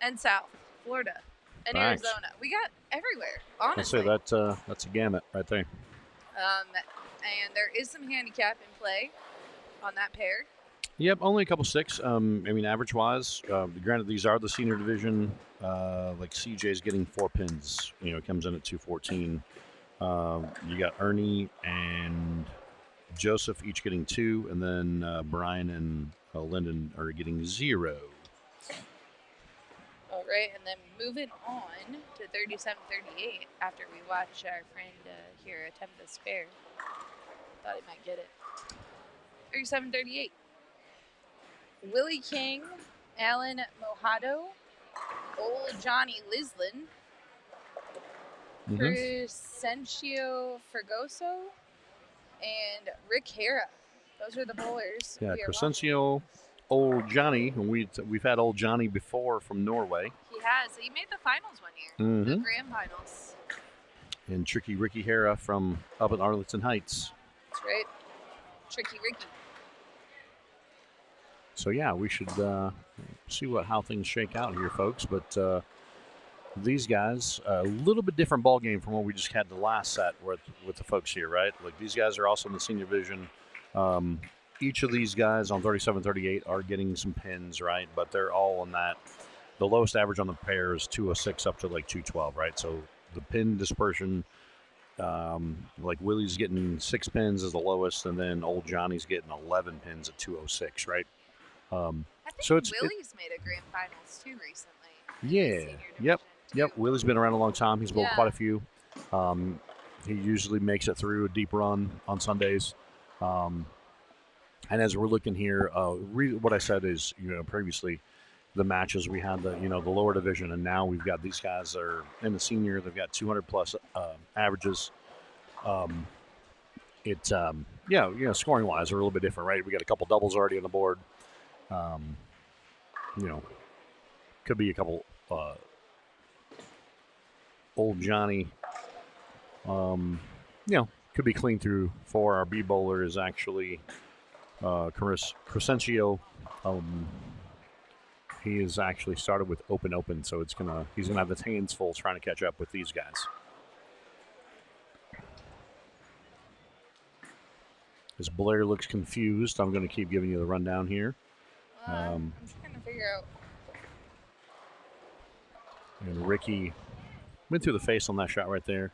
and south, Florida and Thanks. Arizona. We got everywhere, I'd honestly. say that's a gamut right there. And there is some handicap in play on that pair. Yep, only a couple sticks. Average-wise, granted, these are the senior division. Like CJ's getting 4 pins. It comes in at 214. You got Ernie and Joseph each getting 2, and then Brian and Lyndon are getting 0. All right, and then moving on to 37-38 after we watch our friend here attempt the spare. Thought he might get it. 37-38. Willie King, Alan Mojado, old Johnny Lislin, Crescencio Fergoso, and Rick Hara. Those are the bowlers. Yeah, we are Crescencio, old Johnny, and we've had old Johnny before from Norway. He has. He made the finals one year, the grand finals. And Tricky Ricky Hara from up at Arlington Heights. That's right. Tricky Ricky. So yeah, we should see how things shake out here, folks. But these guys, a little bit different ball game from what we just had the last set with the folks here, right? Like these guys are also in the senior division. Each of these guys on 37-38 are getting some pins, right? But they're all in that. The lowest average on the pair is 206 up to like 212, right? So the pin dispersion, like Willie's getting 6 pins is the lowest, and then old Johnny's getting 11 pins at 206, right? I think so Willie's made a grand finals too recently. Yeah. Yep. Willie's been around a long time. He's bowled quite a few. He usually makes it through a deep run on Sundays. And as we're looking here, what I said is, previously the matches we had the lower division, and now we've got these guys that are in the senior. They've got 200 plus averages. Scoring wise, are a little bit different, right? We got a couple doubles already on the board. Could be a couple old Johnny. Could be clean through 4. Our B bowler is actually Crescencio. He is actually started with open, so he's gonna have his hands full trying to catch up with these guys. As Blair looks confused, I'm going to keep giving you the rundown here. I'm trying to figure out. And Ricky went through the face on that shot right there.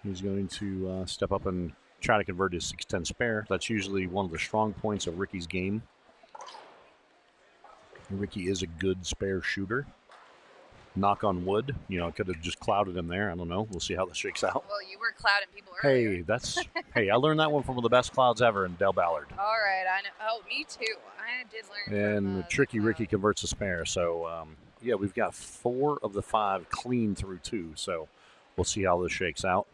He's going to step up and try to convert his 6-10 spare. That's usually one of the strong points of Ricky's game. Ricky is a good spare shooter. Knock on wood. It could have just clouded him there. I don't know. We'll see how this shakes out. Well, you were clouding people earlier. Hey, I learned that one from one of the best clouds ever in Del Ballard. All right, I know. Oh, me too. I did learn. And Tricky Ricky converts a spare. So, we've got 4 of the 5 clean through 2. So, we'll see how this shakes out.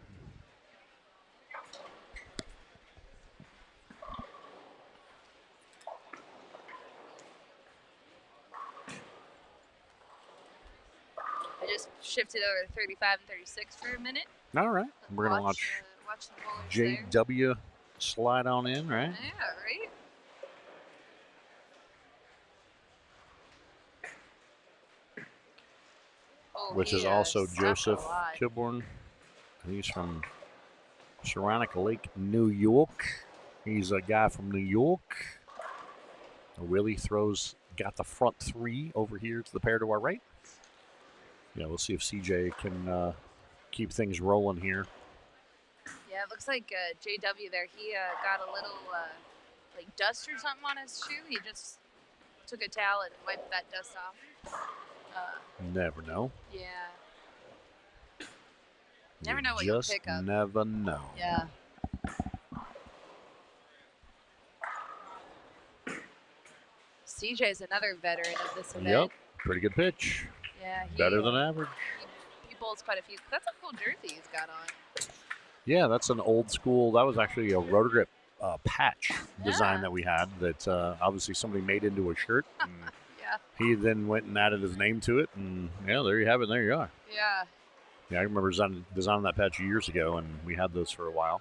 I just shifted over to 35 and 36 for a minute. All right. We're going to watch the bowlers there. JW slide on in, right? Yeah, right? which is also Joseph Kilborn. He's from Saranac Lake, New York. He's a guy from New York. Willie got the front three over here to the pair to our right. Yeah, we'll see if CJ can keep things rolling here. Yeah, it looks like JW there. He got a little like dust or something on his shoe. He just took a towel and wiped that dust off. Never know. Yeah. Never know what you'll pick up. Never know. Yeah. CJ's another veteran of this event. Yep, pretty good pitch. Yeah, better than average. He bowls quite a few. That's a cool jersey he's got on. Yeah, that's an old school. That was actually a Roto Grip patch design that we had that obviously somebody made into a shirt. And yeah. He then went and added his name to it, and yeah, there you have it. There you are. Yeah. Yeah, I remember designing that patch years ago, and we had those for a while.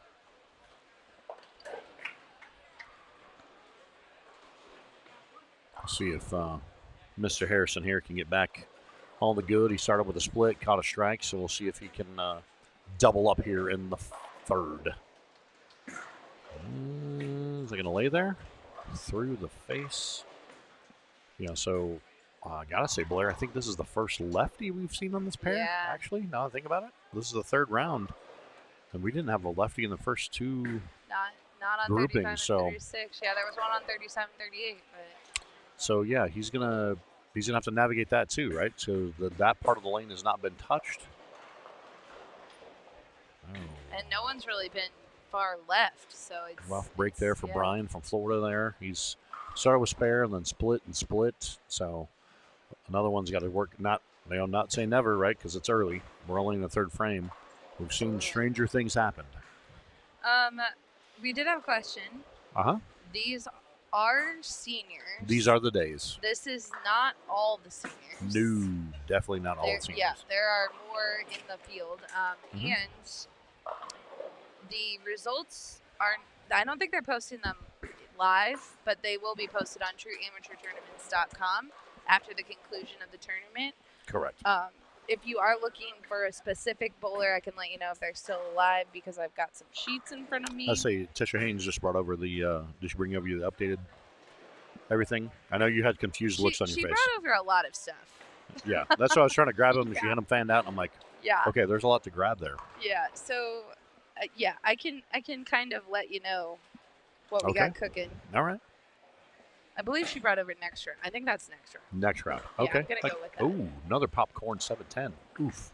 See if Mr. Harrison here can get back on the good. He started with a split, caught a strike, so we'll see if he can double up here in the third. Is he going to lay there? Through the face. Yeah, so I got to say, Blair, I think this is the first lefty we've seen on this pair, actually, now that I think about it. This is the third round, and we didn't have a lefty in the first two not on groupings. 35 and so 36. Yeah, there was one on 37, 38, but... So yeah, he's gonna have to navigate that too, right? So that part of the lane has not been touched. Oh. And no one's really been far left, so it's rough break there for Brian from Florida. There, he's started with spare and then split and split. So another one's got to work. Not say never, right? Because it's early. We're only in the third frame. We've seen stranger things happen. We did have a question. These are seniors. These are the days. This is not all the seniors. No, definitely not all the seniors. Yeah, there are more in the field. And the results are, I don't think they're posting them live, but they will be posted on trueamateurtournaments.com after the conclusion of the tournament. Correct. If you are looking for a specific bowler, I can let you know if they're still alive because I've got some sheets in front of me. I'll say Tisha Haynes just brought over did she bring over you the updated everything? I know you had confused looks on your face. She brought over a lot of stuff. Yeah, that's why I was trying to grab them and she had them fanned out. And I'm like, yeah. Okay, there's a lot to grab there. Yeah, so, I can kind of let you know what we got cooking. All right. I believe she brought over next round. I think that's next round. Next round. Okay. Yeah, I'm going to go with that. Ooh, another popcorn 710. Oof.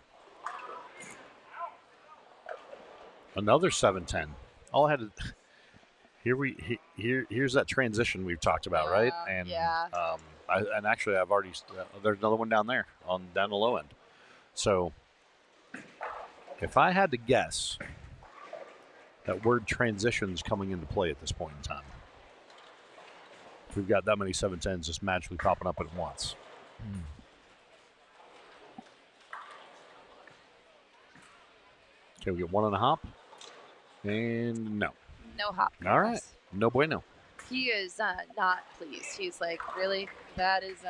Another 710. All I had to... Here's that transition we've talked about, right? And and actually I've already... there's another one down there, down the low end. So, if I had to guess, that word transition's coming into play at this point in time. We've got that many 710s just magically popping up at once. Okay, we get one on a hop. And no. No hop. All right. No bueno. He is not pleased. He's like, really? That's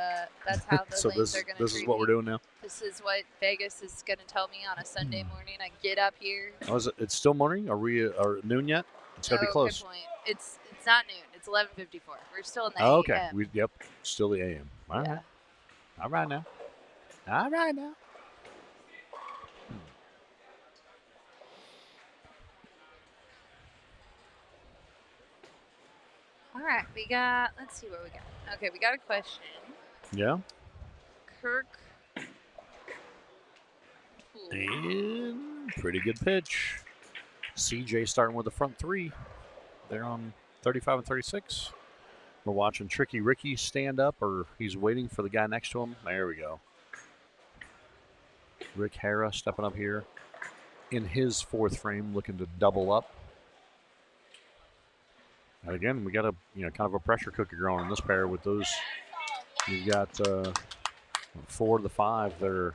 how the lanes are going to treat This is what we're doing now? This is what Vegas is going to tell me on a Sunday morning. I get up here. Oh, it's still morning? Are noon yet? It's got to be close. Good point. It's not noon. It's 11:54. We're still in the AM. Okay. AM. Still the AM. All right. All right now. All right now. All right. Let's see what we got. Okay, we got a question. Yeah. Kirk. And pretty good pitch. CJ starting with the front three. They're on 35 and 36. We're watching Tricky Ricky stand up, or he's waiting for the guy next to him. There we go. Rick Hara stepping up here in his fourth frame, looking to double up. And again, we got a kind of a pressure cooker going in this pair with those. You've got 4 to the 5. They're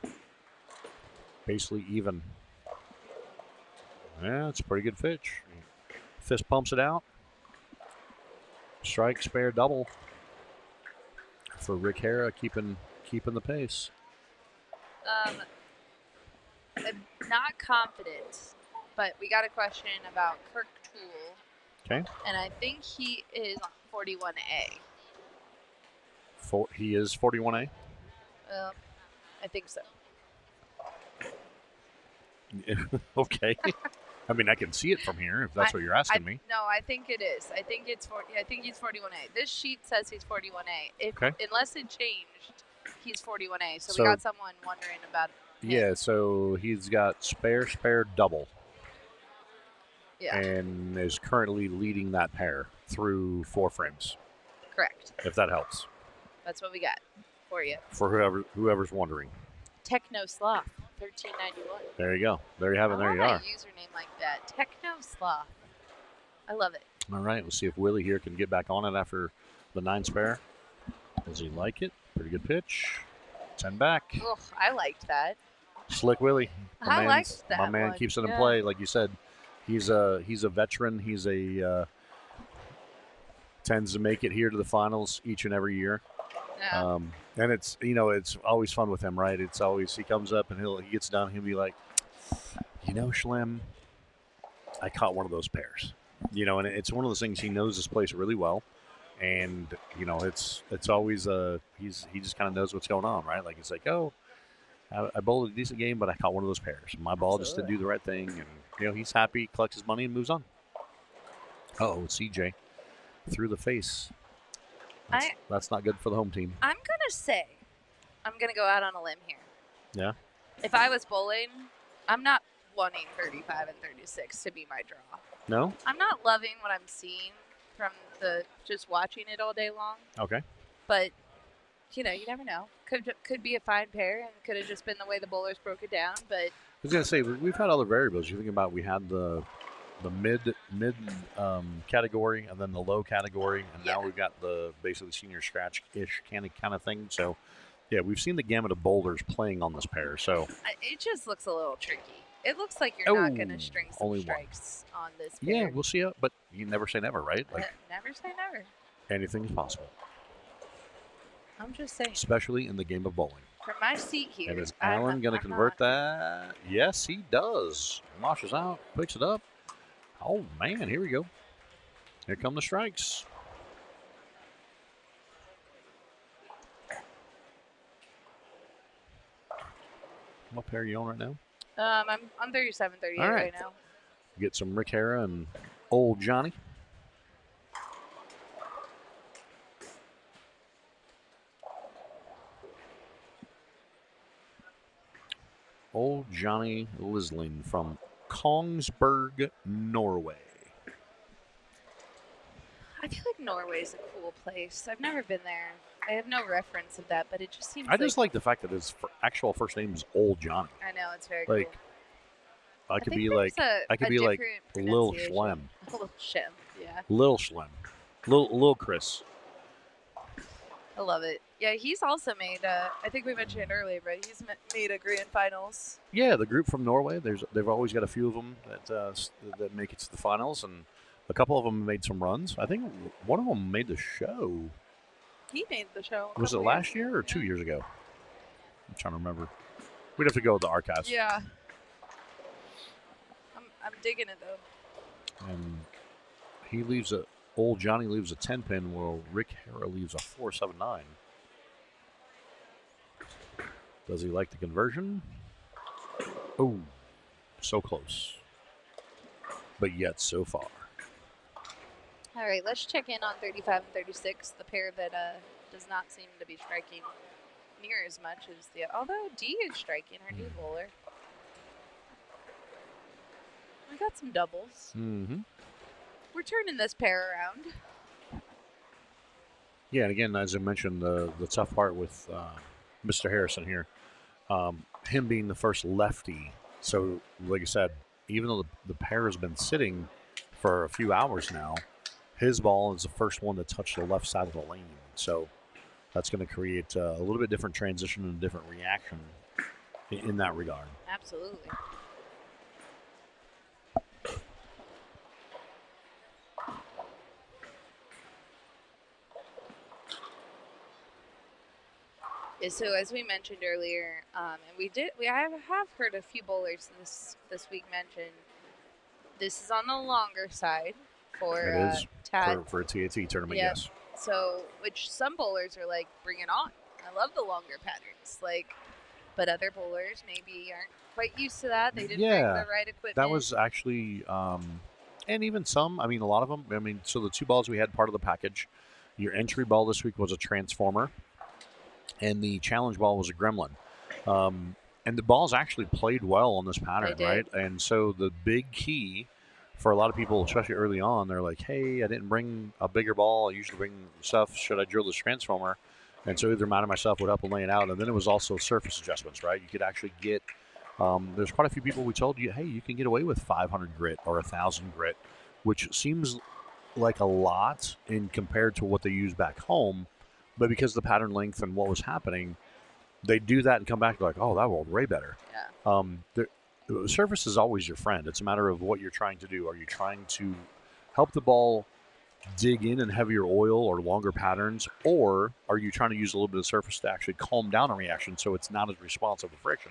basically even. Yeah, it's a pretty good pitch. Fist pumps it out. Strike, spare, double for Rick Hara, keeping the pace. I'm not confident, but we got a question about Kirk Toole, Okay. and I think he is on 41A. He is 41A. I think so. Okay. I mean, I can see it from here if that's what you're asking me. No, I think it is. I think it's I think he's 41A. This sheet says he's 41A. Unless it changed, he's 41A. So we got someone wondering about him. Yeah, so he's got spare, double. Yeah. And is currently leading that pair through 4 frames. Correct. If that helps. That's what we got for you. For whoever's wondering. Techno Sloth, 1391. There you go. There you have it. There you are. A username like that. Techno Sloth. I love it. All right. We'll see if Willie here can get back on it after the 9 spare. Does he like it? Pretty good pitch. 10 back. Ugh, I liked that. Slick Willie. I liked that. My man one. keeps it in play. Like you said, he's a veteran. He's tends to make it here to the finals each and every year. Yeah. And it's it's always fun with him, right? It's always he comes up and he gets down. He'll be like, Schlem, I caught one of those pairs. And it's one of those things. He knows this place really well, and it's always he just kind of knows what's going on, right? Like it's like, oh, I bowled a decent game, but I caught one of those pairs. My ball just didn't do the right thing, and he's happy, collects his money, and moves on. It's CJ through the face. That's not good for the home team. I'm going to go out on a limb here. Yeah. If I was bowling, I'm not wanting 35 and 36 to be my draw. No? I'm not loving what I'm seeing from just watching it all day long. Okay. But, you never know. Could be a fine pair, and could have just been the way the bowlers broke it down. But I was going to say, we've had other variables. You think about we had the mid category and then the low category, and now we've got the basically senior scratch-ish kind of thing. So, yeah, we've seen the gamut of bowlers playing on this pair. So it just looks a little tricky. It looks like you're not going to string some strikes on this pair. Yeah, we'll see. But you never say never, right? Like never say never. Anything is possible. I'm just saying. Especially in the game of bowling. From my seat here. And is Allen going to convert that? Yes, he does. Washes out, picks it up. Oh, man, here we go. Here come the strikes. What pair are you on right now? I'm 37, 38 right now. Get some Rick Hara and Old Johnny. Old Johnny Lisling from Kongsberg, Norway. I feel like Norway's a cool place. I've never been there. I have no reference of that, but it just seems I just like the fafact that his actual first name is Old Johnny. I know, it's very cool. I could be like Lil Schlem. Lil Schlem, yeah. Lil Schlem. Lil Chris. I love it. Yeah, he's also made, I think we mentioned it earlier, but he's made a grand finals. Yeah, the group from Norway, they've always got a few of them that make it to the finals, and a couple of them made some runs. I think one of them made the show. He made the show. Was it last year or 2 years ago? I'm trying to remember. We'd have to go with the archives. Yeah. I'm digging it, though. And Old Johnny leaves a 10 pin, while Rick Hara leaves a 479. Does he like the conversion? Oh, so close. But yet so far. All right, let's check in on 35 and 36, the pair that does not seem to be striking near as much as although D is striking, our new bowler. We got some doubles. Mm-hmm. We're turning this pair around. Yeah, and again, as I mentioned, the tough part with Mr. Harrison here, him being the first lefty. So, like I said, even though the pair has been sitting for a few hours now, his ball is the first one to touch the left side of the lane. So that's going to create a little bit different transition and a different reaction in that regard. Absolutely. So as we mentioned earlier, and I have heard a few bowlers this week mention this is on the longer side for It is TAT. for a TAT tournament, Yep. yes. So which some bowlers are like, bring it on. I love the longer patterns. But other bowlers maybe aren't quite used to that. They didn't bring the right equipment. That was actually, and even some, I mean, a lot of them, I mean, so the 2 balls we had part of the package. Your entry ball this week was a transformer, and the challenge ball was a gremlin. And the balls actually played well on this pattern, right? And so the big key for a lot of people, especially early on, they're like, hey, I didn't bring a bigger ball. I usually bring stuff. Should I drill this transformer? And so either mine or myself would help them lay it out. And then it was also surface adjustments, right? You could actually get, there's quite a few people we told you, hey, you can get away with 500 grit or 1,000 grit, which seems like a lot in compared to what they use back home. But because of the pattern length and what was happening, they do that and come back like, oh, that rolled way better. Yeah. The surface is always your friend. It's a matter of what you're trying to do. Are you trying to help the ball dig in heavier oil or longer patterns, or are you trying to use a little bit of surface to actually calm down a reaction so it's not as responsive to friction?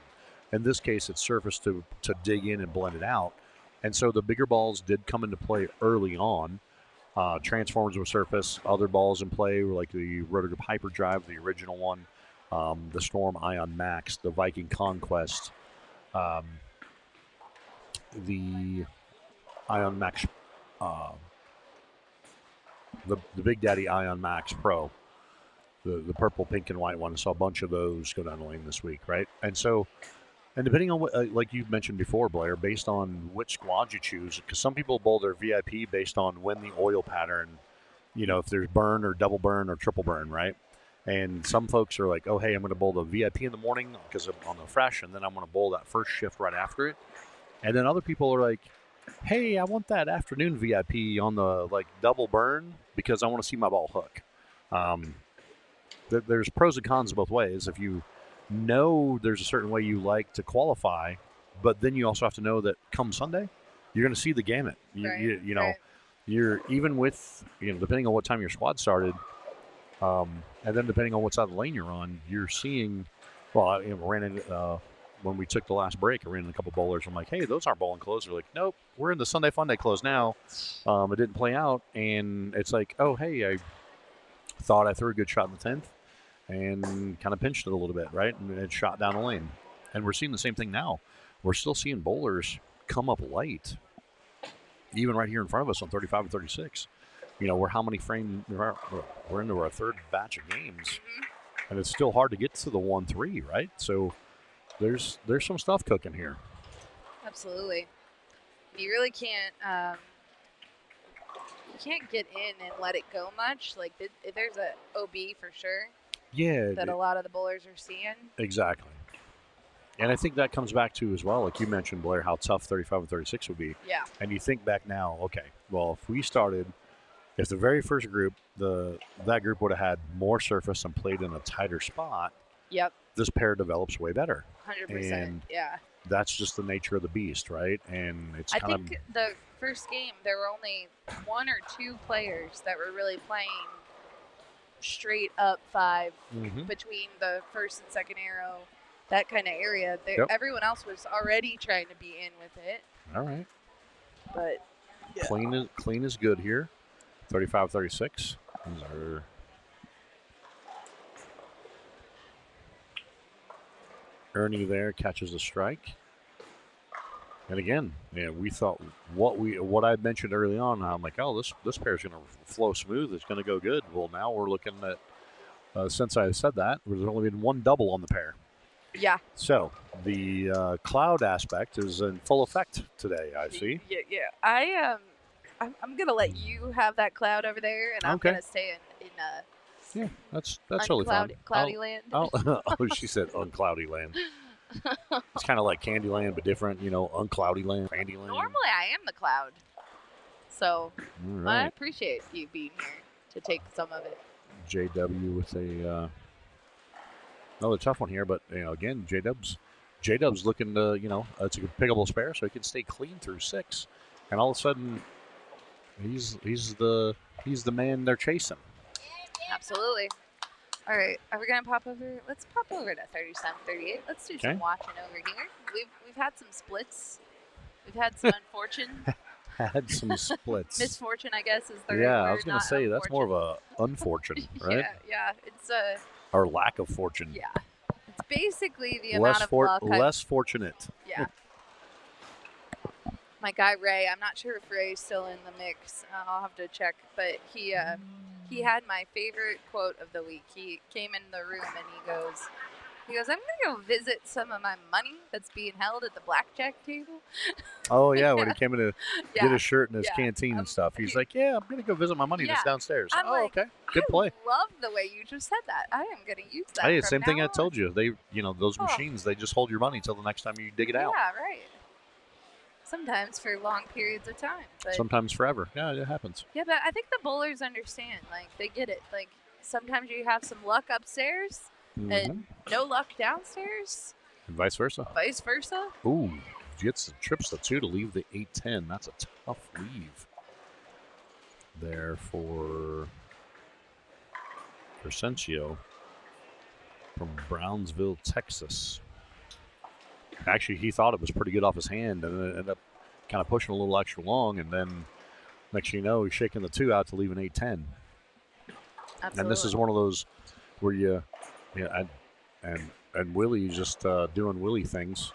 In this case, it's surface to dig in and blend it out. And so the bigger balls did come into play early on. Transformers with surface, other balls in play were like the Roto Grip Hyperdrive, the original one, the Storm Ion Max, the Viking Conquest, the Ion Max, the Big Daddy Ion Max Pro, the purple, pink, and white one. I saw a bunch of those go down the lane this week, right? And so, and depending on what, like you mentioned before, Blair, based on which squad you choose, because some people bowl their VIP based on when the oil pattern, you know, if there's burn or double burn or triple burn, right? And some folks are like, oh, hey, I'm going to bowl the VIP in the morning because I'm on the fresh, and then I'm going to bowl that first shift right after it. And then other people are like, hey, I want that afternoon VIP on the like double burn because I want to see my ball hook. There's pros and cons both ways. If you know there's a certain way you like to qualify, but then you also have to know that come Sunday, you're going to see the gamut. You know, you're even with, you know, depending on what time your squad started, and then depending on what side of the lane you're on, you're seeing, well, I ran into, when we took the last break, I ran in a couple bowlers. I'm like, hey, those aren't bowling clothes. They're like, nope, we're in the Sunday Fun Day clothes now. It didn't play out. And it's like, oh, hey, I thought I threw a good shot in the 10th and kind of pinched it a little bit, right? And it shot down the lane. And we're seeing the same thing now. We're still seeing bowlers come up light, even right here in front of us on 35 and 36. You know, we're how many frame? We're into our third batch of games, and it's still hard to get to the 1-3, right? So there's some stuff cooking here. Absolutely. You really can't you can't get in and let it go much. Like there's a OB for sure. Yeah. That a lot of the bowlers are seeing. Exactly. And I think that comes back to as well, like you mentioned, Blair, how tough 35 and 36 would be. Yeah. And you think back now, okay, well, if the very first group, that group would have had more surface and played in a tighter spot, yep, this pair develops way better. 100%. And yeah. That's just the nature of the beast, right? And it's I think the first game there were only 1 or 2 players that were really playing straight up 5 between the first and second arrow, that kind of area. Yep. Everyone else was already trying to be in with it. All right. But yeah. Clean is good here. 35-36. Ernie there catches a strike. And again, yeah, we thought what I mentioned early on, I'm like, oh, this pair is going to flow smooth. It's going to go good. Well, now we're looking at, since I said that, there's only been 1 double on the pair. Yeah. So the cloud aspect is in full effect today, I see. Yeah. I'm going to let you have that cloud over there, and I'm going to stay in yeah, that's totally fine. Cloudy land. Oh, she said uncloudy land. It's kind of like Candyland, but different, you know, uncloudy land, Candyland. Normally, I am the cloud, so right. I appreciate you being here to take some of it. JW with another tough one here, but you know, again, J-Dub's looking to, you know, it's a pickable spare, so he can stay clean through 6, and all of a sudden, he's the man they're chasing. Absolutely. All right, are we gonna pop over? Let's pop over to 37, 38. Let's do Okay. some watching over here. We've had some splits. We've had some unfortunate Had some splits. misfortune, I guess, is the right Yeah, word. I was going to not say that's more of unfortunate. a unfortune, right? Yeah. It's Or lack of fortune. yeah. It's basically the amount of luck. Less fortunate. Yeah. My guy Ray, I'm not sure if Ray's still in the mix. I'll have to check, but he had my favorite quote of the week. He came in the room and he goes, I'm gonna go visit some of my money that's being held at the blackjack table. Oh yeah, when he came in to Yeah. get his shirt and his Yeah. canteen and stuff, he's like, "Yeah, I'm gonna go visit my money that's Yeah. downstairs." I'm Oh, like, okay, good play. I love the way you just said that. I am gonna use that. Hey, from same thing now I told on. you. They, those Oh. machines, they just hold your money until the next time you dig it out. Yeah, right. Sometimes for long periods of time, but Sometimes forever. Yeah, it happens. yeah, but I think the bowlers understand. Like they get it. Like sometimes you have some luck upstairs and no luck downstairs, And vice versa. vice versa. Ooh, gets the trips the 2 to leave the 8-10. That's a tough leave there for Crescencio from Brownsville, Texas. Actually, he thought it was pretty good off his hand, and it ended up kind of pushing a little extra long, and then next thing you know, he's shaking the 2 out to leave an 8-10. Absolutely. And this is one of those where and Willie just doing Willie things.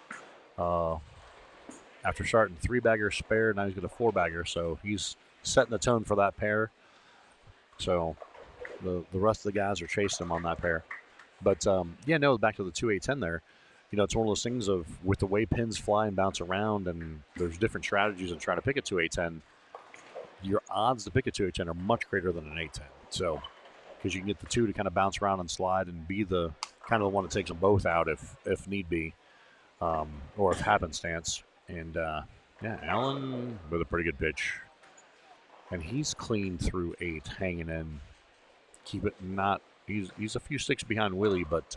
After starting 3-bagger spare, now he's got a 4-bagger, so he's setting the tone for that pair. So the rest of the guys are chasing him on that pair. But back to the 2-8-10 there. It's one of those things of with the way pins fly and bounce around, and there's different strategies in trying to pick a 2-8-10. Your odds to pick a 2-8-10 are much greater than an 8-10. So, because you can get the 2 to kind of bounce around and slide and be the kind of the one that takes them both out if need be, or if happenstance. And Allen with a pretty good pitch, and he's clean through 8, hanging in. Keep it not. He's a few sticks behind Willie, but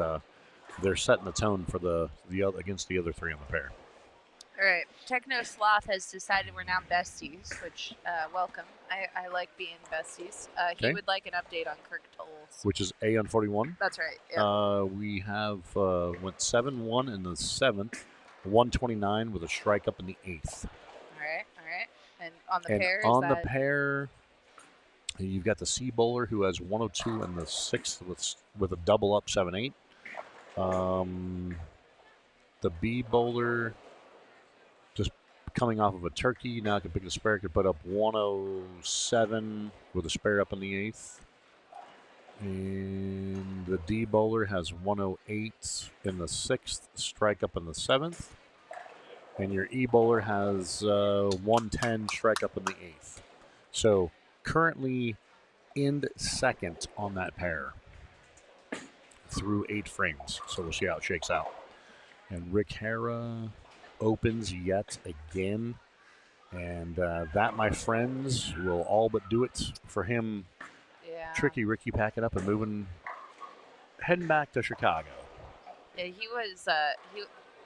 they're setting the tone for the other against the other 3 on the pair. All right. Techno Sloth has decided we're now besties, which welcome. I like being besties. He Okay. would like an update on Kirk Tolles. Which is A on 41. That's right. Yeah. We have went 7-1 in the 7th, 129 with a strike up in the 8th. All right. And on the And pair, is on that the pair, you've got the C bowler who has 102 in the 6th with a double up 7-8. The B bowler just coming off of a turkey, now can pick the spare, could put up 107 with a spare up in the 8th. And the D bowler has 108 in the 6th, strike up in the 7th. And your E bowler has 110, strike up in the 8th. So currently in second on that pair through 8 frames. So we'll see how it shakes out. And Rick Hara opens yet again. And that, my friends, will all but do it for him. yeah. Tricky Ricky packing up and heading back to Chicago. Yeah, he was.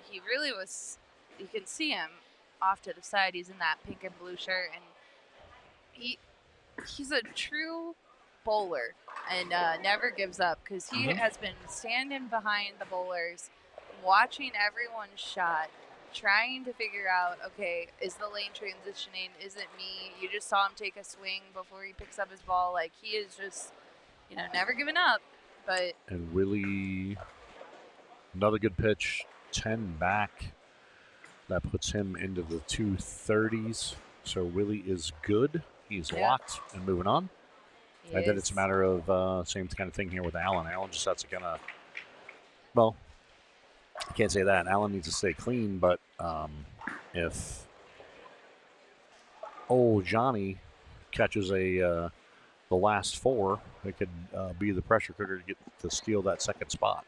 He really was. You can see him off to the side. He's in that pink and blue shirt, and he's a true bowler and never gives up because he has been standing behind the bowlers, watching everyone's shot, trying to figure out, okay, is the lane transitioning? Is it me? You just saw him take a swing before he picks up his ball. Like, he is just, never giving up. But And Willie, another good pitch, 10 back. That puts him into the 230s. So Willie is good. He's locked and moving on. And then it's a matter of same kind of thing here with Allen. Allen just has to kind of, well, I can't say that. Allen needs to stay clean, but if old Johnny catches the last 4, it could be the pressure cooker to steal that second spot.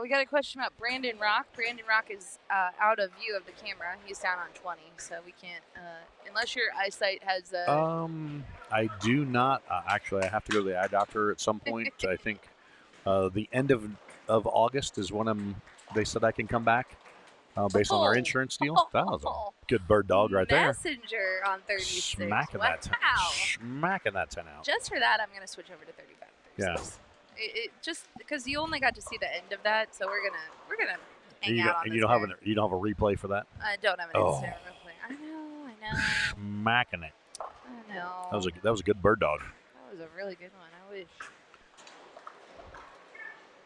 we got a question about Brandon Rock. Brandon Rock is out of view of the camera. He's down on 20, so we can't, unless your eyesight has. I do not. Actually, I have to go to the eye doctor at some point. I think the end of August is when they said I can come back based on our insurance deal. That was a good bird dog right there. Messenger on 36. Smacking that 10 out. Just for that, I'm going to switch over to 35. 36. It just because you only got to see the end of that, so we're gonna hang out on and this you don't pair. you don't have a replay for that? I don't have an Oh. instant replay. I know. Smacking it. I know. That was a good bird dog. That was a really good one. I wish.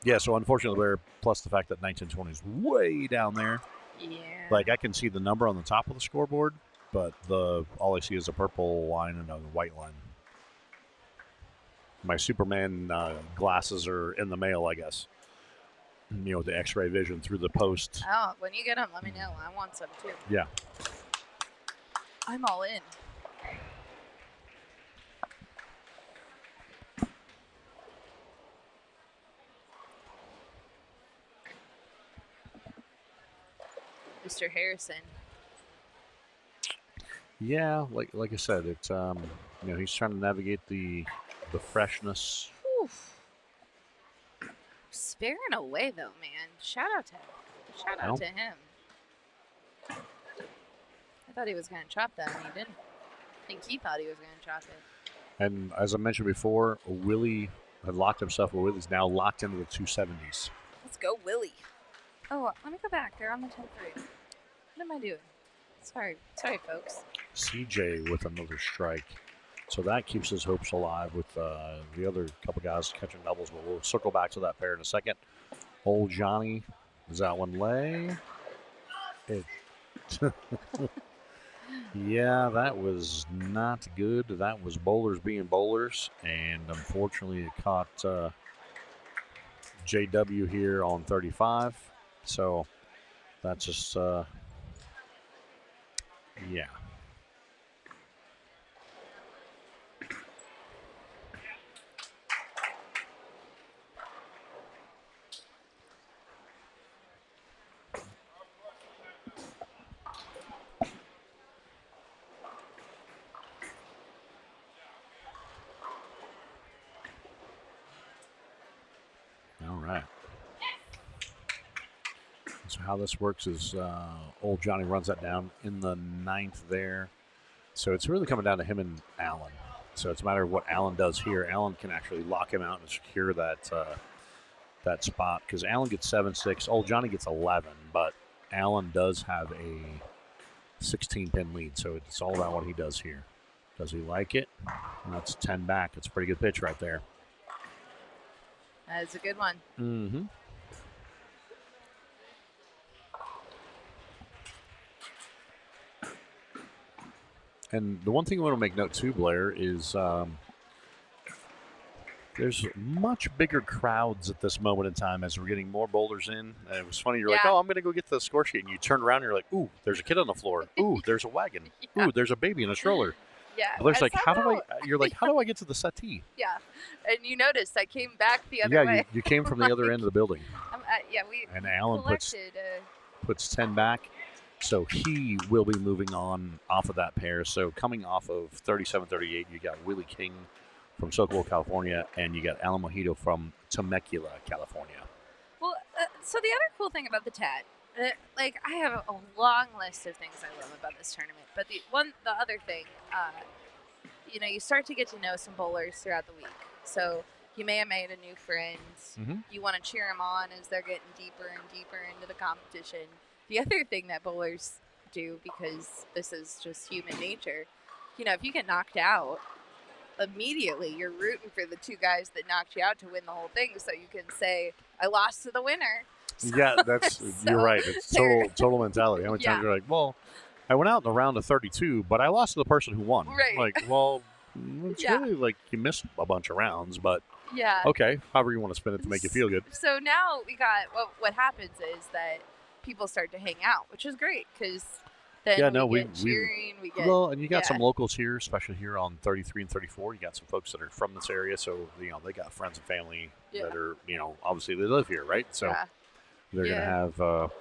Yeah, so unfortunately, there, plus the fact that 1920 is way down there. Yeah. Like, I can see the number on the top of the scoreboard, but all I see is a purple line and a white line. My Superman glasses are in the mail, I guess. You know, the X-ray vision through the post. Oh, when you get them, let me know. I want some too. Yeah. I'm all in. Mr. Harrison. Yeah, like I said, it's you know, he's trying to navigate the freshness. Oof. Sparing away though, man. Shout out to him. Shout out to him. I thought he was gonna chop that, and he didn't. I think he thought he was gonna chop it. And as I mentioned before, Willie had locked himself. Willie's now locked into the 270s. Let's go, Willie. Oh, let me go back. They're on the 10th grade. What am I doing? Sorry, folks. CJ with another strike. So that keeps his hopes alive with the other couple guys catching doubles. But we'll circle back to that pair in a second. Old Johnny, does that one lay? It. Yeah, that was not good. That was bowlers being bowlers. And unfortunately, it caught JW here on 35. So that's just, yeah. All right. So how this works is old Johnny runs that down in the 9th there. So it's really coming down to him and Allen. So it's a matter of what Allen does here. Allen can actually lock him out and secure that that spot because Allen gets 7-6. Old Johnny gets 11, but Allen does have a 16-pin lead. So it's all about what he does here. Does he like it? And that's 10 back. It's a pretty good pitch right there. That's a good one. Mm-hmm. And the one thing I want to make note too, Blair, is there's much bigger crowds at this moment in time as we're getting more bowlers in. And it was funny. You're like, oh, I'm going to go get the score sheet. And you turn around and you're like, ooh, there's a kid on the floor. Ooh, there's a wagon. Yeah. Ooh, there's a baby in a stroller. Yeah. Blair's like, you're like, how do I get to the settee? Yeah. And you noticed I came back the other way. Yeah, you came from the other end of the building. We Allen collected, puts 10 back. So he will be moving on off of that pair. So coming off of 37-38, you got Willie King from Socorro, California, and you got Alan Mojito from Temecula, California. Well, so the other cool thing about the TAT, like I have a long list of things I love about this tournament, but the other thing, you start to get to know some bowlers throughout the week. So you may have made a new friend. Mm-hmm. You want to cheer them on as they're getting deeper and deeper into the competition. The other thing that bowlers do, because this is just human nature, if you get knocked out, immediately you're rooting for the two guys that knocked you out to win the whole thing, so you can say, I lost to the winner. Yeah, that's you're right. It's total mentality. How many times you're like, well, I went out in the round of 32, but I lost to the person who won. Right. Like, well, it's really like you missed a bunch of rounds, but okay, however you want to spin it to make you feel good. So now we got what happens is that people start to hang out, which is great because then we get cheering. And you got some locals here, especially here on 33 and 34. You got some folks that are from this area, so they got friends and family that are obviously they live here, right? So they're gonna have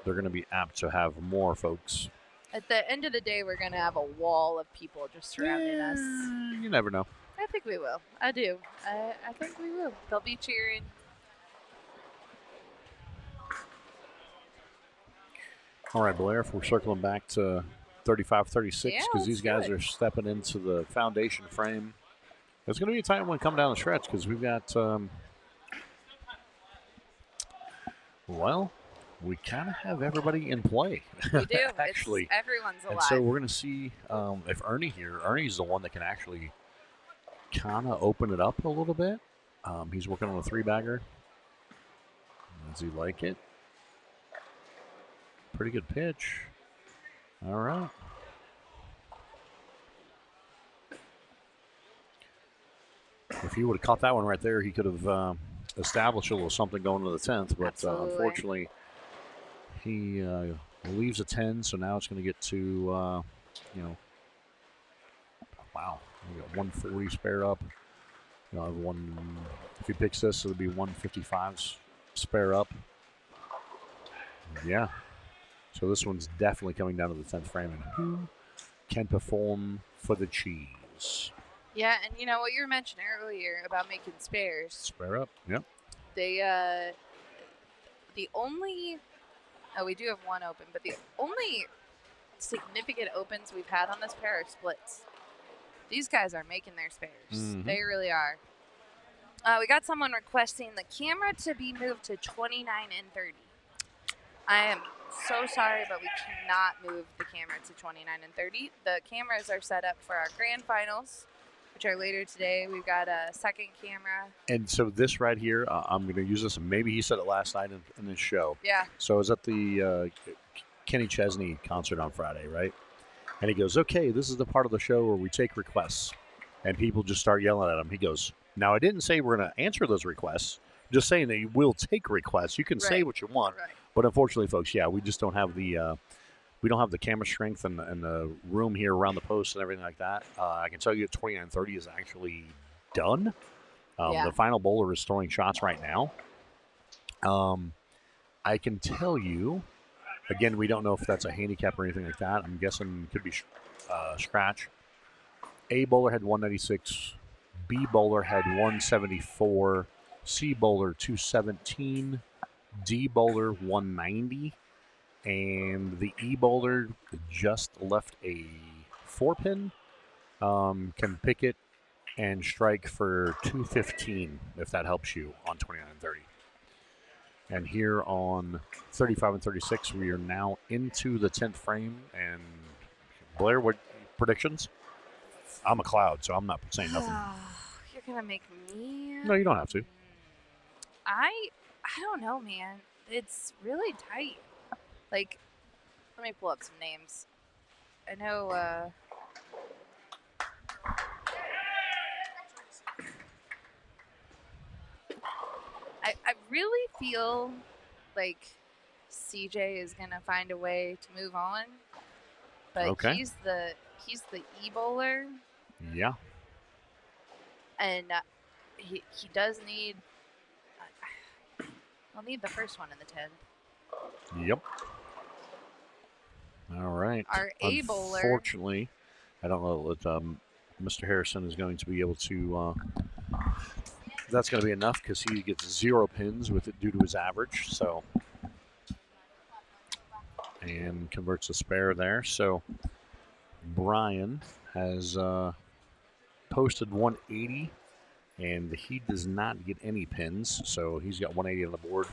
they're gonna be apt to have more folks. At the end of the day, we're gonna have a wall of people just surrounding us. You never know. I think we will. I do. I think we will. They'll be cheering. All right, Blair, if we're circling back to 35-36, because these guys are stepping into the foundation frame. It's going to be a tight one coming down the stretch because we've got Well, we kind of have everybody in play. We do. Actually. Everyone's alive. And so we're going to see if Ernie's the one that can actually kind of open it up a little bit. He's working on a 3-bagger. Does he like it? Pretty good pitch. All right. If he would have caught that one right there, he could have established a little something going to the 10th. But unfortunately, he leaves a 10, so now it's going to get to, wow. We got 140 spare up. If he picks this, it'll be 155 spare up. Yeah. So this one's definitely coming down to the 10th frame. And who can perform for the cheese? Yeah, and you know what you were mentioning earlier about making spares. Spare up, yep. They, the only, we do have one open, but the only significant opens we've had on this pair are splits. These guys are making their spares. Mm-hmm. They really are. We got someone requesting the camera to be moved to 29 and 30. I am so sorry, but we cannot move the camera to 29 and 30. The cameras are set up for our grand finals, which are later today. We've got a second camera. And so this right here, I'm going to use this. Maybe he said it last night in this show. Yeah. So I was at the Kenny Chesney concert on Friday, right? And he goes, okay, this is the part of the show where we take requests. And people just start yelling at him. He goes, now I didn't say we're going to answer those requests. Just saying that you will take requests. You can say what you want. Right. But unfortunately, folks, yeah, we just don't have the camera strength and the room here around the post and everything like that. I can tell you 29-30 is actually done. The final bowler is throwing shots right now. I can tell you, again, we don't know if that's a handicap or anything like that. I'm guessing it could be scratch. A bowler had 196. B bowler had 174. C bowler 217. D bowler 190. And the E bowler just left a 4-pin. Can pick it and strike for 215 if that helps you on 29 and 30. And here on 35 and 36, we are now into the 10th frame. And Blair, what predictions? I'm a cloud, so I'm not saying nothing. You're gonna make me. No, you don't have to. I don't know, man. It's really tight. Like, let me pull up some names. I know. I really feel like CJ is gonna find a way to move on, but he's the E bowler. Yeah. And he does need. I'll need the first one in the 10th. Yep. All right. Our A bowler. Unfortunately, I don't know that Mr. Harrison is going to be able to. That's going to be enough because he gets 0 pins with it due to his average. So, and converts a spare there. So, Brian has posted 180, and he does not get any pins. So he's got 180 on the board.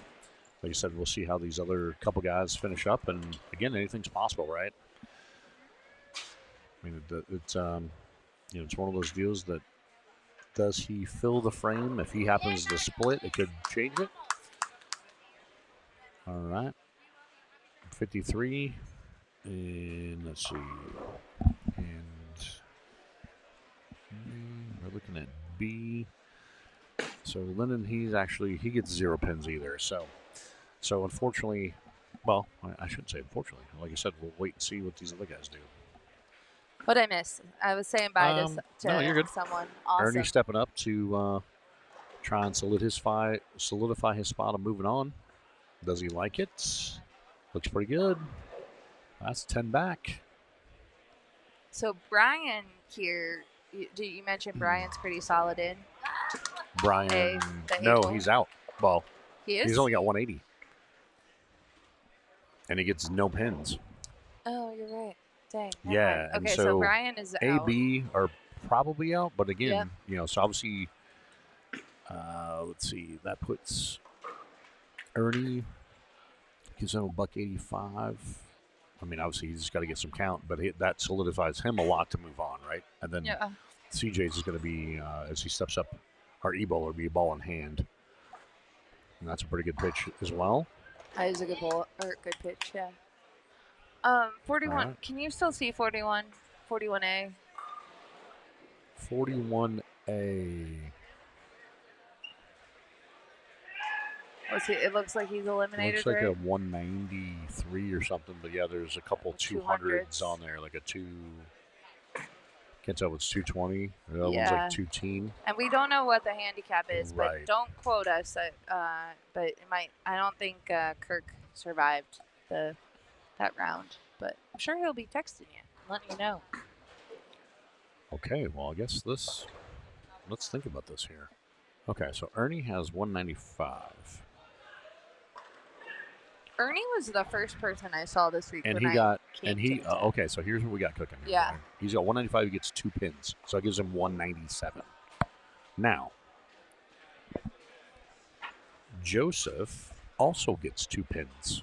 Like I said, we'll see how these other couple guys finish up. And again, anything's possible, right? I mean, it's it's one of those deals that does he fill the frame? If he happens to split, it could change it. All right, 53, and let's see, and we're looking at B. So Lennon, he gets 0 pins either. So unfortunately, well, I shouldn't say unfortunately. Like I said, we'll wait and see what these other guys do. What'd I miss? I was saying bye to no, you're good. someone awesome. Ernie stepping up to try and solidify his spot and moving on. Does he like it? Looks pretty good. That's 10 back. So Brian here, you mentioned Brian's pretty solid in? Brian, no, he's out. Well, he is? He's only got 180. And he gets no pins. Oh, you're right. Dang. Yeah. Okay, so Brian is A, out. B are probably out, but again, so obviously, let's see, that puts Ernie gives him a $185. I mean, obviously he's just got to get some count, but that solidifies him a lot to move on, right? And then CJ's is going to be as he steps up, our e-bowler will be ball in hand, and that's a pretty good pitch as well. That is a good ball or good pitch, yeah. 41. Right. Can you still see 41? 41A. 41A. It looks like he's eliminated. Looks like right? a 193 or something, but yeah, there's a couple 200s on there, like a 2. Can't tell if it's 220. The other one's like 210. And we don't know what the handicap is, Right. but don't quote us. But it might. I don't think Kirk survived that round, but I'm sure he'll be texting you, letting you know. Okay, well, I guess let's think about this here. Okay, so Ernie has 195. Ernie was the first person I saw this week. And when he got, came and he, to the tent. okay, so here's what we got cooking. Here, Yeah. okay? He's got 195, he gets 2 pins. So that gives him 197. Now, Joseph also gets 2 pins.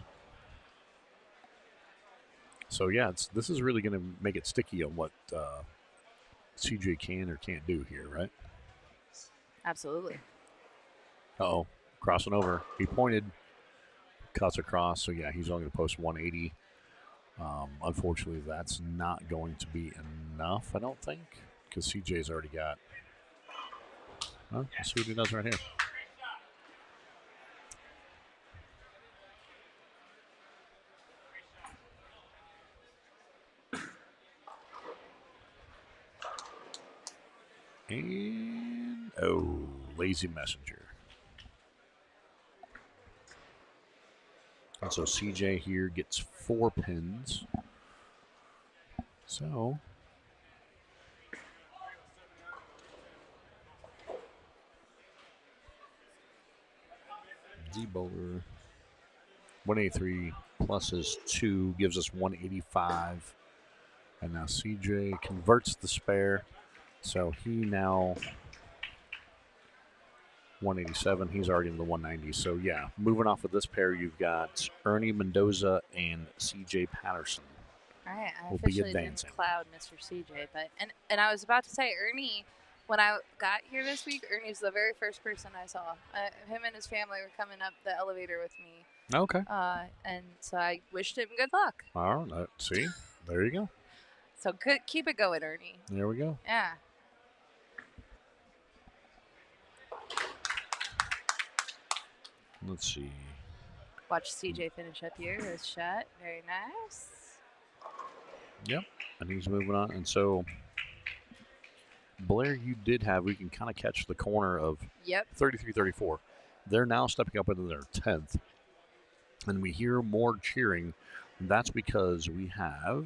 So yeah, this is really going to make it sticky on what CJ can or can't do here, right? Absolutely. Uh-oh, crossing over. He pointed, cuts across, so yeah, he's only going to post 180. Unfortunately, that's not going to be enough, I don't think, because CJ's already got. Well, let's see what he does right here. And, lazy messenger. And so CJ here gets 4 pins. So D-bowler 183 plus his 2 gives us 185. And now CJ converts the spare. So he now 187. He's already in the 190. So yeah, moving off of this pair, you've got Ernie Mendoza and CJ Patterson. All right, I Will be officially advancing. didn't cloud Mr. CJ, but and I was about to say Ernie. When I got here this week, Ernie's the very first person I saw. Him and his family were coming up the elevator with me. Okay. And so I wished him good luck. All right. See, there you go. So good, keep it going, Ernie. There we go. Yeah. Let's see. Watch CJ finish up here. His shot, very nice. Yep. And he's moving on. And so, Blair, you did have, we can kind of catch the corner of 33-34. They're now stepping up into their 10th. And we hear more cheering. That's because we have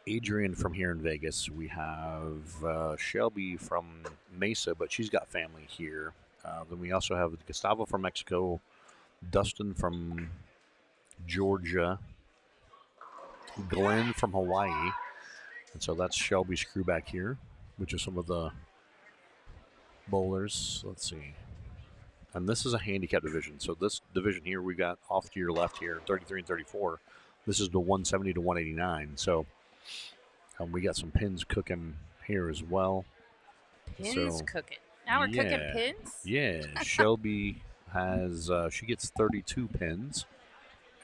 Adrian from here in Vegas. We have Shelby from Mesa, but she's got family here. Then we also have Gustavo from Mexico, Dustin from Georgia, Glenn from Hawaii. And so that's Shelby's crew back here, which is some of the bowlers. Let's see. And this is a handicap division. So this division here, we got off to your left here, 33 and 34. This is the 170 to 189. So we got some pins cooking here as well. Pins cooking. Now we're cooking pins? Yeah. Shelby has, she gets 32 pins.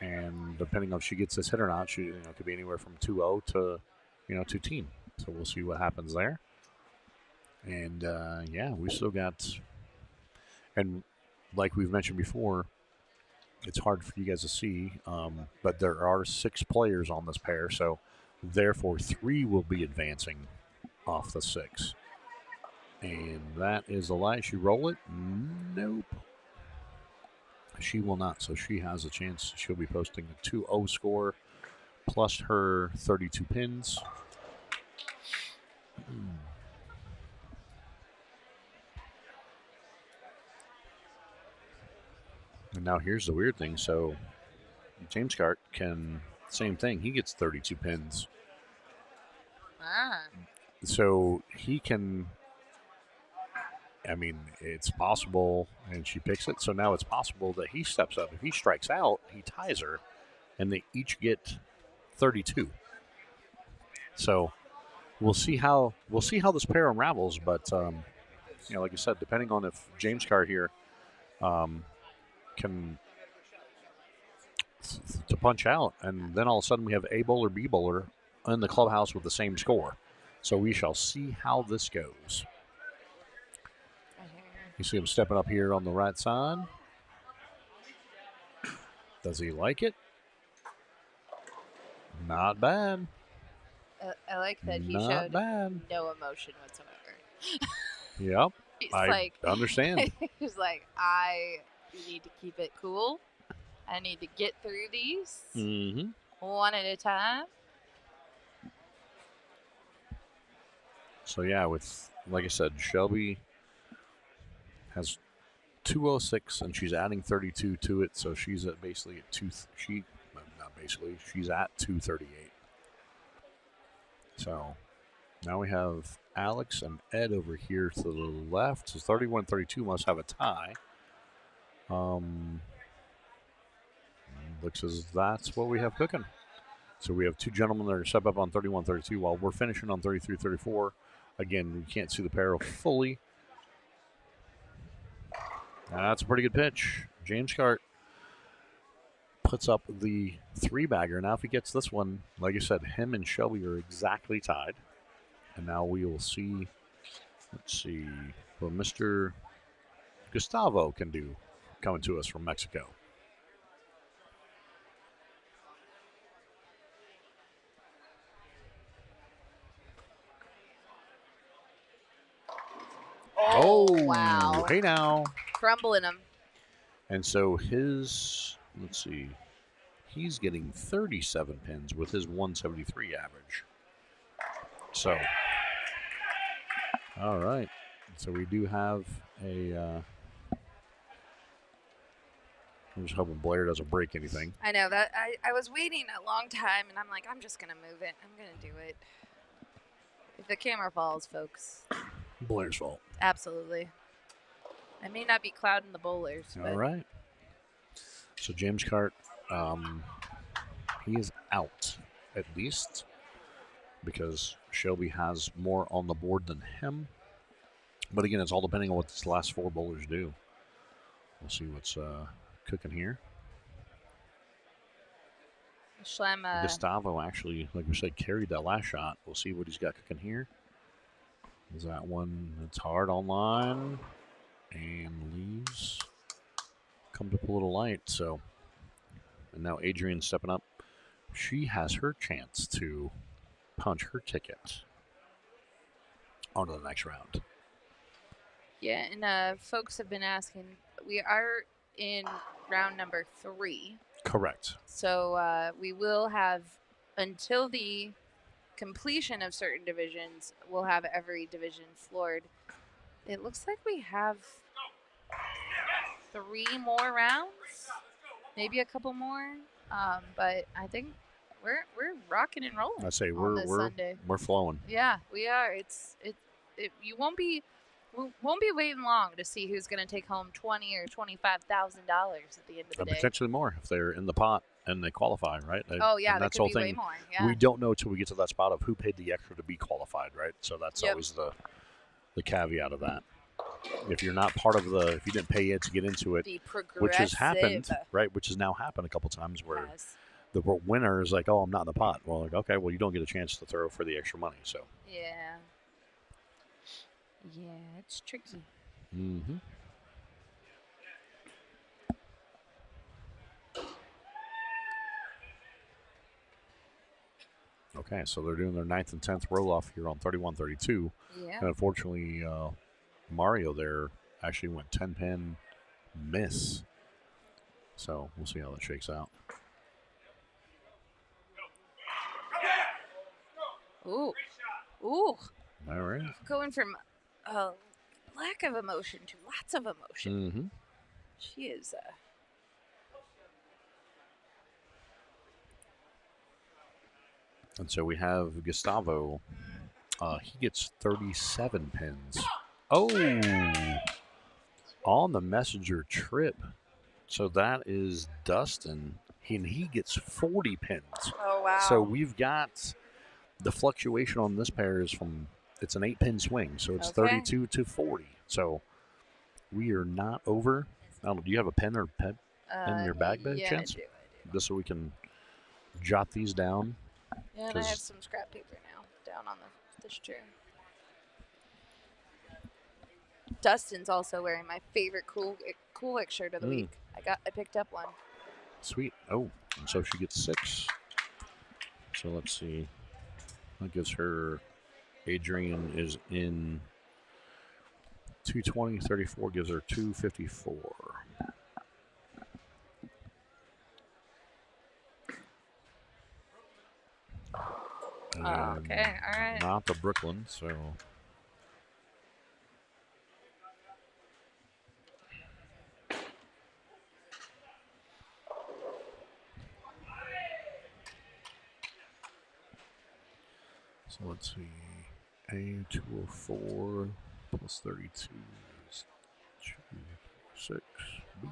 And depending on if she gets this hit or not, she could be anywhere from 2-0 to, 2-team. So we'll see what happens there. And, we still got, and like we've mentioned before, it's hard for you guys to see, but there are 6 players on this pair, so therefore 3 will be advancing off the 6. And that is a lie. She roll it? Nope. She will not, so she has a chance. She'll be posting a 2-0 score plus her 32 pins. And now here's the weird thing. So James Cart can, same thing. He gets 32 pins. So he can, I mean, it's possible, and she picks it. So now it's possible that he steps up. If he strikes out, he ties her, and they each get 32. So we'll see how this pair unravels. But like I said, depending on if James Card here can to punch out, and then all of a sudden we have A bowler, B bowler in the clubhouse with the same score. So we shall see how this goes. You see him stepping up here on the right side. Does he like it? Not bad. I like that he Not showed bad. no emotion whatsoever. Yep. He's I understand. He's like, I need to keep it cool. I need to get through these one at a time. So yeah, with like I said, Shelby has 206 and she's adding 32 to it, so she's at basically at she's at 238. So now we have Alex and Ed over here to the left. So 31-32 must have a tie. Looks as that's what we have cooking. So we have two gentlemen that are step up on 31-32 while we're finishing on 33-34. Again, we can't see the pair fully. That's a pretty good pitch. James Cart puts up the 3-bagger. Now if he gets this one, like I said, him and Shelby are exactly tied. And now we will see, let's see, what Mr. Gustavo can do coming to us from Mexico. Oh, wow. Hey now. Crumbling him. And so his, let's see, he's getting 37 pins with his 173 average. So, all right. So we do have a, I'm just hoping Blair doesn't break anything. I know that I was waiting a long time, and I'm like, I'm just going to move it. I'm going to do it. If the camera falls, folks. Blair's fault. Absolutely. I may not be clouding the bowlers. All right. So James Cart, he is out at least because Shelby has more on the board than him. But again, it's all depending on what these last 4 bowlers do. We'll see what's cooking here. Schlem, Gustavo actually, like we said, carried that last shot. We'll see what he's got cooking here. Is that one that's hard on line and leaves. Comes up a little light. So, and now Adrian's stepping up. She has her chance to punch her ticket onto the next round. yeah, and folks have been asking. We are in round number 3. Correct. So we will have, until the completion of certain divisions, we'll have every division floored. It looks like we have 3 more rounds, maybe a couple more, but I think we're rocking and rolling. I say on this Sunday. we're flowing. Yeah, we are. You won't be waiting long to see who's going to take home $20,000 or $25,000 at the end of the day. Potentially more if they're in the pot and they qualify, right? Oh yeah, and that that's could the be whole way thing. more. Yeah. We don't know till we get to that spot of who paid the extra to be qualified, right? So that's always the caveat of that. If you're not part of if you didn't pay yet to get into it, which has happened, right? Which has now happened a couple times where the winner is like, oh, I'm not in the pot. Well, like, okay, well, you don't get a chance to throw for the extra money. So yeah, it's tricky. Mm-hmm. Okay, so they're doing their 9th and 10th roll-off here on 31-32. Yeah. And unfortunately, Mario there actually went 10-pin miss. So we'll see how that shakes out. Ooh. All right. Going from a lack of emotion to lots of emotion. Mm-hmm. She is. And so we have Gustavo. He gets 37 pins Oh, on the messenger trip. So that is Dustin, and he gets 40 pins. Oh, wow. So we've got the fluctuation on this pair is it's an 8-pin swing, so it's Okay. 32 to 40. So we are not over. I don't know, do you have a pen or pen in your bag by yeah, chance? I do. Just so we can jot these down. Yeah, and I have some scrap paper now down on this chair. Dustin's also wearing my favorite Cool Wick shirt of the week. I picked up one. Sweet. Oh, and so she gets 6. So let's see. That gives her. Adrian is in 220. 34 gives her 254. Okay, all right. Not the Brooklyn, so. So let's see. A 204 plus 32 is 206. B.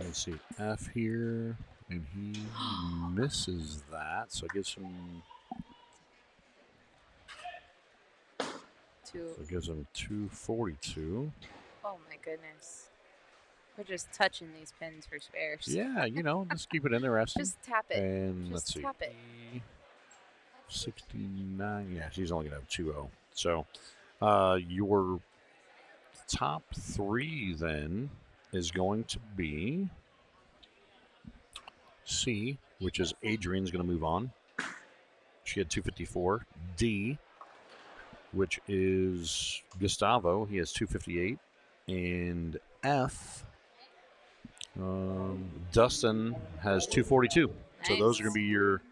Let's see, F here, and he misses that, so it gives him. So it gives him 242. Oh my goodness. We're just touching these pins for spares. Yeah, just keep it interesting. Just tap it. And Just let's see. tap it. 69. Yeah, she's only going to have 2-0. So your top 3 then is going to be C, which is Adrian's going to move on. She had 254. D, which is Gustavo. He has 258. And F, Dustin has 242. Nice. So those are going to be your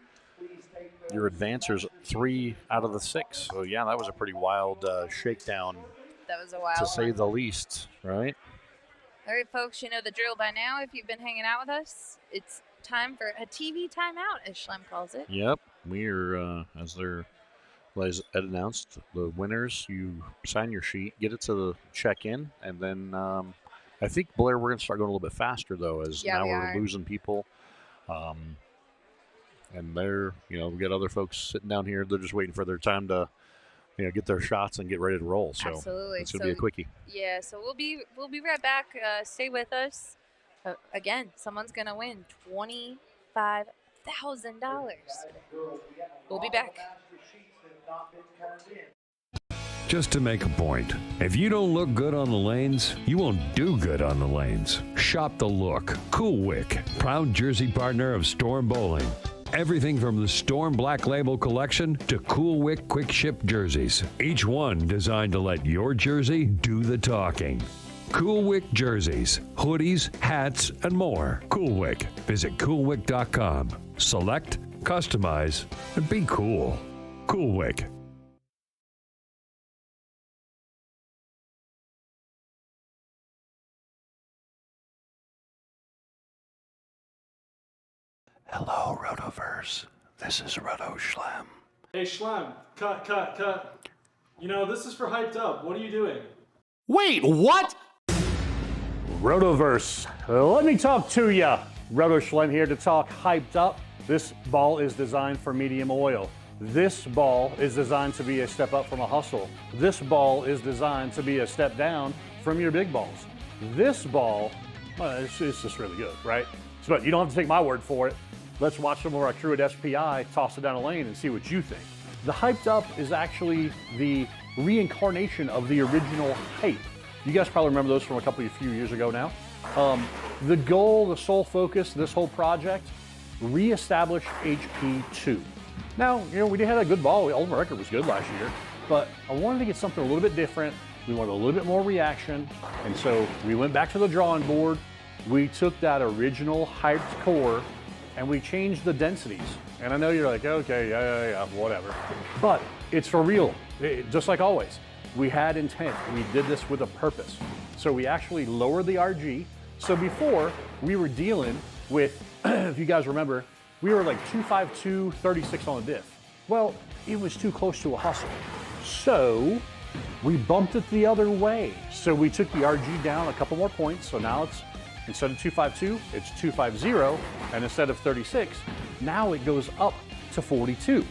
advancers, 3 out of the 6. So yeah, that was a pretty wild shakedown. That was a wild to one. say the least, right? All right, folks, you know the drill by now. If you've been hanging out with us, it's time for a TV timeout, as Schlem calls it. Yep, we are, as Ed announced, the winners, you sign your sheet, get it to the check-in, and then I think, Blair, we're going to start going a little bit faster, though, as now we're losing people. And they're, we got other folks sitting down here. They're just waiting for their time to, get their shots and get ready to roll. So absolutely, it's going to be a quickie. Yeah, so we'll be right back. Stay with us. Again, someone's going to win $25,000. We'll be back. Just to make a point, if you don't look good on the lanes, you won't do good on the lanes. Shop the look. Cool Wick, proud jersey partner of Storm Bowling. Everything from the Storm Black Label collection to Cool Wick quick ship jerseys. Each one designed to let your jersey do the talking. Cool Wick jerseys, hoodies, hats, and more. Cool Wick. Visit coolwick.com. Select, customize, and be cool. Cool Wick. Hello, Rotoverse. This is Roto Schlem. Hey, Schlem, cut. You know, this is for Hyped Up. What are you doing? Wait, what? Rotoverse, let me talk to ya. Roto Schlem here to talk Hyped Up. This ball is designed for medium oil. This ball is designed to be a step up from a hustle. This ball is designed to be a step down from your big balls. This ball, well, it's just really good, right? But you don't have to take my word for it. Let's watch some of our crew at SPI toss it down a lane and see what you think. The Hyped Up is actually the reincarnation of the original Hype. You guys probably remember those from a few years ago now. The goal, the sole focus, this whole project, reestablish HP2. Now, we had a good ball. The ultimate record was good last year, but I wanted to get something a little bit different. We wanted a little bit more reaction, and so we went back to the drawing board. We took that original hyped core and we changed the densities. And I know you're like, okay, yeah, whatever. But it's for real, just like always. We had intent, we did this with a purpose. So we actually lowered the RG. So before, we were dealing with, if you guys remember, we were like 252, 36 on the diff. Well, it was too close to a hustle. So we bumped it the other way. So we took the RG down a couple more points. So now it's, instead of 252, it's 250. And instead of 36, now it goes up to 42.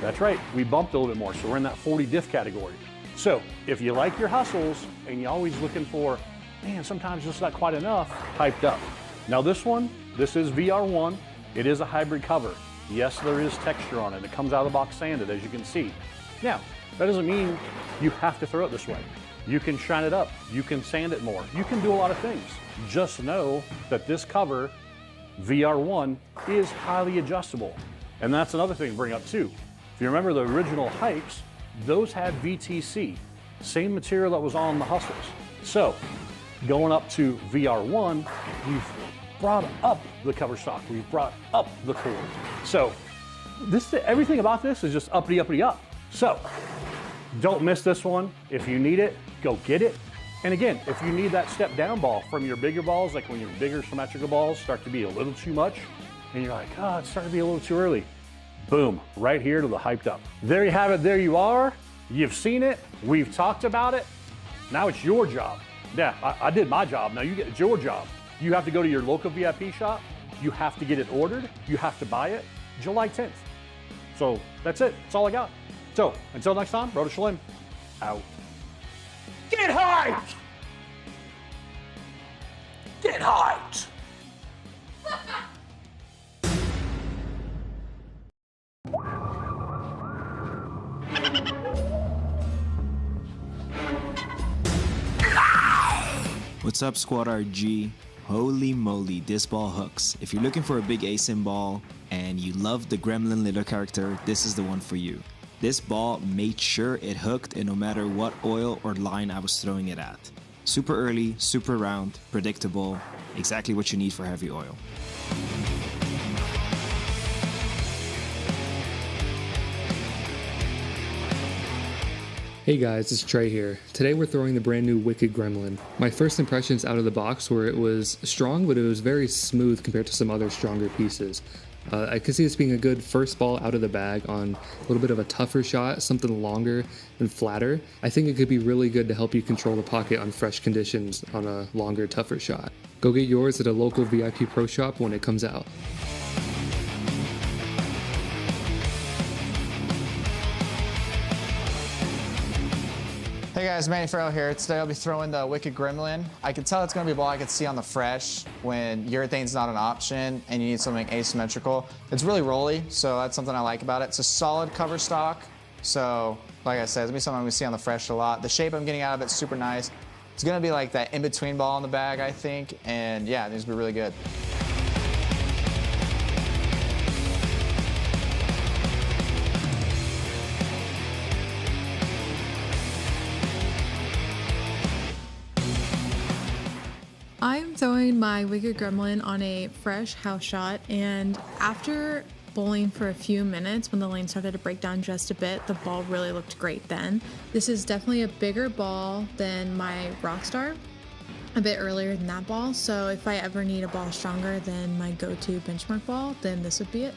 That's right, we bumped a little bit more. So we're in that 40 diff category. So if you like your hustles and you're always looking for, man, sometimes it's not quite enough, hyped up. Now this one, this is VR1. It is a hybrid cover. Yes, there is texture on it. It comes out of the box sanded, as you can see. Now, that doesn't mean you have to throw it this way. You can shine it up. You can sand it more. You can do a lot of things. Just know that this cover, VR1, is highly adjustable. And that's another thing to bring up too. If you remember the original hypes, those had VTC, same material that was on the hustles. So going up to VR1, we've brought up the cover stock. We've brought up the core. So everything about this is just uppity, uppity, up. So don't miss this one. If you need it, go get it. And again, if you need that step down ball from your bigger balls, like when your bigger symmetrical balls start to be a little too much, and you're like, oh, it's starting to be a little too early. Boom, right here to the hyped up. There you have it, there you are. You've seen it, we've talked about it. Now it's your job. Yeah, I did my job, now it's your job. You have to go to your local VIP shop, you have to get it ordered, you have to buy it July 10th. So that's it, that's all I got. So until next time, Roto Slim, out. Get hyped! Get hyped! What's up, Squad RG? Holy moly, this ball hooks. If you're looking for a big asim ball and you love the gremlin little character, this is the one for you. This ball made sure it hooked, and no matter what oil or line I was throwing it at. Super early, super round, predictable, exactly what you need for heavy oil. Hey guys, it's Trey here. Today we're throwing the brand new Wicked Gremlin. My first impressions out of the box were it was strong, but it was very smooth compared to some other stronger pieces. I could see this being a good first ball out of the bag on a little bit of a tougher shot, something longer and flatter. I think it could be really good to help you control the pocket on fresh conditions on a longer, tougher shot. Go get yours at a local VIP pro shop when it comes out. Hey guys, Manny Farrell here. Today I'll be throwing the Wicked Gremlin. I can tell it's gonna be a ball I can see on the fresh when urethane's not an option and you need something asymmetrical. It's really rolly, so that's something I like about it. It's a solid cover stock, so like I said, it's gonna be something I'm gonna see on the fresh a lot. The shape I'm getting out of it's super nice. It's gonna be like that in-between ball in the bag, I think, and yeah, it's gonna be really good. I'm throwing my Wicked Gremlin on a fresh house shot, and after bowling for a few minutes, when the lane started to break down just a bit, the ball really looked great then. This is definitely a bigger ball than my Rockstar, a bit earlier than that ball, so if I ever need a ball stronger than my go-to benchmark ball, then this would be it.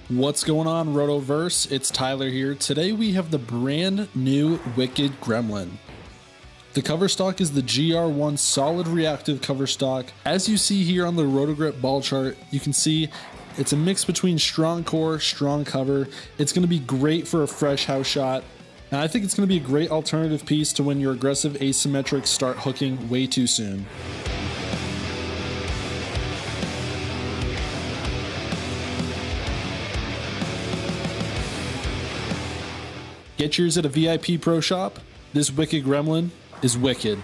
What's going on, Rotoverse? It's Tyler here. Today we have the brand new Wicked Gremlin. The cover stock is the GR1 solid reactive cover stock. As you see here on the Rotogrip ball chart, you can see it's a mix between strong core, strong cover. It's going to be great for a fresh house shot. And I think it's going to be a great alternative piece to when your aggressive asymmetrics start hooking way too soon. Get yours at a VIP pro shop. This Wicked Gremlin is wicked.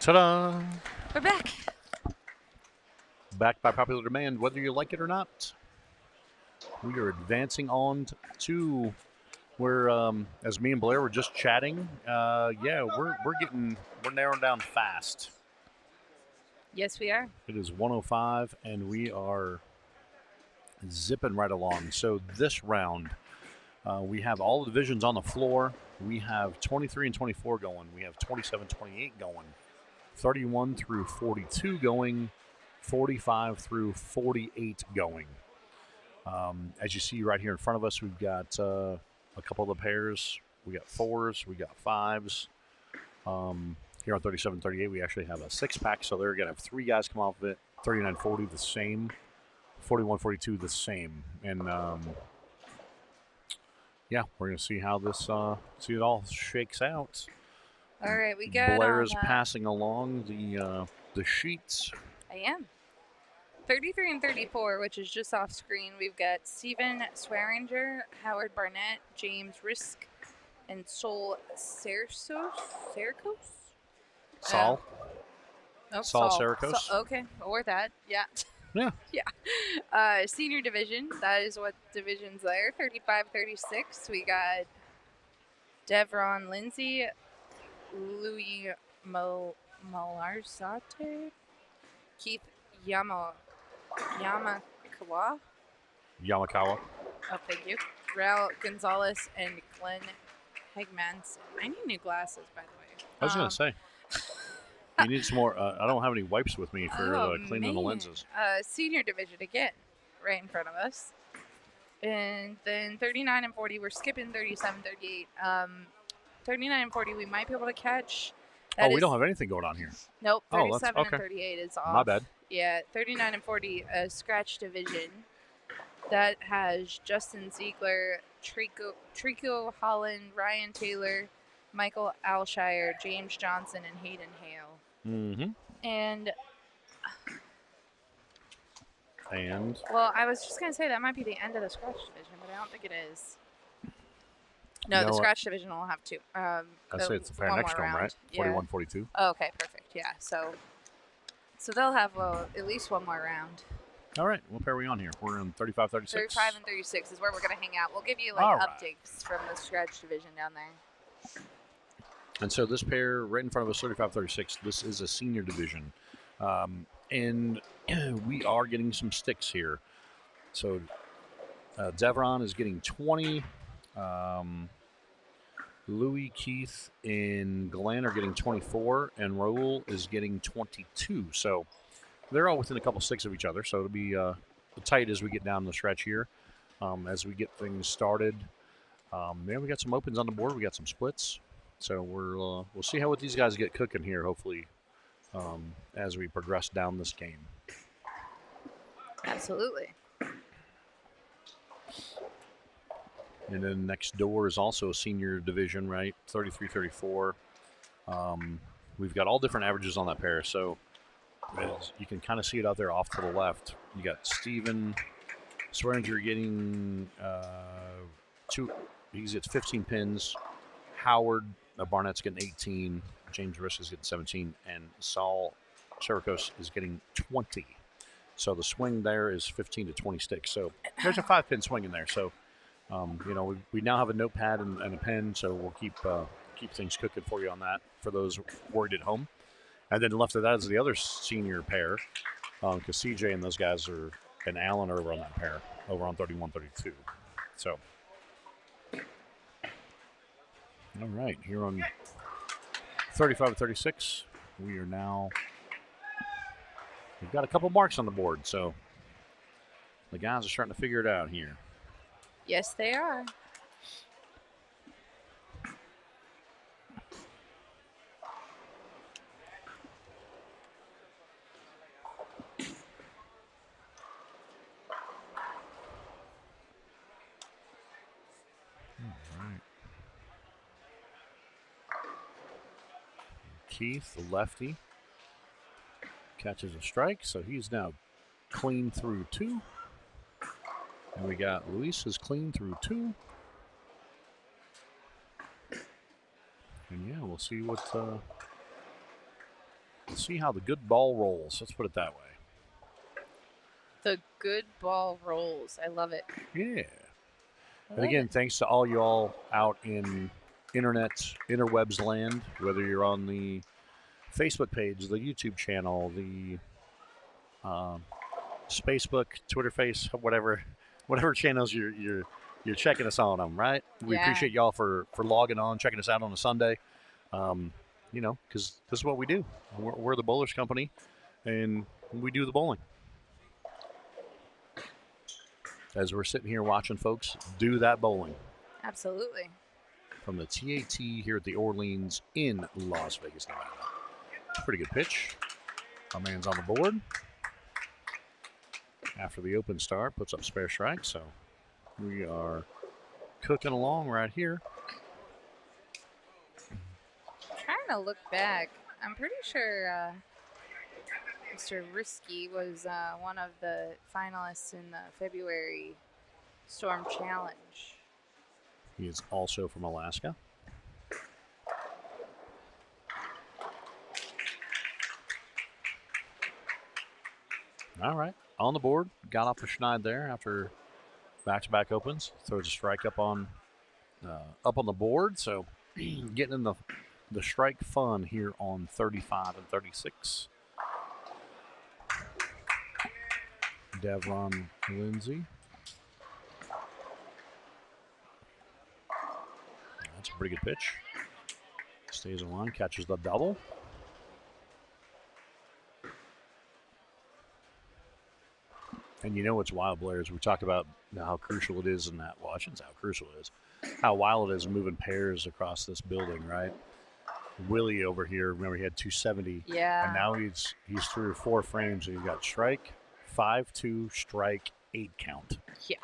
Ta-da! We're back. Back by popular demand, whether you like it or not. We are advancing on to where, as me and Blair were just chatting, yeah, we're narrowing down fast. Yes, we are. It is 105, and we are zipping right along. So this round, we have all the divisions on the floor. We have 23 and 24 going. We have 27, 28 going. 31 through 42 going. 45 through 48 going. As you see right here in front of us, we've got a couple of the pairs. We got 4s, we got 5s. Here on 37, 38, we actually have a 6-pack, so they're going to have 3 guys come off of it. 39, 40, the same. 41, 42, the same. And yeah, we're going to see how this, see it all shakes out. All right, we got Blair is passing along the sheets. I am. 33 and 34, which is just off screen. We've got Steven Swearinger, Howard Barnett, James Risk, and Sol Sericos? Saul. Saul Saul. Sericos. Okay, or that. Yeah. Yeah. Yeah. Senior division. That is what division's there. 35-36. We got Devron Lindsay, Louis Malarzate, Keith Yamakawa. Yamakawa. Oh, thank you. Raul Gonzalez and Glenn Hegmanson. I need new glasses, by the way. I was going to say. You need some more. I don't have any wipes with me for cleaning the lenses. Senior division again, right in front of us. And then 39 and 40, we're skipping 37, 38. 39 and 40, we might be able to catch. We don't have anything going on here. Nope, 37 okay. and 38 is off. My bad. Yeah, 39 and 40, scratch division. That has Justin Ziegler, Trico Holland, Ryan Taylor, Michael Alshire, James Johnson, and Hayden Hale. Mm-hmm. And And? Well, I was just going to say that might be the end of the scratch division, but I don't think it is. No, the scratch division will have 2. I say it's the pair next one, right? 41, 42. Oh, okay, perfect. Yeah, so they'll have at least one more round. All right, what pair are we on here? We're in 35, 36. 35 and 36 is where we're going to hang out. We'll give you updates from the scratch division down there. And so this pair right in front of us, 35, 36, this is a senior division. And we are getting some sticks here. So Devron is getting 20. Louis, Keith, and Glenn are getting 24, and Raul is getting 22. So they're all within a couple sticks of each other. So it'll be tight as we get down the stretch here. As we get things started, we got some opens on the board. We got some splits. So we'll see what these guys get cooking here. Hopefully, as we progress down this game. Absolutely. And then next door is also a senior division, right? 33, 34. We've got all different averages on that pair. So as you can kind of see it out there off to the left. You got Steven Swearinger getting 2. He gets 15 pins. Howard Barnett's getting 18. James Risk is getting 17. And Saul Sericos is getting 20. So the swing there is 15 to 20 sticks. So there's a 5-pin swing in there. So we now have a notepad and a pen, so we'll keep things cooking for you on that for those worried at home. And then left of that is the other senior pair, because CJ and those guys and Alan are over on that pair, over on 31, 32. So, all right, here on 35 and 36, we've got a couple marks on the board, so the guys are starting to figure it out here. Yes, they are. All right. Keith, the lefty, catches a strike, so he's now clean through 2. And we got Luis is clean through 2. And yeah, we'll see what See how the good ball rolls. Let's put it that way. The good ball rolls. I love it. Yeah. I And love again, it. thanks to all y'all out in interwebs land, whether you're on the Facebook page, the YouTube channel, the Facebook, Twitter face, whatever channels you're checking us on them, right? We Yeah. appreciate y'all for logging on, checking us out on a Sunday. Because this is what we do. We're the Bowlers Company, and we do the bowling. As we're sitting here watching folks do that bowling. Absolutely. From the TAT here at the Orleans in Las Vegas, Nevada. Pretty good pitch. Our man's on the board. After the open start, puts up spare strike, so we are cooking along right here. Trying to look back. I'm pretty sure Mr. Risky was one of the finalists in the February Storm Challenge. He is also from Alaska. All right, on the board. Got off the schneid there after back-to-back opens. Throws a strike up on the board. So getting in the strike fun here on 35 and 36. Devron Lindsay. That's a pretty good pitch. Stays in line, catches the double. And you know what's wild, Blair, is we talked about how crucial it is in that. Well, I shouldn't say how crucial it is. How wild it is moving pairs across this building, right? Willie over here, remember he had 270. Yeah. And now he's through 4 frames and he's got strike, 5-2, strike, 8 count. Yeah.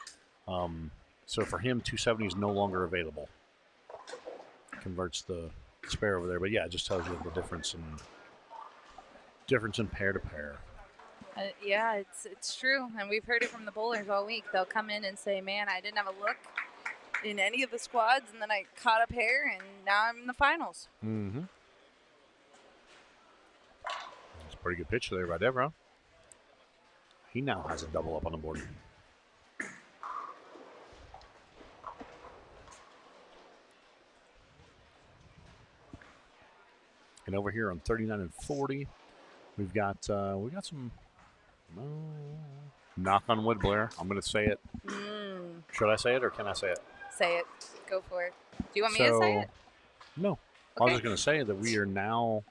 So for him, 270 is no longer available. Converts the spare over there. But yeah, it just tells you the difference in pair to pair. Yeah, it's true. And we've heard it from the bowlers all week. They'll come in and say, man, I didn't have a look in any of the squads, and then I caught a pair, and now I'm in the finals. Mm-hmm. That's a pretty good pitch there by Devron. He now has a double up on the board. And over here on 39 and 40, we've got some knock on wood, Blair. I'm going to say it. Should I say it or can I say it? Say it. Go for it. Do you want me to say it? No. Okay. I was just going to say that we are now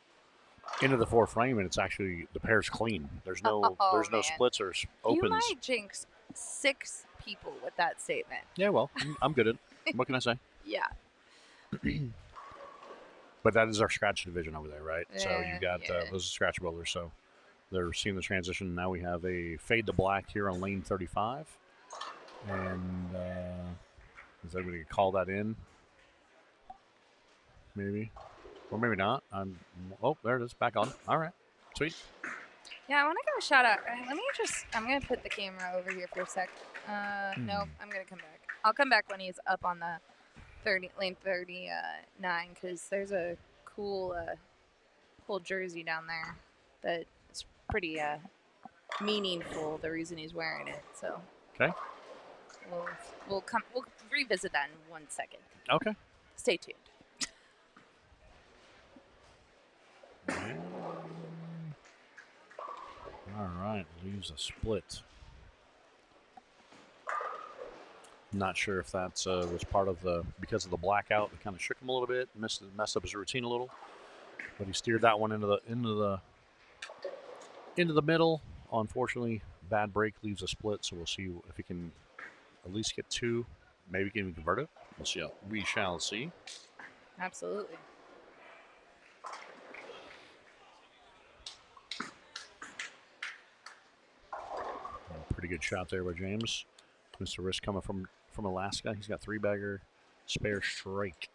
into the 4th frame, and it's actually the pair's clean. There's no man. splits or opens. You might jinx 6 people with that statement. Yeah, well, I'm good at it. What can I say? Yeah. But that is our scratch division over there, right? So Yeah, you got those are scratch bowlers. So they're seeing the transition. Now we have a fade to black here on lane 35. And is everybody going to call that in? Maybe. Or maybe not. Oh, there it is. Back on. All right. Sweet. Yeah, I want to give a shout out. I'm going to put the camera over here for a sec. Nope, I'm going to come back. I'll come back when he's up on the lane 39, because there's a cool jersey down there that is pretty meaningful, the reason he's wearing it. So Okay. we'll revisit that in 1 second. Okay. Stay tuned. All right. Leaves a split. Not sure if that was part of because of the blackout. It kind of shook him a little bit, messed up his routine a little. But he steered that one into the middle. Unfortunately, bad break leaves a split. So we'll see if he can at least get 2. Maybe can even convert it. We'll see. We shall see. Absolutely. Pretty good shot there by James. Mr. Risk coming from Alaska. He's got 3-bagger, spare strike.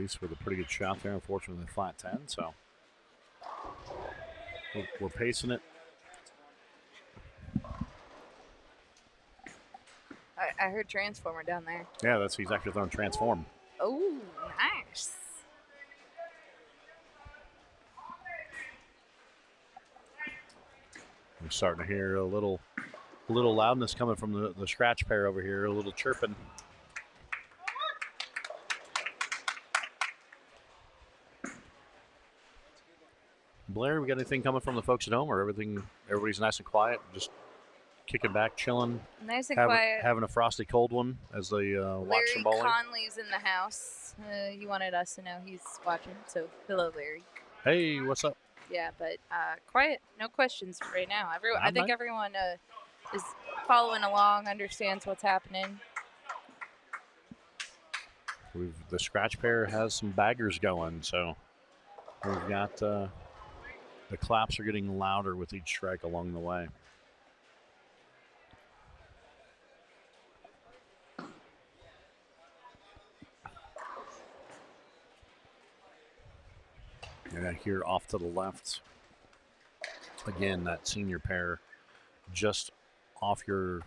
least with a pretty good shot there. Unfortunately, flat 10. So we're pacing it. I heard Transformer down there. Yeah, he's actually throwing Transform. Oh, nice. We're starting to hear a little loudness coming from the scratch pair over here, a little chirping. Blair, we got anything coming from the folks at home, or everybody's nice and quiet, just kicking back, chilling? Nice and quiet. Having a frosty cold one as they watch some bowling? Larry Conley's in the house. He wanted us to know he's watching, so hello, Larry. Hey, what's up? Yeah, but quiet, no questions right now. I think everyone is following along, understands what's happening. The scratch pair has some baggers going, so we've got the claps are getting louder with each strike along the way. And here off to the left, again, that senior pair just off your,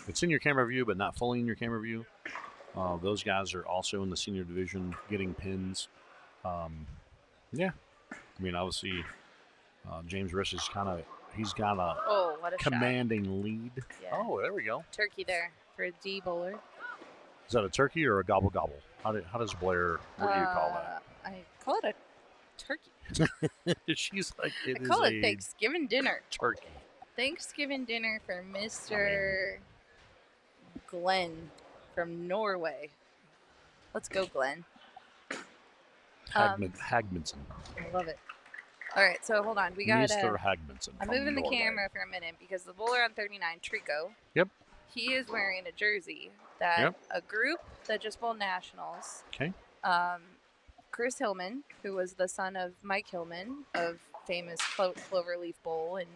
it's in your camera view, but not fully in your camera view. Those guys are also in the senior division getting pins. Yeah. I mean, obviously, James Riss is he's got a commanding shot. Lead. Yeah. Oh, there we go. Turkey there for a D bowler. Is that a turkey or a gobble gobble? How does Blair, what do you call that? I call it a turkey. She's like, I call it Thanksgiving dinner. Turkey. Thanksgiving dinner for Mr. Glenn from Norway. Let's go, Glenn. Hagmanson. I love it. All right, so hold on. We got Mr. Hagmanson. I'm moving the camera for a minute because the bowler on 39, Trico. Yep. He is wearing a jersey that a group that just bowled nationals. Okay. Chris Hillman, who was the son of Mike Hillman of famous Cloverleaf Bowl in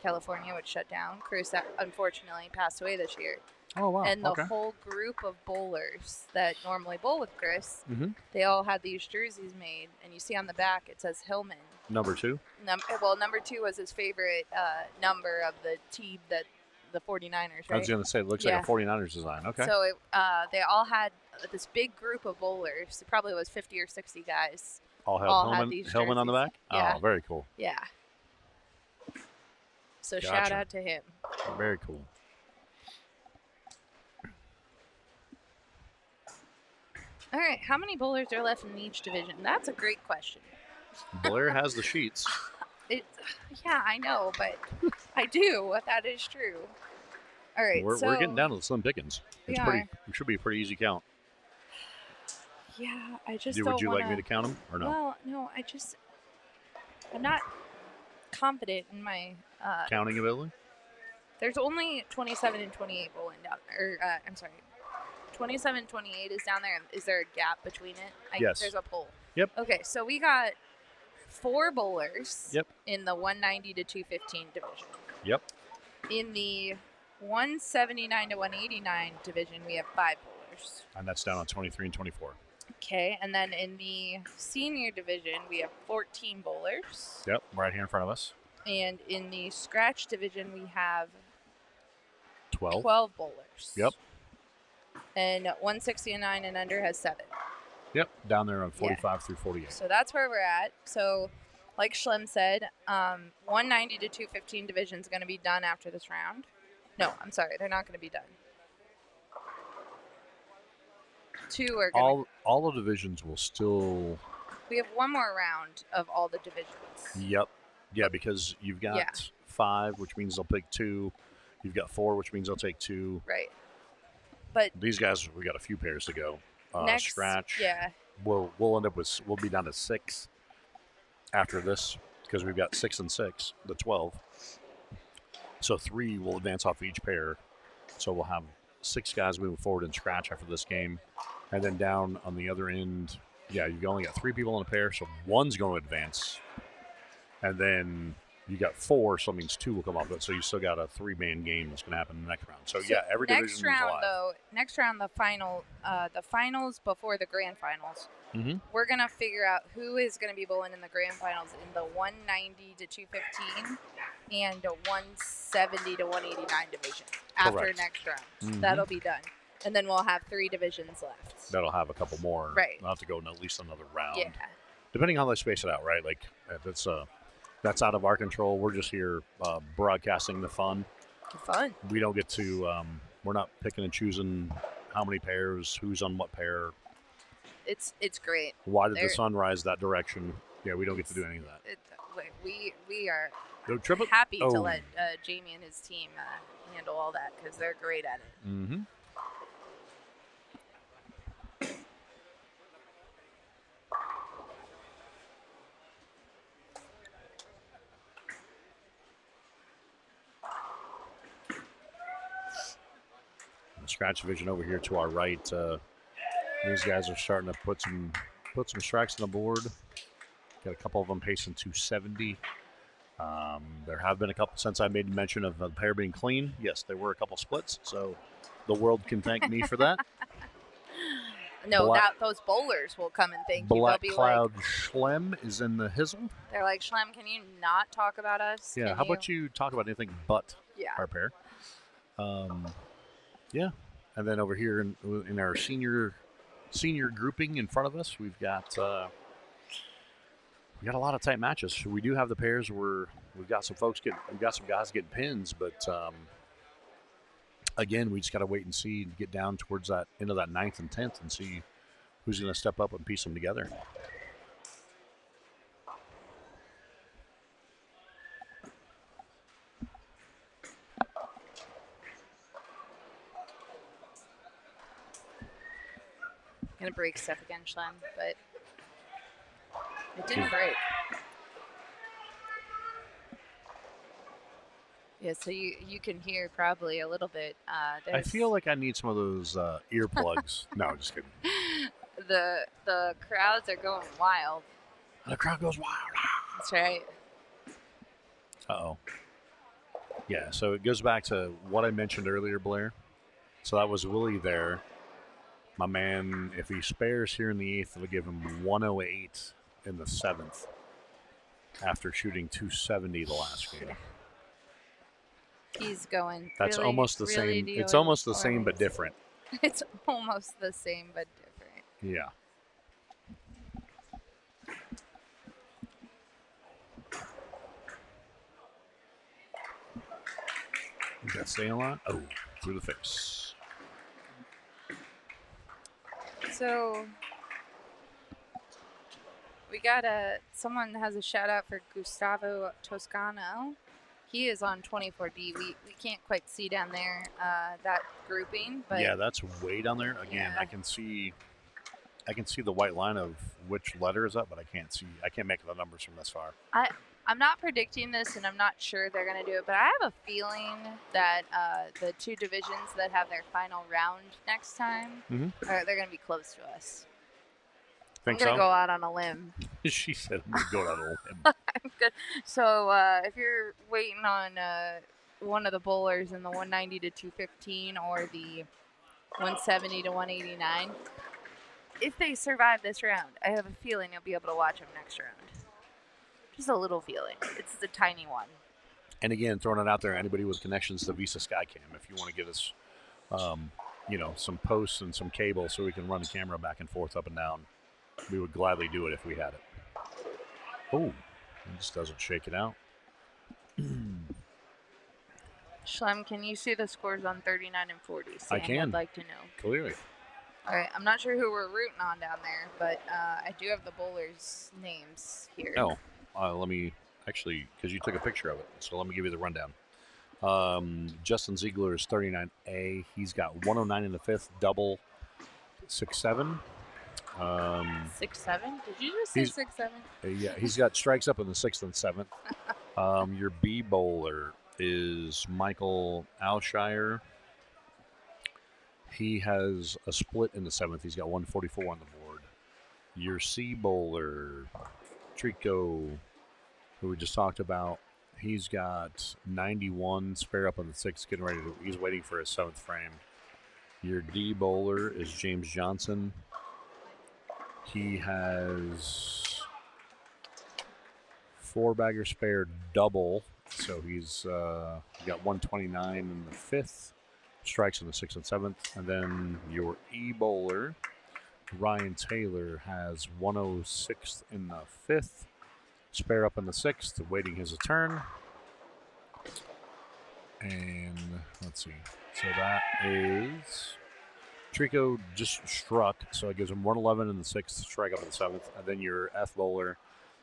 California, which shut down. Chris unfortunately passed away this year. Oh, wow. And the whole group of bowlers that normally bowl with Chris, mm-hmm. they all had these jerseys made. And you see on the back, it says Hillman. Number 2? Number 2 was his favorite number of the team that the 49ers, right? I was going to say, it looks like a 49ers design. Okay. So they all had this big group of bowlers. It probably was 50 or 60 guys. All had Hillman on the back? Yeah. Oh, very cool. Yeah. So Gotcha. shout out to him. Very cool. All right, how many bowlers are left in each division? That's a great question. Blair has the sheets. Yeah, I know, but I do. That is true. All right, we're getting down to the slim pickings. It should be a pretty easy count. Yeah, I just Would you like me to count them or no? Well, no, I'm not confident in my counting ability. There's only 27 and 28 bowling down there. I'm sorry. 27, 28 is down there. Is there a gap between it? Yes. There's a pole. Yep. Okay, so we got 4 bowlers. Yep. In the 190 to 215 division. Yep. In the 179 to 189 division, we have 5 bowlers. And that's down on 23 and 24. Okay, and then in the senior division, we have 14 bowlers. Yep, right here in front of us. And in the scratch division, we have 12 bowlers. Yep. And 169 and under has 7. Yep, down there on 45 through 48. So that's where we're at. So, like Schlem said, 190 to 215 division is going to be done after this round. No, I'm sorry, they're not going to be done. 2 are going all the divisions will still. We have one more round of all the divisions. Yep. Yeah, because you've got 5, which means they'll pick 2. You've got 4, which means they'll take 2. Right. But these guys, we got a few pairs to go. Next, scratch. Yeah. We'll end up with, we'll be down to 6 after this because we've got 6 and 6, the 12. So 3 will advance off each pair. So we'll have 6 guys moving forward in scratch after this game. And then down on the other end, you've only got 3 people in a pair, so one's going to advance. And then You got 4, so that means 2 will come off it. So you still got a 3-man game that's going to happen in the next round. So yeah, every division is live. Next round, the finals before the grand finals. Mm-hmm. We're gonna figure out who is gonna be bowling in the grand finals in the 190 to 215 and 170 to 189 division after Correct. next round. Mm-hmm. That'll be done, and then we'll have 3 divisions left. That'll have a couple more. Right. We'll have to go in at least another round. Yeah. Depending on how they space it out, right? Like that's out of our control. We're just here broadcasting the fun. We don't get to. We're not picking and choosing how many pairs, who's on what pair. It's great. Why did the sun rise that direction? Yeah, we don't get to do any of that. We are happy to let Jamie and his team handle all that because they're great at it. Mm-hmm. Scratch division over here to our right. These guys are starting to put some strikes on the board. Got a couple of them pacing 270. There have been a couple since I made mention of the pair being clean. Yes, there were a couple splits, so the world can thank me for that. No, those bowlers will come and thank you. Black They'll be Cloud like, Schlem is in the hizzle. They're like, Schlem, can you not talk about us? Yeah, how about you talk about anything but our pair? Yeah, and then over here in our senior grouping in front of us, we've got a lot of tight matches. We do have the pairs where we've got some guys getting pins, but again, we just got to wait and see and get down towards that end of that 9th and 10th and see who's going to step up and piece them together. Gonna break stuff again, Schlem, but it didn't break. Yeah, so you can hear probably a little bit. I feel like I need some of those earplugs. No, I'm just kidding. The crowds are going wild. The crowd goes wild. That's right. Uh-oh. Yeah, so it goes back to what I mentioned earlier, Blair. So that was Willie there. My man, if he spares here in the 8th, it'll give him 108 in the 7th after shooting 270 the last game. He's going. That's really, almost the really same. It's almost the same but different. It's almost the same but different. Yeah. Is that staying alive? Oh, through the face. So we got someone has a shout out for Gustavo Toscano. He is on 24D. We can't quite see down there that grouping, but yeah, that's way down there. Again, yeah. I can see the white line of which letter is up, but I can't make the numbers from this far. I'm not predicting this, and I'm not sure they're going to do it, but I have a feeling that the 2 divisions that have their final round next time, they're going to be close to us. I'm going to go out on a limb. She said I'm going to go out on a limb. I'm good. So if you're waiting on one of the bowlers in the 190 to 215 or the 170 to 189, if they survive this round, I have a feeling you'll be able to watch them next round. Just a little feeling. It's a tiny one. And again, throwing it out there, anybody with connections to Visa Skycam, if you want to get us, some posts and some cable so we can run the camera back and forth, up and down, we would gladly do it if we had it. Oh, it just doesn't shake it out. Schlem, can you see the scores on 39 and 40? I can. I'd like to know. Clearly. All right, I'm not sure who we're rooting on down there, but I do have the bowlers' names here. Oh. Let me actually, because you took a picture of it, so let me give you the rundown. Justin Ziegler is 39A. He's got 109 in the 5th, double 6-7. 6-7? Did you just say 6-7? Yeah, he's got strikes up in the 6th and 7th. Your B bowler is Michael Alshire. He has a split in the 7th. He's got 144 on the board. Your C bowler, Trico, who we just talked about, He's got 91 spare up on the 6th, getting ready to. He's waiting for his 7th frame. Your D bowler is James Johnson. He has 4-bagger spare double, so he's got 129 in the 5th, strikes in the 6th and 7th, and then your E bowler, Ryan Taylor, has 106 in the 5th, spare up in the 6th, waiting his turn. And let's see. So that is Trico just struck, so it gives him 111 in the 6th, strike up in the 7th, and then your F bowler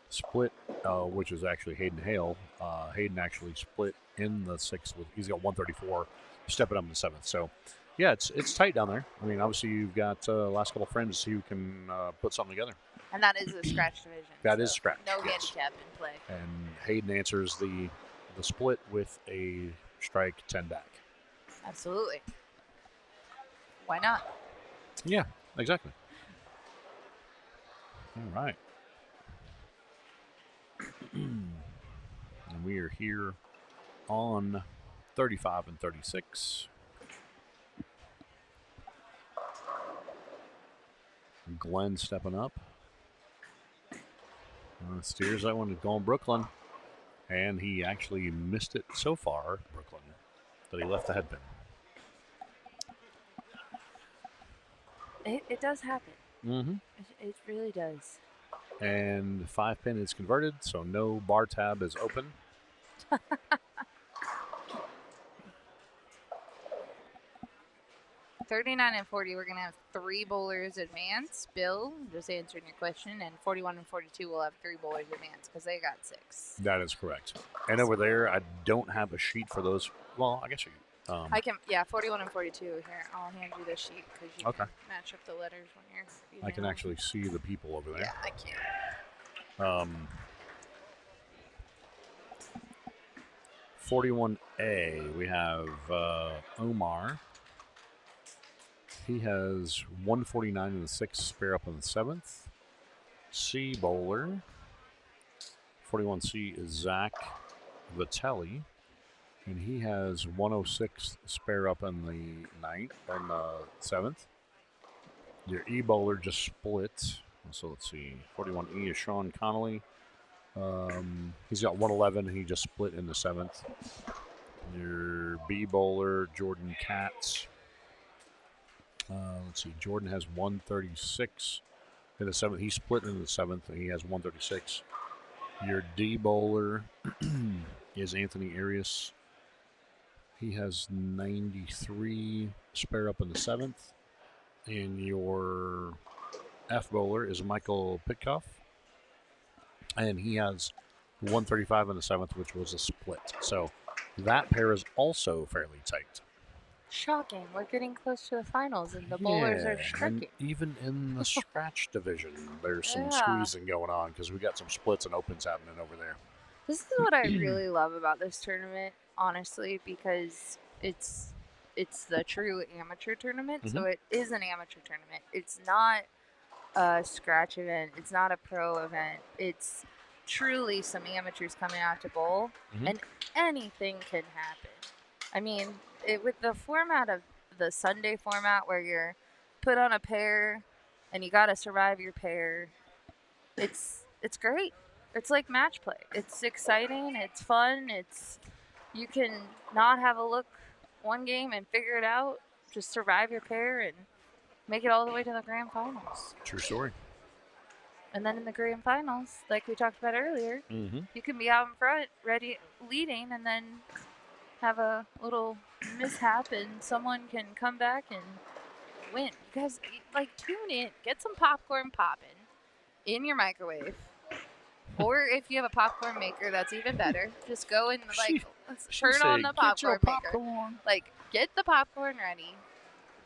split, which is actually Hayden Hale. Hayden actually split in the 6th. He's got 134, stepping up in the 7th. So, yeah, it's tight down there. I mean, obviously you've got last couple friends to see who can put something together. And that is a scratch division. That is scratch. No yes. handicap in play. And Hayden answers the split with a strike 10 back. Absolutely. Why not? Yeah, exactly. All right. And we are here on 35 and 36. Glenn stepping up. Steers that one to go on Brooklyn. And he actually missed it so far, Brooklyn, that he left the headpin. It does happen. Mm-hmm. It really does. And 5-pin is converted, so no bar tab is open. 39 and 40, we're going to have 3 bowlers advance. Bill, just answering your question. And 41 and 42 will have 3 bowlers advance because they got 6. That is correct. And over there, I don't have a sheet for those. Well, I guess you. I can, yeah, 41 and 42. Here, I'll hand you the sheet because you can match up the letters when you're. I can actually see the people over there. Yeah, I can. 41A, we have Omar. He has 149 in the 6th, spare up on the 7th. C bowler. 41C is Zach Vitelli. And he has 106 spare up on the 9th and the 7th. Your E bowler just split. So let's see. 41E is Sean Connolly. He's got 111. He just split in the 7th. Your B bowler, Jordan Katz. Let's see. Jordan has 136 in the 7th. He split in the 7th, and he has 136. Your D bowler is Anthony Arias. He has 93 spare up in the 7th. And your F bowler is Michael Pitkoff. And he has 135 in the 7th, which was a split. So that pair is also fairly tight. Shocking. We're getting close to the finals, and the bowlers are striking. And even in the scratch division, there's some squeezing going on because we got some splits and opens happening over there. This is what I really love about this tournament, honestly, because it's the true amateur tournament. So it is an amateur tournament. It's not a scratch event. It's not a pro event. It's truly some amateurs coming out to bowl, and anything can happen. I mean, with the format of the Sunday format where you're put on a pair and you got to survive your pair, it's great. It's like match play. It's exciting. It's fun. You can not have a look one game and figure it out. Just survive your pair and make it all the way to the grand finals. True story. And then in the grand finals, like we talked about earlier, you can be out in front, ready, leading, and then have a little mishap and someone can come back and win. You guys, tune in. Get some popcorn popping in your microwave. Or if you have a popcorn maker, that's even better. Just go and, turn on the popcorn maker. Get the popcorn ready.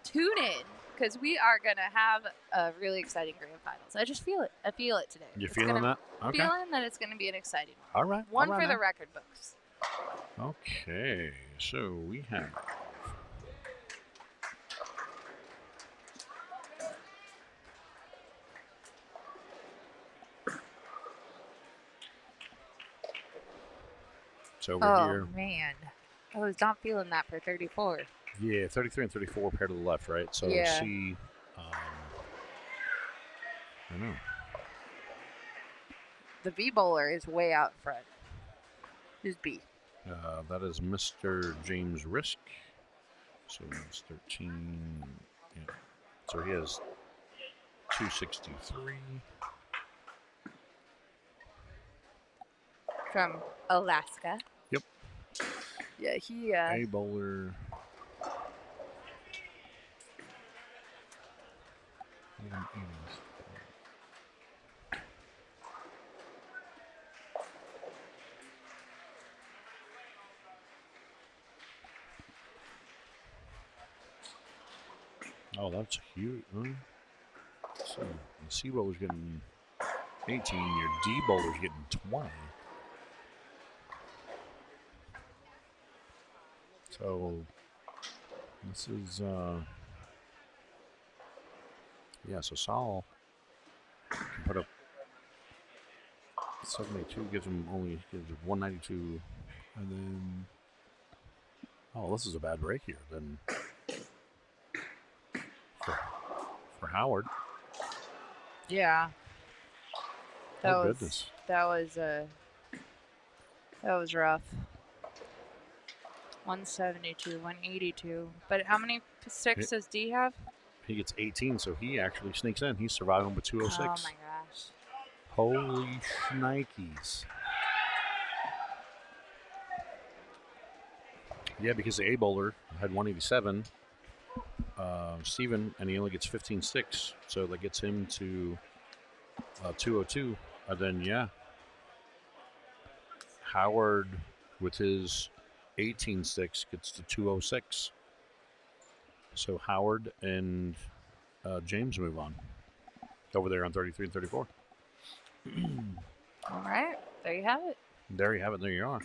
Tune in, because we are going to have a really exciting grand finals. I just feel it. I feel it today. You feeling that? Okay. Feeling that it's going to be an exciting one. All right. One for the record books. Okay, so we have It's over here. Oh, man. I was not feeling that for 34. Yeah, 33 and 34 pair to the left, right? So Yeah. C, I know. The B bowler is way out front. Who's B? That is Mr. James Risk. So it's 13. Yeah. So he has 263. From Alaska. Yep. Yeah, he. A bowler. Oh, that's huge. Huh? So the C bowler's getting 18. Your D bowler's getting 20. So this is yeah. So Saul can put up 72. Gives him 192, and then this is a bad break here. Then for Howard. Yeah. That was goodness. that was rough. 172, 182. But how many sticks does D have? He gets 18, so he actually sneaks in. He's surviving with 206. Oh my gosh. Holy shnikes. Yeah, because the A bowler had 187. Steven, and he only gets 15 sticks, so that gets him to 202. And then, yeah, Howard with his 18 sticks gets to 206. So Howard and James move on over there on 33 and 34. All right, there you have it. There you have it. There you are.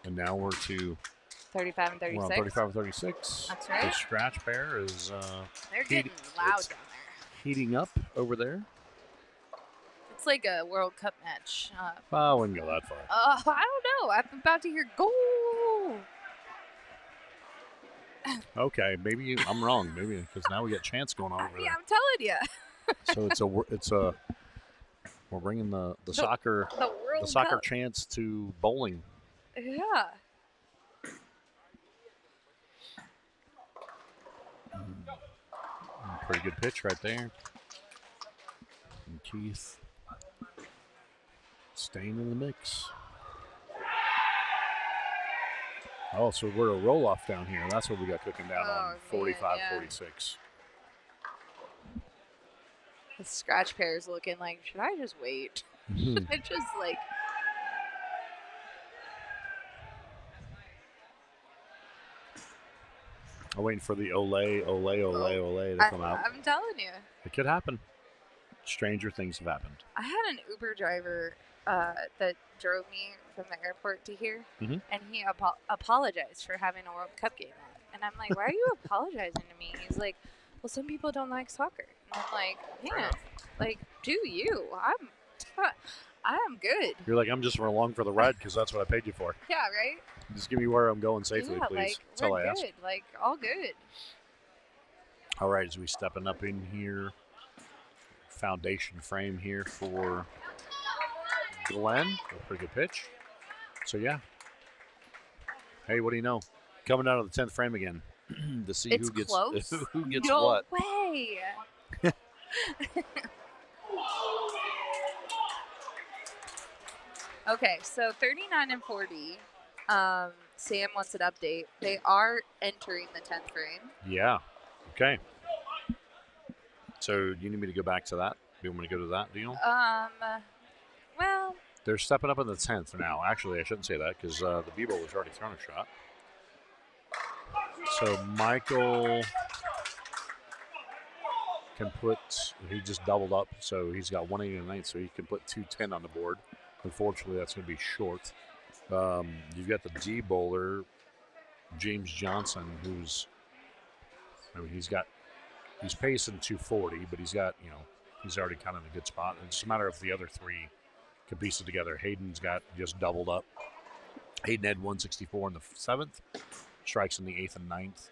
And now we're to 35 and 36. We're on 35 and 36. That's right. The scratch pair is they're getting loud down there. Heating up over there. It's like a World Cup match. I wouldn't go that far. I don't know. I'm about to hear goal. Okay, maybe I'm wrong. Maybe because now we got chants going on over Yeah, there. I'm telling you. So it's a we're bringing the soccer World soccer Cup. chants to bowling. Yeah. Pretty good pitch right there. And Keith staying in the mix. Oh, so we're a roll-off down here. That's what we got cooking down on 45-46. The scratch pair is looking like, should I just wait? Should I just like... I'm waiting for the Olay to come out. I'm telling you. It could happen. Stranger things have happened. I had an Uber driver that drove me from the airport to here, and he apologized for having a World Cup game on. And I'm like, why are you apologizing to me? He's like, well, some people don't like soccer. And I'm like, man, like, do you? I'm good. You're like, I'm just along for the ride because that's what I paid you for. Yeah, right? Just give me where I'm going safely, yeah, please. Like, That's all we're I ask. good. Like, all good. All right, as we stepping up in here, foundation frame here for Glenn. A pretty good pitch. So, yeah. Hey, what do you know? Coming out of the 10th frame again to see It's who gets close. who gets No what. way. Okay, so 39 and 40. Sam wants an update. They are entering the 10th frame. Yeah. Okay. So you need me to go back to that? You want me to go to that deal? Well, They're stepping up in the 10th now. Actually, I shouldn't say that because the B-Bowl has already thrown a shot. So Michael can put, he just doubled up, so he's got 189, so he can put 210 on the board. Unfortunately, that's going to be short. You've got the D bowler, James Johnson, who's, I mean, he's pacing 240, but he's got, he's already kind of in a good spot. It's just a matter of the other three can piece it together. Hayden's got just doubled up. Hayden had 164 in the 7th, strikes in the 8th and 9th.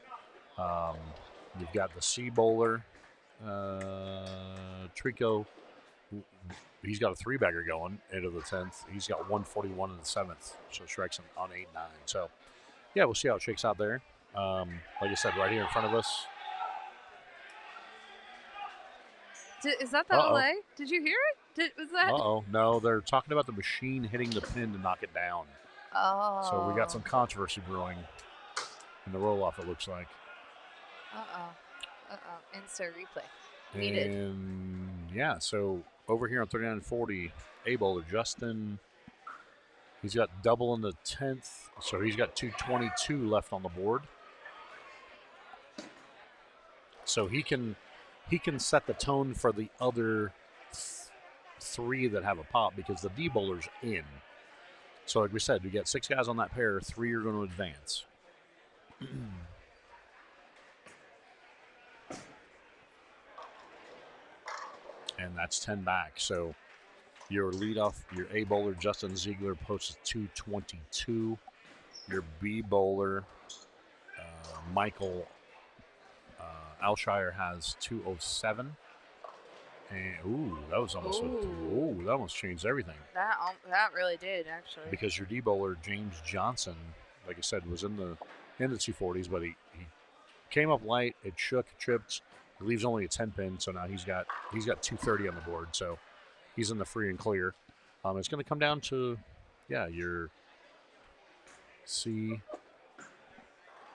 You've got the C bowler, Trico. He's got a 3-bagger going into the 10th. He's got 141 in the 7th, so strikes on 8-9. So, yeah, we'll see how it shakes out there. Like I said, right here in front of us. Is that the LA? Did you hear it? Was that? No, they're talking about the machine hitting the pin to knock it down. Oh. So we got some controversy brewing in the roll-off, it looks like. Insert replay. Needed. And, yeah, so over here on 39-40, A-bowler Justin, he's got double in the 10th, so he's got 222 left on the board. So he can set the tone for the other 3 that have a pop because the D bowler's in. So like we said, we got 6 guys on that pair, 3 are going to advance. And that's 10 back. So your leadoff, your A bowler Justin Ziegler posts 222. Your B bowler Michael Alshire has 207. And that was almost that almost changed everything. That really did, actually. Because your D bowler James Johnson, like I said, was in the 240s, but he came up light. It shook, tripped. He leaves only a 10 pin, so now he's got 230 on the board. So he's in the free and clear. It's going to come down to your C,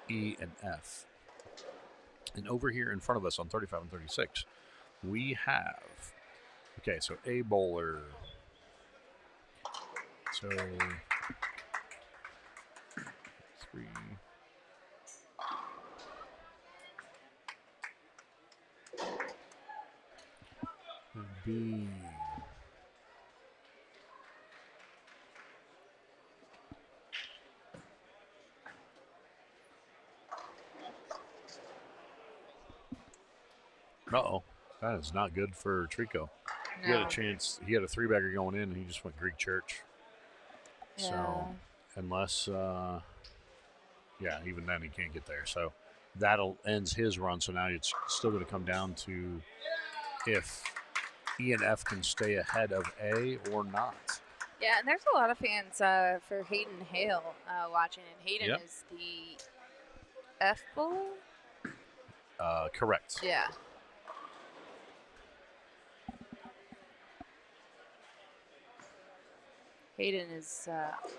E, and F. And over here in front of us on 35 and 36, we have, so A bowler. So 3. And B. That is not good for Trico. No. He had a chance. He had a 3-bagger going in, and he just went Greek church. Yeah. So, unless, even then he can't get there. So, that'll ends his run. So now it's still going to come down to if E and F can stay ahead of A or not. Yeah, and there's a lot of fans for Hayden Hale watching, and Hayden is the F bowler? Correct. Yeah. Hayden is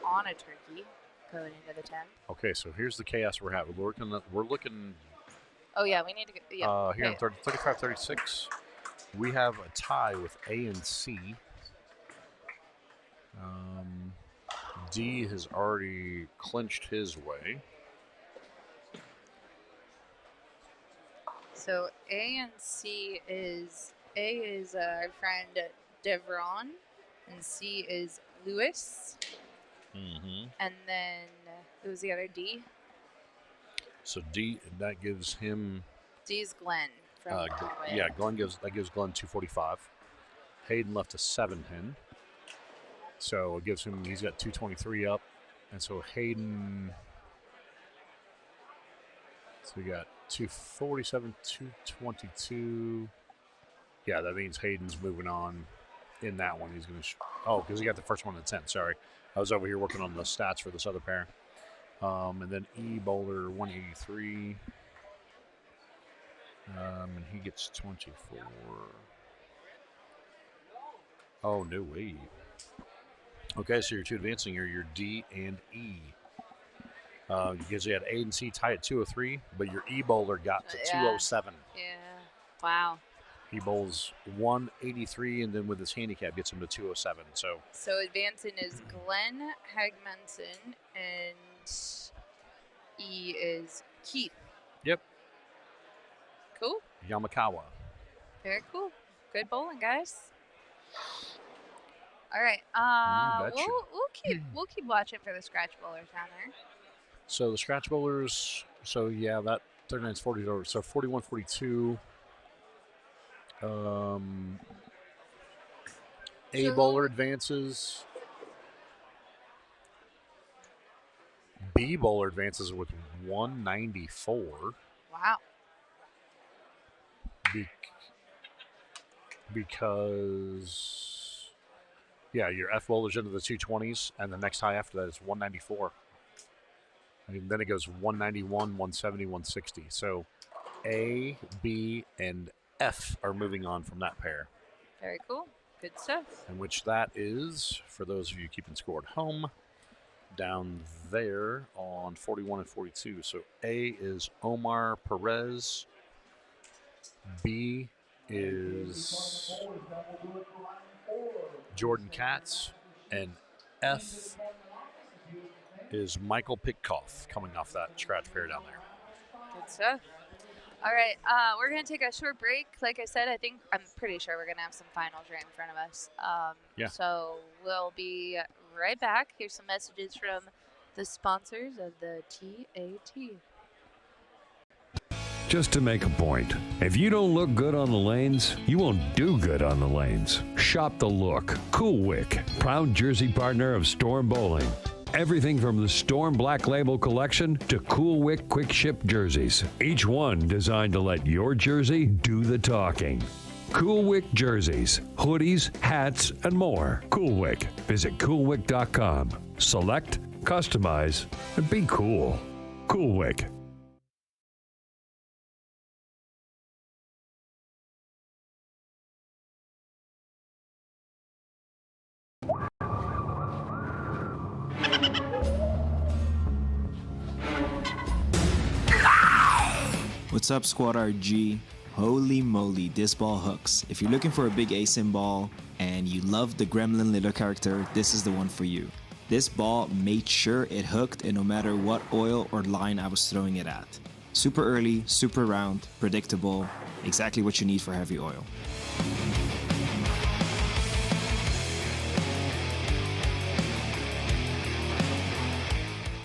on a turkey going into the 10th. Okay, so here's the chaos we're having. We're looking. Oh, yeah, we need to get. Yeah. Here in 35-36, we have a tie with A and C. D has already clinched his way. So A and C is our friend Devron, and C is Lewis. Mm-hmm. And then who's the other D? So D, that gives him. D's Glenn. From Glenn gives Glenn 245. Hayden left a 7 pin. So it gives him, he's got 223 up. And so Hayden, so we got 247, 222. Yeah, that means Hayden's moving on in that one. He's going to, because he got the first one in the 10th. Sorry. I was over here working on the stats for this other pair. And then E bowler 183. And he gets 24. Oh, no way. Okay, so your 2 advancing here, your D and E. Because you had A and C tie at 203, but your E bowler got to 207. Yeah. Wow. He bowls 183, and then with his handicap gets him to 207. So advancing is Glenn Hagmanson, and E is Keith. Yep. Cool. Yamakawa. Very cool. Good bowling, guys. All right. We'll keep watching for the scratch bowlers down there. So the scratch bowlers. So yeah, that 39's 40 over. So 41-42. A bowler advances. B bowler advances with 194. Wow. Because, yeah, your F bowler's into the 220s, and the next high after that is 194. And then it goes 191, 170, 160. So A, B, and F are moving on from that pair. Very cool. Good stuff. And which that is, for those of you keeping score at home, down there on 41 and 42. So A is Omar Perez. B is Jordan Katz. And F is Michael Pitkoff coming off that scratch pair down there. Good stuff. All right, we're going to take a short break. Like I said, I'm pretty sure we're going to have some finals right in front of us. Yeah. So we'll be right back. Here's some messages from the sponsors of the TAT. Just to make a point, if you don't look good on the lanes, you won't do good on the lanes. Shop the look. Cool Wick, proud jersey partner of Storm Bowling. Everything from the Storm Black Label collection to Cool Wick quick ship jerseys. Each one designed to let your jersey do the talking. Cool Wick jerseys, hoodies, hats, and more. Cool Wick. Visit coolwick.com. Select, customize, and be cool. Cool Wick. What's up, Squad RG? Holy moly, this ball hooks. If you're looking for a big ace ball and you love the Gremlin little character, this is the one for you. This ball made sure it hooked, and no matter what oil or line I was throwing it at. Super early, super round, predictable, exactly what you need for heavy oil.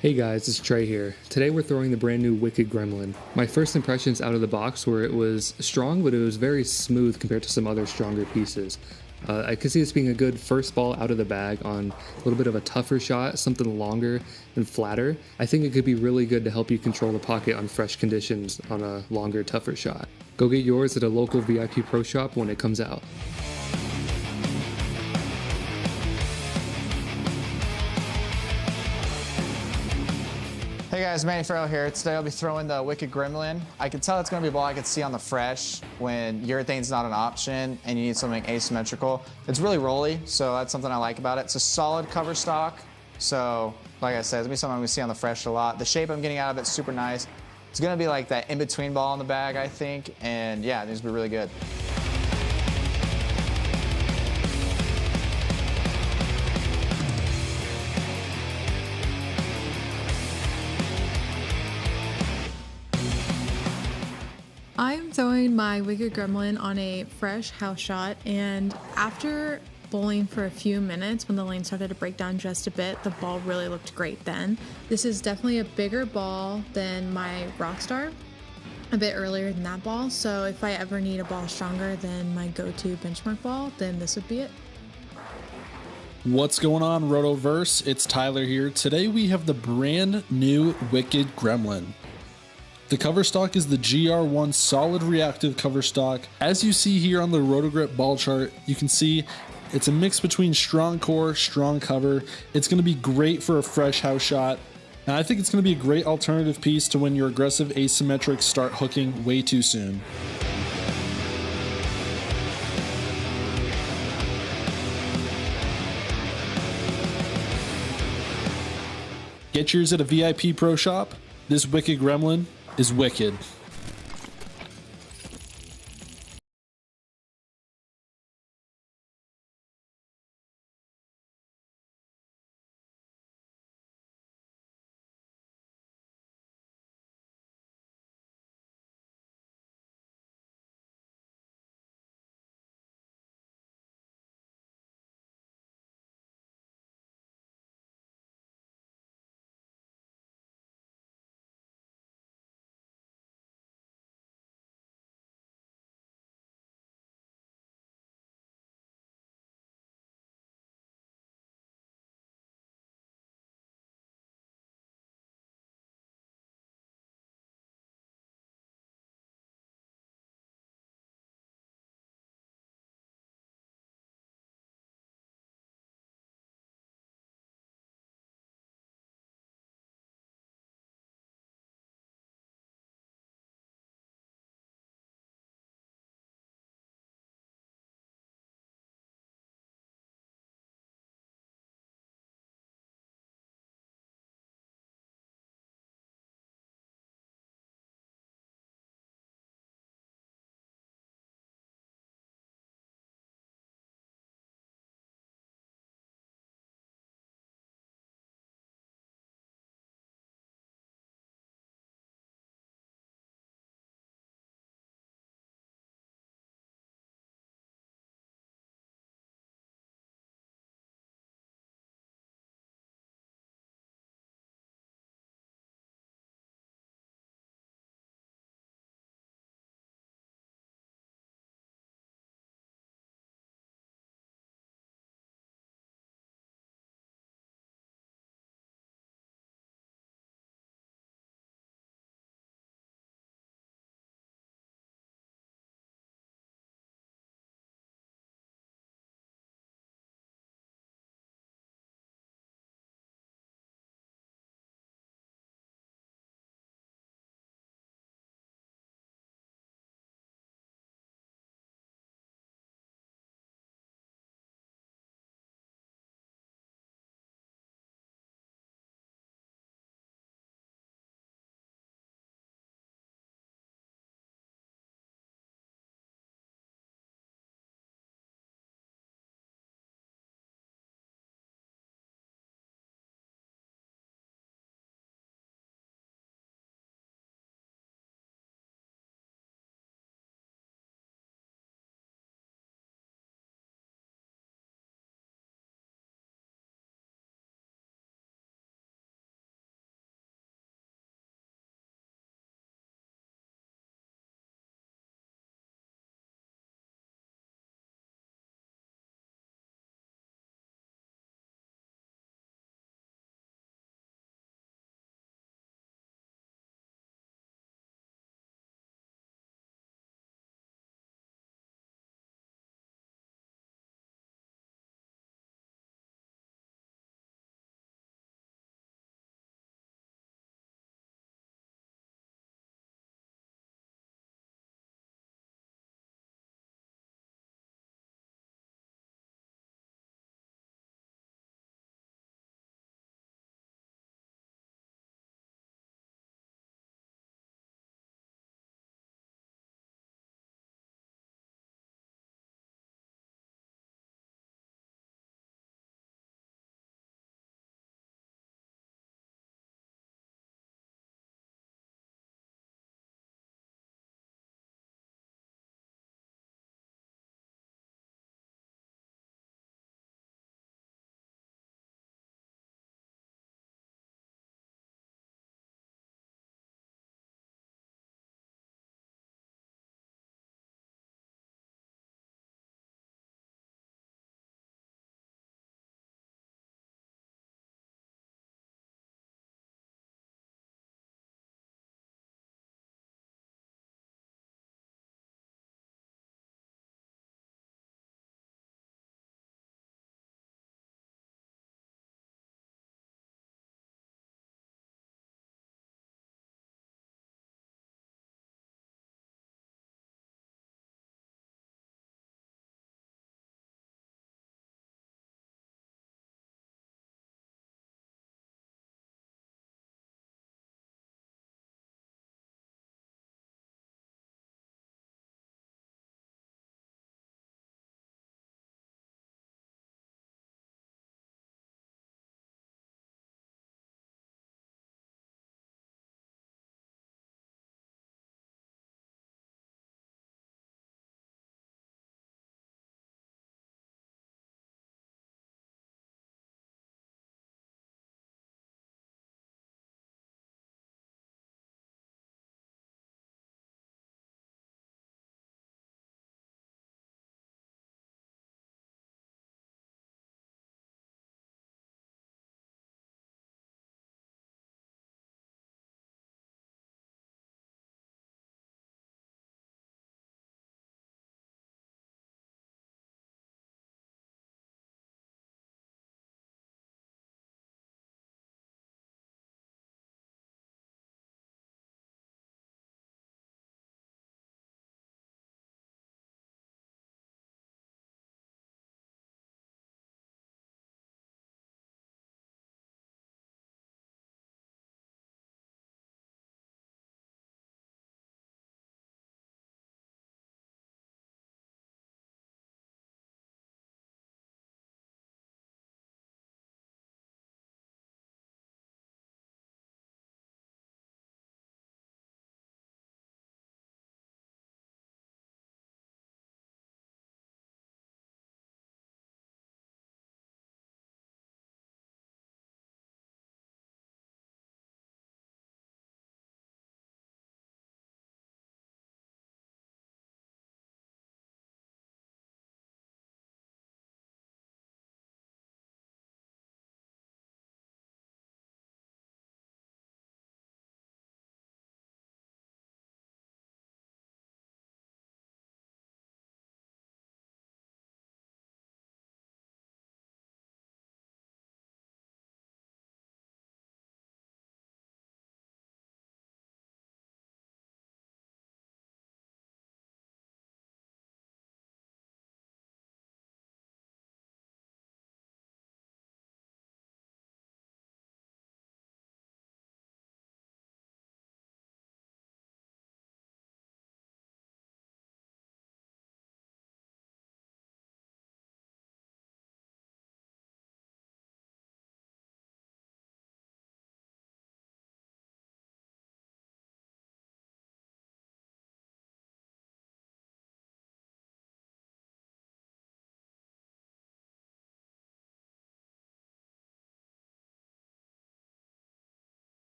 Hey guys, it's Trey here. Today we're throwing the brand new Wicked Gremlin. My first impressions out of the box were it was strong, but it was very smooth compared to some other stronger pieces. I could see this being a good first ball out of the bag on a little bit of a tougher shot, something longer and flatter. I think it could be really good to help you control the pocket on fresh conditions on a longer, tougher shot. Go get yours at a local VIP pro shop when it comes out. Hey guys, Manny Farrell here. Today I'll be throwing the Wicked Gremlin. I can tell it's going to be a ball I can see on the fresh when urethane's not an option and you need something asymmetrical. It's really rolly, so that's something I like about it. It's a solid cover stock, so like I said, it's going to be something I'm going to see on the fresh a lot. The shape I'm getting out of it's super nice. It's going to be like that in-between ball in the bag, I think, and yeah, it needs to be really good. I'm throwing my Wicked Gremlin on a fresh house shot, and after bowling for a few minutes, when the lane started to break down just a bit, the ball really looked great then. This is definitely a bigger ball than my Rockstar, a bit earlier than that ball, so if I ever need a ball stronger than my go-to benchmark ball, then this would be it. What's going on, Rotoverse? It's Tyler here. Today we have the brand new Wicked Gremlin. The cover stock is the GR1 solid reactive cover stock. As you see here on the Rotogrip ball chart, you can see it's a mix between strong core, strong cover. It's going to be great for a fresh house shot. And I think it's going to be a great alternative piece to when your aggressive asymmetrics start hooking way too soon. Get yours at a VIP pro shop. This Wicked Gremlin is wicked.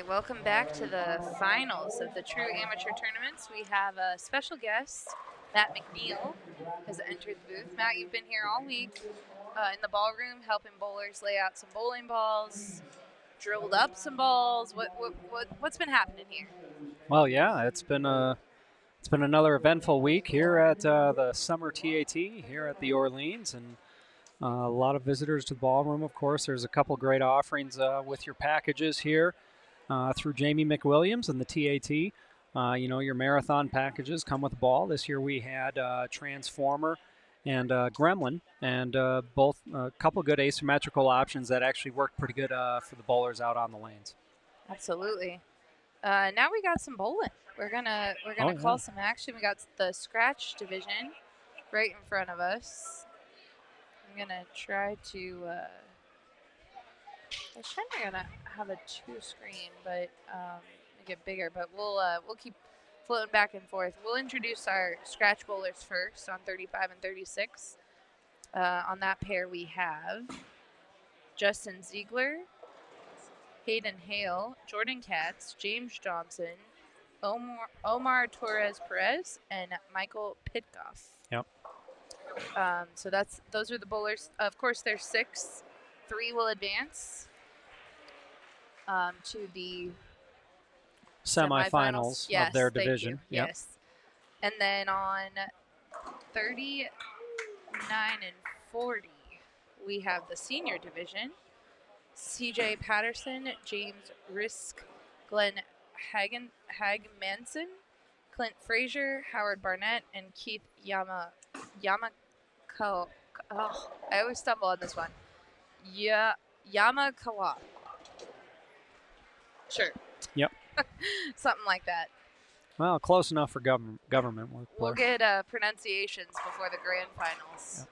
right, welcome back to the finals of the True Amateur Tournaments. We have a special guest, Matt McNeil, has entered the booth. Matt, you've been here all week in the ballroom helping bowlers lay out some bowling balls, drilled up some balls. What's been happening here? Well, yeah, it's been another eventful week here at the summer TAT here at the Orleans, and a lot of visitors to the ballroom. Of course, there's a couple great offerings with your packages here through Jamie McWilliams and the TAT. Your marathon packages come with a ball. This year we had Transformer and Gremlin, and both a couple good asymmetrical options that actually worked pretty good for the bowlers out on the lanes. Absolutely. Now we got some bowling. We're gonna call some action. We got the scratch division right in front of us. I'm gonna try to. I was trying to have a 2-screen, but make it bigger. But we'll keep floating back and forth. We'll introduce our scratch bowlers first on 35 and 36. On that pair we have Justin Ziegler, Hayden Hale, Jordan Katz, James Johnson, Omar Torres Perez, and Michael Pitkoff. Yep. So those are the bowlers. Of course, there's 6. 3 will advance to the semifinals yes, of their division. Yep. Yes. And then on 39 and 40, we have the senior division. CJ Patterson, James Risk, Glenn Hagmanson, Clint Frazier, Howard Barnett, and Keith Yamako. Oh, I always stumble on this one. Yamakawa. Sure. Yep. Something like that. Well, close enough for government work. We'll get pronunciations before the grand finals.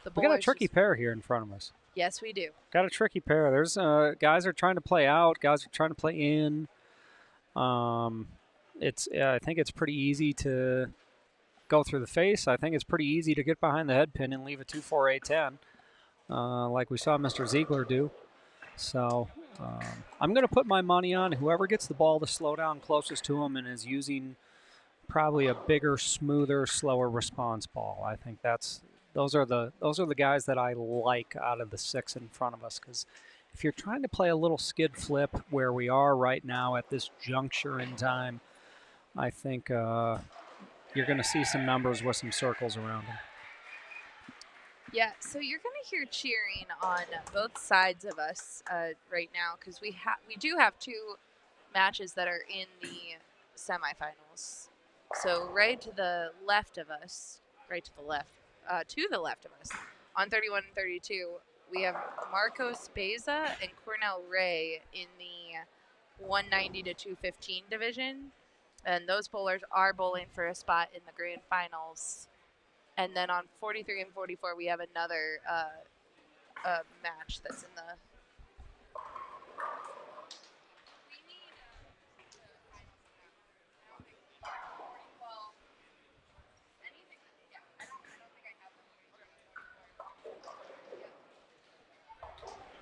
Yeah. We got a tricky pair here in front of us. Yes, we do. Got a tricky pair. There's guys are trying to play out. Guys are trying to play in. I think it's pretty easy to go through the face. I think it's pretty easy to get behind the head pin and leave a 2-4-8-10, like we saw Mr. Ziegler do. So I'm going to put my money on whoever gets the ball to slow down closest to him and is using probably a bigger, smoother, slower response ball. I think those are the guys that I like out of the 6 in front of us, because if you're trying to play a little skid flip where we are right now at this juncture in time, I think you're going to see some numbers with some circles around them. Yeah, so you're going to hear cheering on both sides of us right now, because we do have 2 matches that are in the semifinals. So right to the left of us, to the left of us, on 31 and 32, we have Marcos Beza and Cornell Ray in the 190 to 215 division. And those bowlers are bowling for a spot in the grand finals. And then on 43 and 44, we have another match that's in the...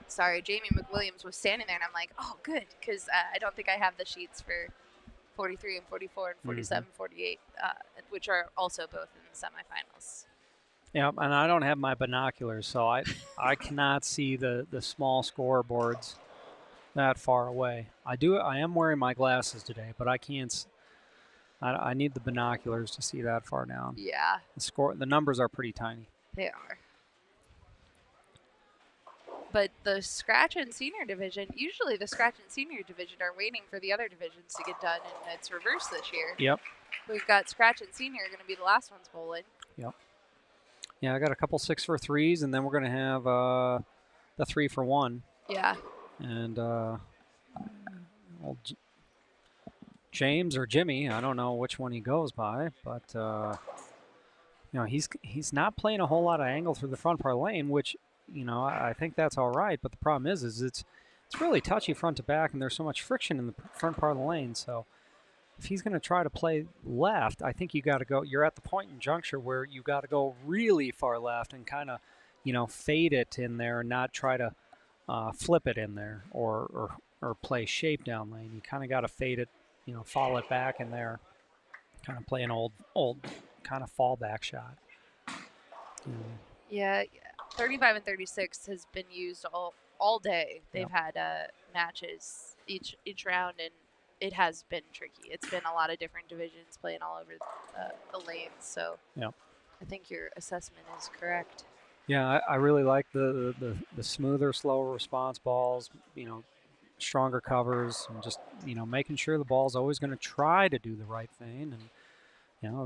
Sorry, Jamie McWilliams was standing there, and I'm like, oh, good, because I don't think I have the sheets for 43 and 44 and 47, 48, which are also both in the semifinals. Yeah, and I don't have my binoculars, so I cannot see the small scoreboards that far away. I am wearing my glasses today, but I can't. I need the binoculars to see that far down. Yeah. The numbers are pretty tiny. They are. But the scratch and senior division, usually the scratch and senior division are waiting for the other divisions to get done, and it's reversed this year. Yep. We've got scratch and senior going to be the last ones bowling. Yep. Yeah, I got a couple 6-for-3s, and then we're going to have the 3-for-1. Yeah. And James or Jimmy, I don't know which one he goes by, but he's not playing a whole lot of angle through the front part lane, which I think that's all right. But the problem is it's really touchy front to back, and there's so much friction in the front part of the lane. So if he's going to try to play left, I think you got to go. You're at the point in juncture where you got to go really far left and kind of, fade it in there and not try to flip it in there or or play shape down lane. You kind of got to fade it, fall it back in there, kind of play an old kind of fallback shot. Yeah, 35 and 36 has been used all day. They've had matches each round, and it has been tricky. It's been a lot of different divisions playing all over the lanes. So I think your assessment is correct. Yeah, I really like the smoother, slower response balls, stronger covers, and just, making sure the ball's always going to try to do the right thing. And,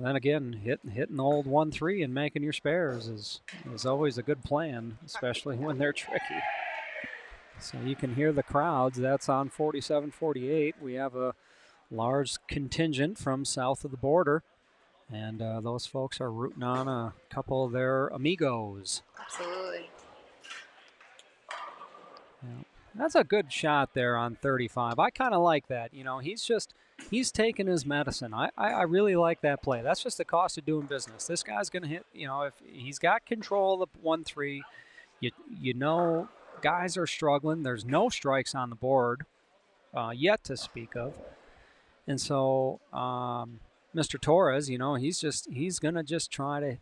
then again, hitting the old 1-3 and making your spares is always a good plan, especially when they're tricky. So you can hear the crowds. That's on 47-48. We have a large contingent from south of the border. And those folks are rooting on a couple of their amigos. Absolutely. Yeah. That's a good shot there on 35. I kind of like that. He's taking his medicine. I really like that play. That's just the cost of doing business. This guy's going to hit, if he's got control of the 1-3, guys are struggling. There's no strikes on the board yet to speak of. And so Mr. Torres, he's going to just try to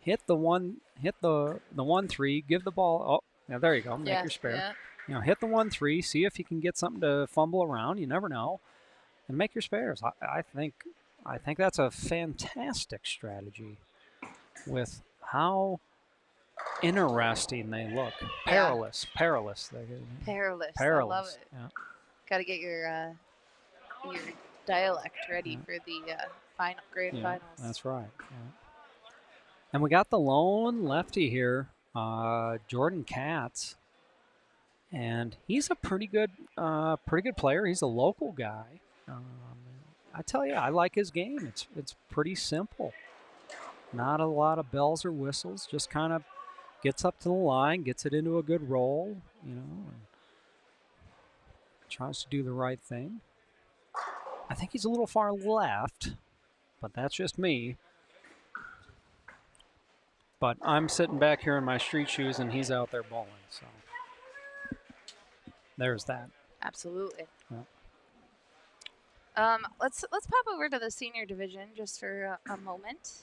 hit the 1-3, give the ball. Oh, yeah, there you go. Make your spare. Yeah. Hit the 1-3, see if you can get something to fumble around. You never know. And make your spares. I think that's a fantastic strategy with how interesting they look. Perilous. Perilous. I love it. Yeah. Got to get your dialect ready for the grand finals. That's right. Yeah. And we got the lone lefty here, Jordan Katz, and he's a pretty good player. He's a local guy. I tell you, I like his game. It's pretty simple. Not a lot of bells or whistles. Just kind of gets up to the line, gets it into a good roll, and tries to do the right thing. I think he's a little far left, but that's just me. But I'm sitting back here in my street shoes, and he's out there bowling. So there's that. Absolutely. Yeah. Let's pop over to the senior division just for a moment.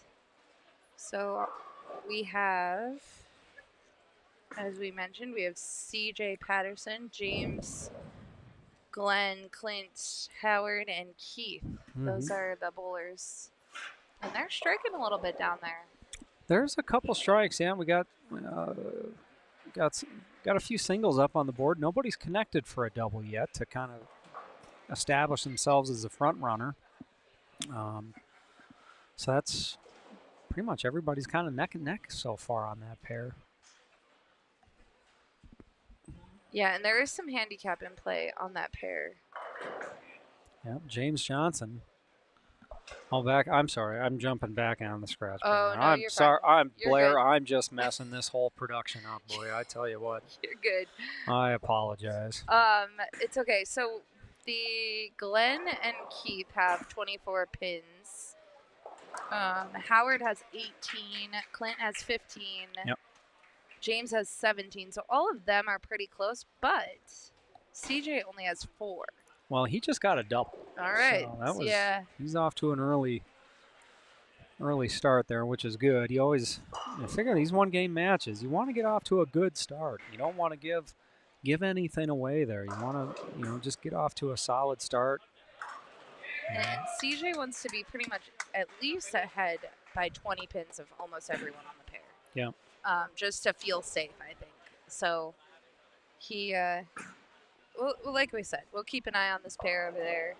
So we have, as we mentioned, we have C.J. Patterson, James, Glenn, Clint, Howard, and Keith. Those are the bowlers, and they're striking a little bit down there. There's a couple strikes. Yeah, we got a few singles up on the board. Nobody's connected for a double yet to kind of establish themselves as a front runner. So that's pretty much everybody's kind of neck and neck so far on that pair. Yeah, and there is some handicap in play on that pair. Yep, James Johnson. I'm sorry. I'm jumping back on the scratch. Oh, no, I'm you're sorry. fine. You're Blair. Good. I'm just messing this whole production up, boy. I tell you what. You're good. I apologize. It's okay. So the Glenn and Keith have 24 pins. Howard has 18. Clint has 15. Yep. James has 17. So all of them are pretty close, but CJ only has 4. Well, he just got a double. All right. So he's off to an early start there, which is good. I figure these one-game matches, you want to get off to a good start. You don't want to give anything away there. You want to, just get off to a solid start. And CJ wants to be pretty much at least ahead by 20 pins of almost everyone on the pair. Yeah. Just to feel safe, I think. So he, well, like we said, we'll keep an eye on this pair over there.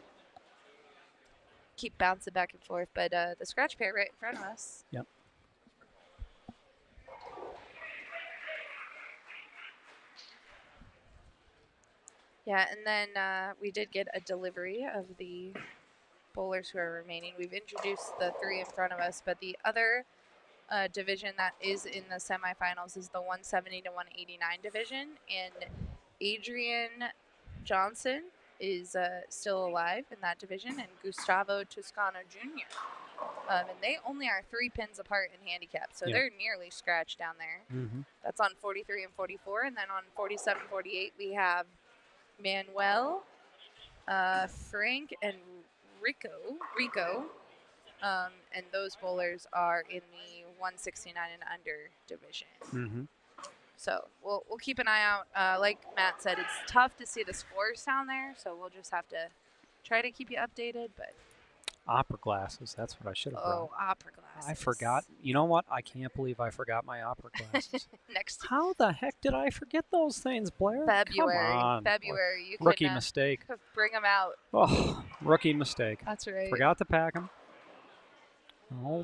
Keep bouncing back and forth, but the scratch pair right in front of us. Yep. Yeah, and then we did get a delivery of the bowlers who are remaining. We've introduced the 3 in front of us, but the other division that is in the semifinals is the 170 to 189 division, and Adrian Johnson is still alive in that division, and Gustavo Toscano Jr. And they only are 3 pins apart in handicap, so they're nearly scratched down there. Mm-hmm. That's on 43 and 44, and then on 47, 48 we have Manuel, Frank, and Rico. And those bowlers are in the 169 and under division. Mm-hmm. So we'll keep an eye out. Like Matt said, it's tough to see the scores down there, so we'll just have to try to keep you updated. But Opera glasses. That's what I should have brought. oh, opera glasses. I forgot. You know what? I can't believe I forgot my opera glasses. Next. How the heck did I forget those things, Blair? February. Come on. February. You Rookie can, mistake. Bring them out. Oh, rookie mistake. That's right. Forgot to pack them. Oh,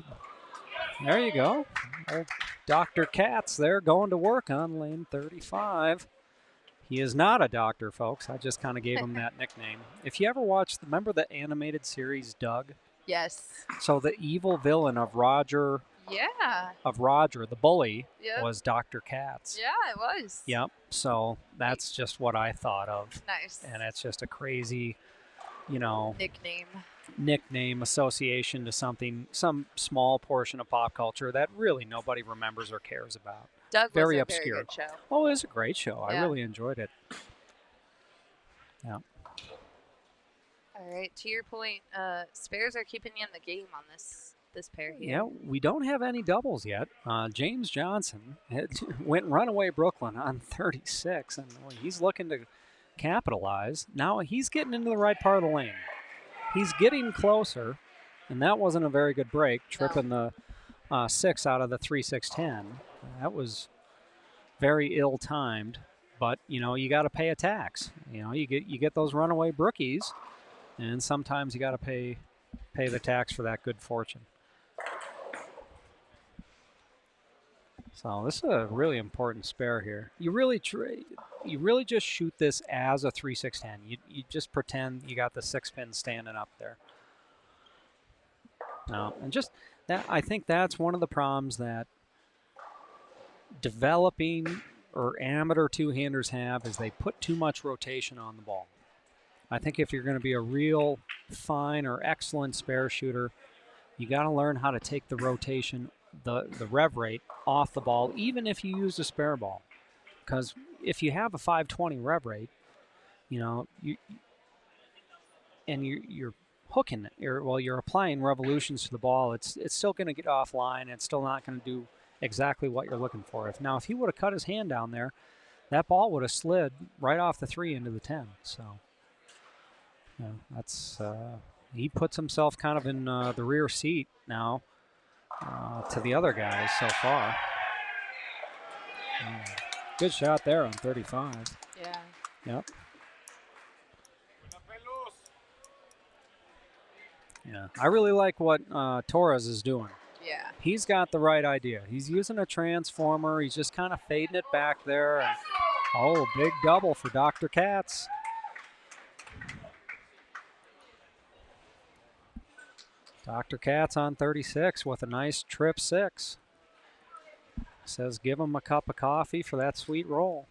there you go. Old Dr. Katz there going to work on lane 35. He is not a doctor, folks. I just kind of gave him that nickname. If you ever watched, remember the animated series Doug? Yes. So the evil villain of Roger, Yeah. the bully, Yep. was Dr. Katz. Yeah, it was. Yep. So that's just what I thought of. Nice. And it's just a crazy, nickname association to some small portion of pop culture that really nobody remembers or cares about. Doug very was a obscure. very good show. Oh, it was a great show. I Yeah. really enjoyed it. Yeah. All right. To your point, spares are keeping you in the game on this pair here. Yeah, we don't have any doubles yet. James Johnson went runaway Brooklyn on 36, and he's looking to capitalize. Now he's getting into the right part of the lane. He's getting closer, and that wasn't a very good break, tripping the 6 out of the 3-6-10. That was very ill-timed, but, you got to pay a tax. You get those runaway brookies, and sometimes you got to pay the tax for that good fortune. So this is a really important spare here. You really just shoot this as a 3-6-10. You just pretend you got the 6-pin standing up there. No, and just that, I think that's one of the problems that developing or amateur two-handers have is they put too much rotation on the ball. I think if you're going to be a real fine or excellent spare shooter, you got to learn how to take the rotation, the rev rate off the ball, even if you use a spare ball. Because if you have a 520 rev rate, you're hooking it, you're applying revolutions to the ball, it's still going to get offline. It's still not going to do exactly what you're looking for. If he would have cut his hand down there, that ball would have slid right off the 3 into the 10. So, that's he puts himself kind of in the rear seat now to the other guys so far. Good shot there on 35. Yeah. Yep. Yeah, I really like what Torres is doing. Yeah. He's got the right idea. He's using a transformer. He's just kind of fading it back there. And, big double for Dr. Katz. Dr. Katz on 36 with a nice trip 6. Says give him a cup of coffee for that sweet roll.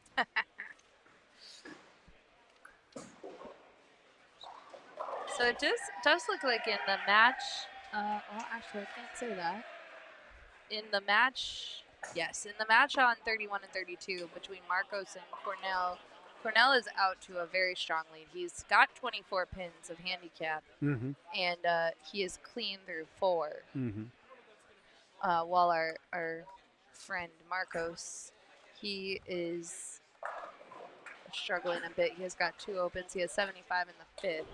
So it does look like in the match, actually I can't say that. In the match on 31 and 32 between Marcos and Cornell, Cornell is out to a very strong lead. He's got 24 pins of handicap, and he is clean through 4. While our friend Marcos, he is struggling a bit. He has got 2 opens. He has 75 in the 5th.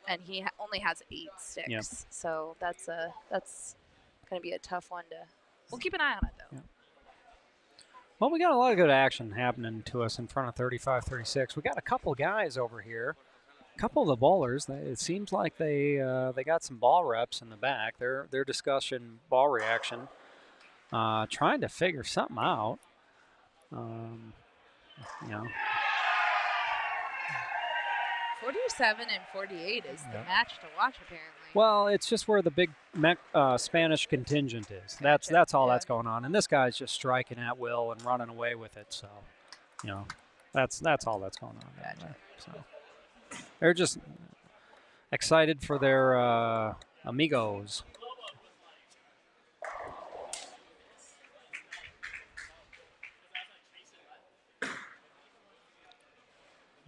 And he only has 8 sticks. Yep. So that's going to be a tough one to. We'll keep an eye on it though. Yep. Well, we got a lot of good action happening to us in front of 35-36. We got a couple guys over here. A couple of the bowlers. It seems like they got some ball reps in the back. They're discussing ball reaction, trying to figure something out. 47 and 48 is the match to watch, apparently. Well, it's just where the big Spanish contingent is. That's all that's going on. And this guy's just striking at will and running away with it. So, that's all that's going on. Down there. So they're just excited for their amigos.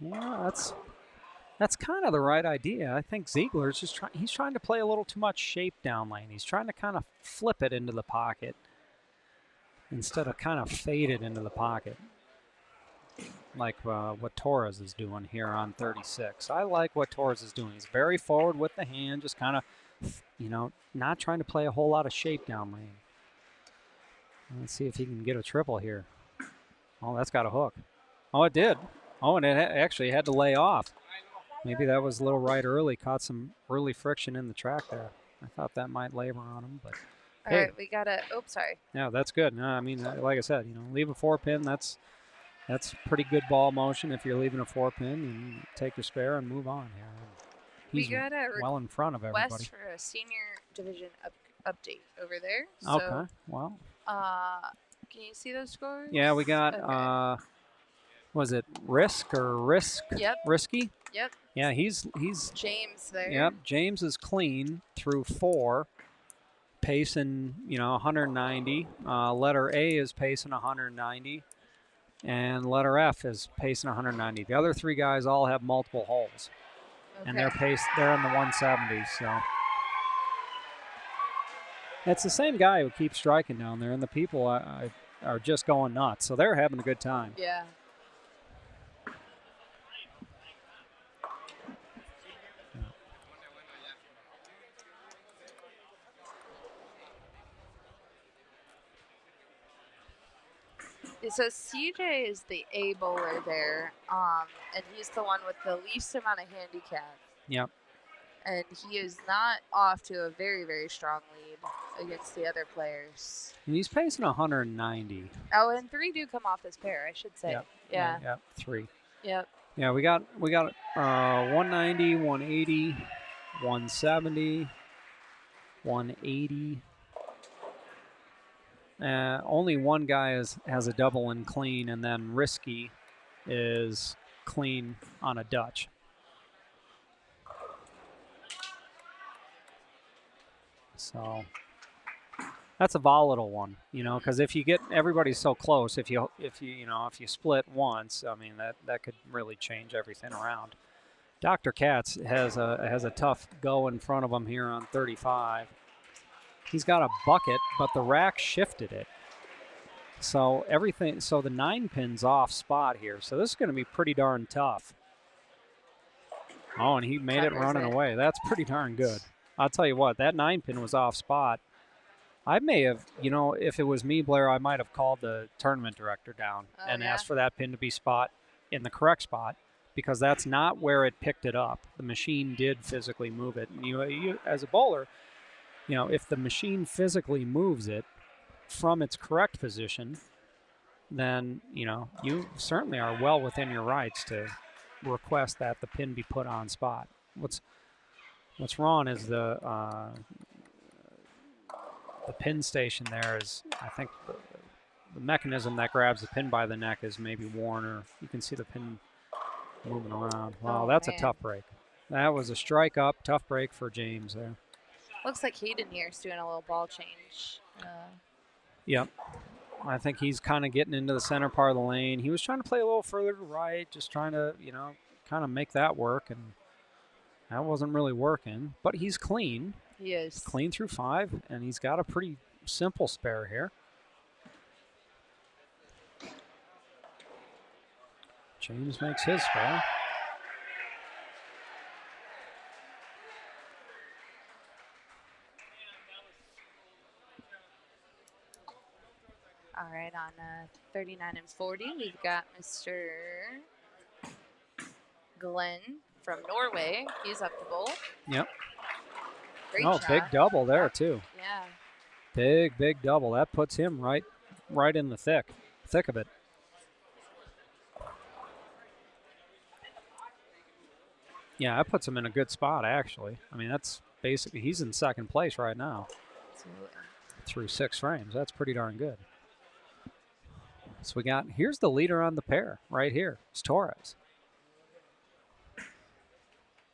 Yeah, that's kind of the right idea. I think Ziegler's just he's trying to play a little too much shape down lane. He's trying to kind of flip it into the pocket instead of kind of fade it into the pocket, like what Torres is doing here on 36. I like what Torres is doing. He's very forward with the hand, just kind of, not trying to play a whole lot of shape down lane. Let's see if he can get a triple here. Oh, that's got a hook. Oh, it did. Oh, and it actually had to lay off. Maybe that was a little right early, caught some early friction in the track there. I thought that might labor on him, but All right, we got sorry. Yeah, that's good. No, I mean, like I said, leave a 4-pin. That's pretty good ball motion. If you're leaving a 4-pin, and take your spare and move on here. He's we got a well in front of everybody. request for a senior division update over there. Okay, So, well. Can you see those scores? Yeah, we got, okay. Was it Risk or Risk? Yep. Risky? Yep. Yeah, he's James there. Yep, James is clean through 4, pacing, 190. Letter A is pacing 190, and letter F is pacing 190. The other 3 guys all have multiple holes, and they're in the 170s. So it's the same guy who keeps striking down there, and the people are just going nuts. So they're having a good time. Yeah. So CJ is the A bowler there, and he's the one with the least amount of handicap. Yep. And he is not off to a very, very strong lead against the other players. And he's pacing 190. Oh, and 3 do come off his pair, I should say. Yep. Yeah. Yep. 3. Yep. Yeah, we got 190, 180, 170, 180. Only one guy has a double and clean, and then Risky is clean on a Dutch. So that's a volatile one, because if you get everybody's so close, if you split once, I mean that could really change everything around. Dr. Katz has a tough go in front of him here on 35. He's got a bucket, but the rack shifted it. So the 9-pin's off spot here. So this is going to be pretty darn tough. Oh, and he made it running away. That's pretty darn good. I'll tell you what, that 9-pin was off spot. I may have, if it was me, Blair, I might have called the tournament director down and asked for that pin to be spot in the correct spot, because that's not where it picked it up. The machine did physically move it. And you as a bowler, if the machine physically moves it from its correct position, then, you certainly are well within your rights to request that the pin be put on spot. What's wrong is the pin station there is, I think, the mechanism that grabs the pin by the neck is maybe worn, or you can see the pin moving around. Wow, that's a tough break. That was a strike up, tough break for James there. Looks like Hayden here is doing a little ball change. Yep. I think he's kind of getting into the center part of the lane. He was trying to play a little further to right, just trying to, kind of make that work, and that wasn't really working. But he's clean. He is. Clean through 5, and he's got a pretty simple spare here. James makes his spare. All right, on 39 and 40, we've got Mr. Glenn from Norway. He's up to bowl. Yep. Great shot. Big double there, too. Yeah. Big double. That puts him right in the thick of it. Yeah, that puts him in a good spot, actually. I mean, that's basically, he's in second place right now. Absolutely. Through 6 frames. That's pretty darn good. So here's the leader on the pair right here. It's Torres.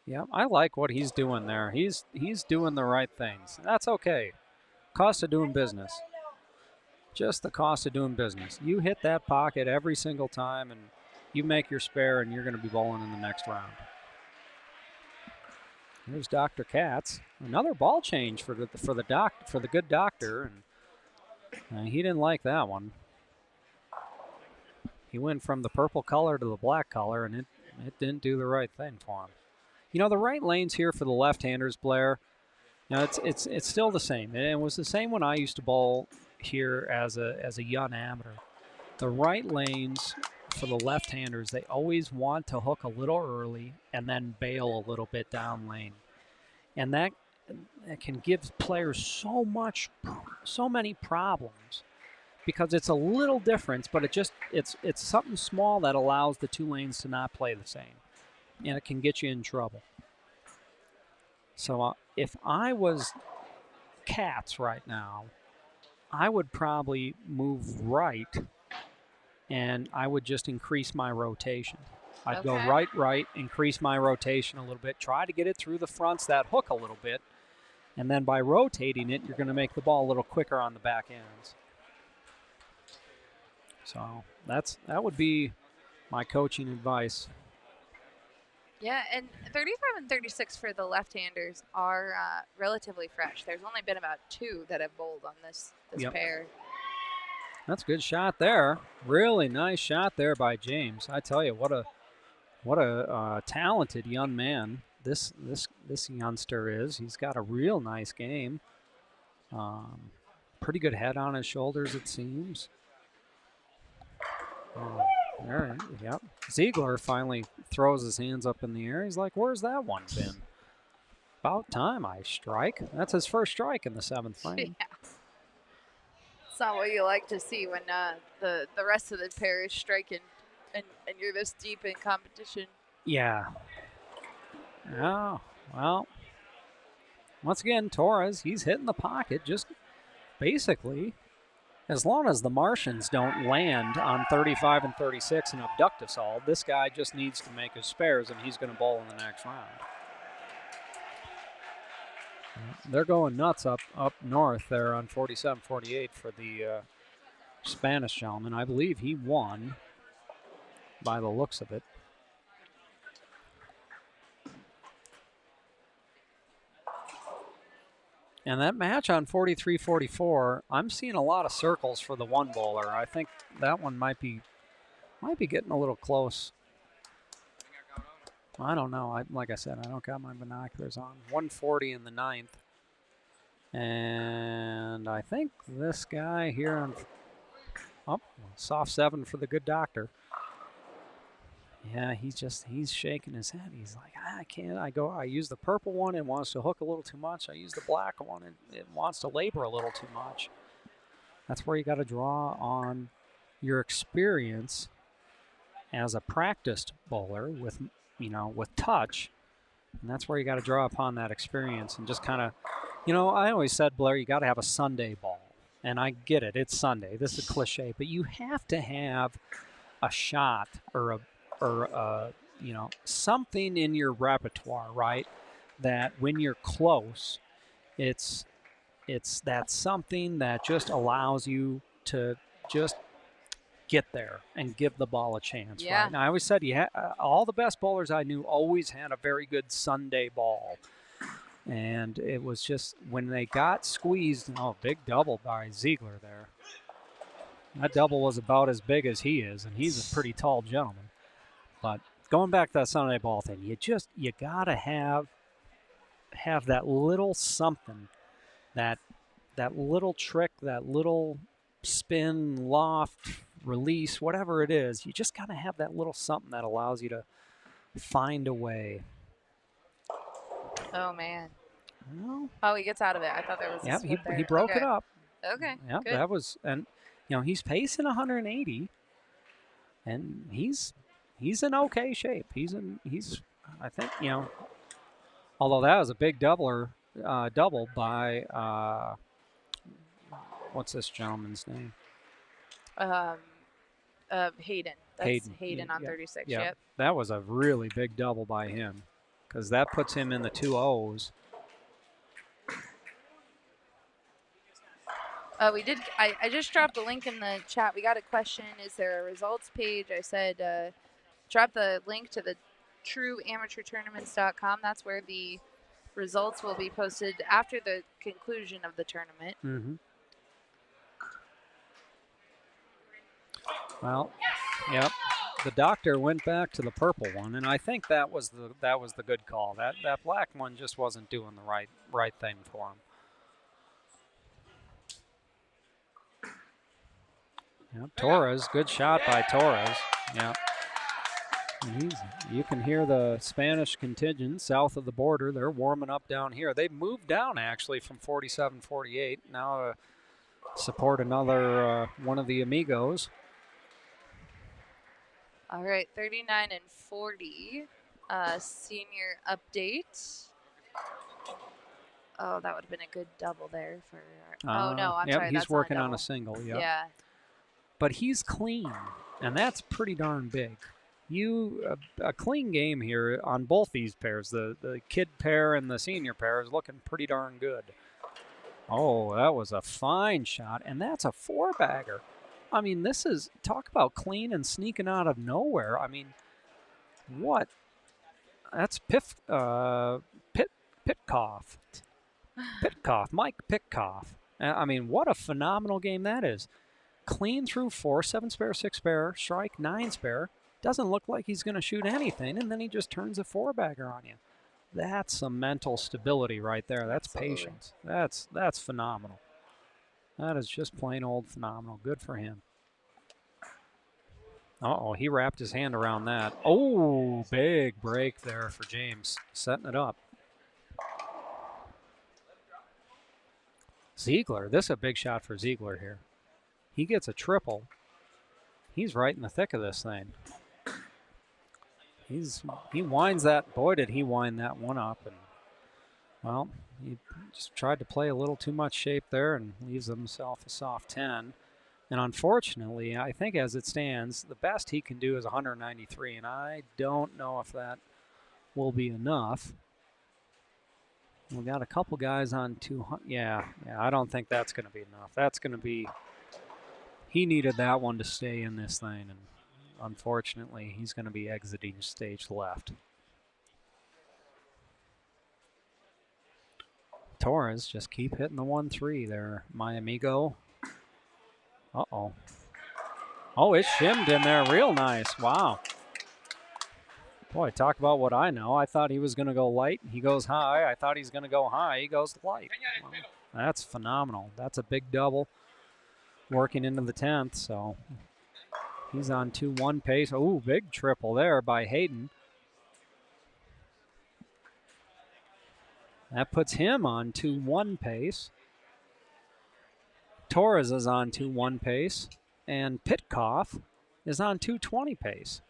Yeah, I like what he's doing there. He's doing the right things. That's okay. Cost of doing business. Just the cost of doing business. You hit that pocket every single time, and You make your spare, and you're going to be bowling in the next round. Here's Dr. Katz. Another ball change for the good doctor, and he didn't like that one. He went from the purple color to the black color, and it didn't do the right thing for him. You know, the right lanes here for the left-handers, Blair. You know, it's still the same. And it was the same when I used to bowl here as a young amateur. The right lanes for the left-handers, they always want to hook a little early and then bail a little bit down lane. And that can give players so many problems because it's a little difference, but it's something small that allows the two lanes to not play the same. And it can get you in trouble. So if I was Katz right now, I would probably move right, and I would just increase my rotation. I'd go right, increase my rotation a little bit, try to get it through the fronts, that hook a little bit, and then by rotating it, you're going to make the ball a little quicker on the back ends. So that would be my coaching advice. Yeah, and 35 and 36 for the left-handers are relatively fresh. There's only been about 2 that have bowled on this pair. That's a good shot there. Really nice shot there by James. I tell you, what a talented young man this youngster is. He's got a real nice game. Pretty good head on his shoulders, it seems. There, yep. Ziegler finally throws his hands up in the air. He's like, where's that one been? About time I strike. That's his first strike in the 7th frame. Yeah. It's not what you like to see when the rest of the pair is striking and you're this deep in competition. Yeah. Oh, well. Once again, Torres, he's hitting the pocket just basically. As long as the Martians don't land on 35 and 36 and abduct us all, this guy just needs to make his spares, and he's going to bowl in the next round. They're going nuts up north there on 47-48 for the Spanish gentleman. I believe he won by the looks of it. And that match on 43-44, I'm seeing a lot of circles for the one bowler. I think that one might be getting a little close. I don't know. Like I said, I don't got my binoculars on. 140 in the 9th. And I think this guy here on soft 7 for the good doctor. Yeah, he's shaking his head. He's like, I can't. I use the purple one, it wants to hook a little too much. I use the black one, and it wants to labor a little too much. That's where you got to draw on your experience as a practiced bowler with touch. And that's where you got to draw upon that experience and just kind of, I always said, Blair, you got to have a Sunday ball. And I get it. It's Sunday. This is a cliche. But you have to have a shot or something in your repertoire, right? That when you're close, it's that something that just allows you to just get there and give the ball a chance. Yeah. Right? Now, I always said all the best bowlers I knew always had a very good Sunday ball. And it was just when they got squeezed, big double by Ziegler there. That double was about as big as he is, and he's a pretty tall gentleman. But going back to that Sunday ball thing, you gotta have that little something, that little trick, that little spin, loft, release, whatever it is. You just gotta have that little something that allows you to find a way. Oh man. Well, he gets out of it. I thought there was. Yeah, there. he broke it up. Okay. Yeah, good. that was, and he's pacing 180, and he's in okay shape. I think, although that was a big double by what's this gentleman's name? Hayden. That's Hayden on 36. Yeah, Yep. that was a really big double by him because that puts him in the 2-0s. We did. I just dropped a link in the chat. We got a question. Is there a results page? I said drop the link to the trueamateurtournaments.com. That's where the results will be posted after the conclusion of the tournament. Mm-hmm. Well, yep. The doctor went back to the purple one, and I think that was the good call. That black one just wasn't doing the right thing for him. Yep, Torres, good shot by Torres. Yep. And you can hear the Spanish contingent south of the border. They're warming up down here. They've moved down actually from 47-48. Now support another one of the amigos. All right, 39 and 40. Senior update. Oh, that would have been a good double there for. Oh no, I'm sorry. He's that's working not on a single. Yep. Yeah. But he's clean, and that's pretty darn big. A clean game here on both these pairs. The kid pair and the senior pair is looking pretty darn good. Oh, that was a fine shot, and that's a four-bagger. I mean, this is, talk about clean and sneaking out of nowhere. I mean, what? That's Pitkoff. Mike Pitkoff. I mean, what a phenomenal game that is. Clean through 4, 7 spare, 6 spare, strike 9 spare. Doesn't look like he's going to shoot anything, and then he just turns a four-bagger on you. That's some mental stability right there. That's patience. That's phenomenal. That is just plain old phenomenal. Good for him. Uh-oh, he wrapped his hand around that. Oh, big break there for James, setting it up. Ziegler, this is a big shot for Ziegler here. He gets a triple. He's right in the thick of this thing. He winds that. Boy, did he wind that one up. And, well, he just tried to play a little too much shape there and leaves himself a soft 10. And unfortunately, I think as it stands, the best he can do is 193, and I don't know if that will be enough. We got a couple guys on 200. Yeah, I don't think that's going to be enough. That's going to be, he needed that one to stay in this thing, and unfortunately, he's going to be exiting stage left. Torres, just keep hitting the 1-3 there, my amigo. Uh-oh. Oh, it shimmed in there real nice. Wow. Boy, talk about what I know. I thought he was going to go light. He goes high. I thought he's going to go high. He goes light. Well, that's phenomenal. That's a big double working into the 10th. So he's on 2-1 pace. Oh, big triple there by Hayden. That puts him on 2-1 pace. Torres is on 2-1 pace, and Pitkoff is on 2-20 pace.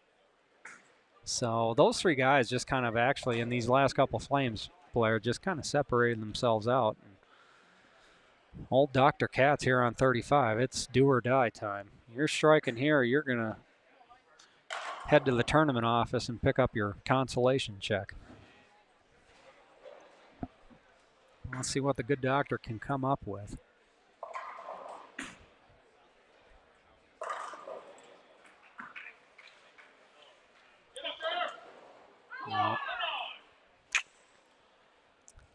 So those three guys just kind of actually in these last couple flames, Blair, just kind of separated themselves out. Old Dr. Katz here on 35. It's do or die time. You're striking here, you're going to head to the tournament office and pick up your consolation check. Let's see what the good doctor can come up with. No.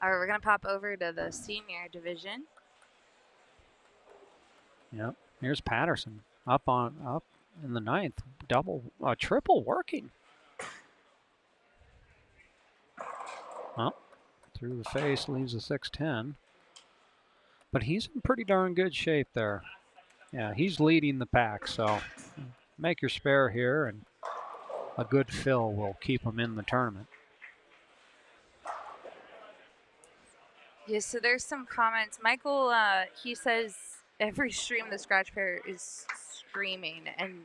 All right, we're going to pop over to the senior division. Yep. Here's Patterson up in the 9th. Triple working. Well, through the face leaves a 6-10. But he's in pretty darn good shape there. Yeah, he's leading the pack, so make your spare here, and a good fill will keep him in the tournament. Yeah, so there's some comments. Michael, he says every stream the scratch pair is streaming, and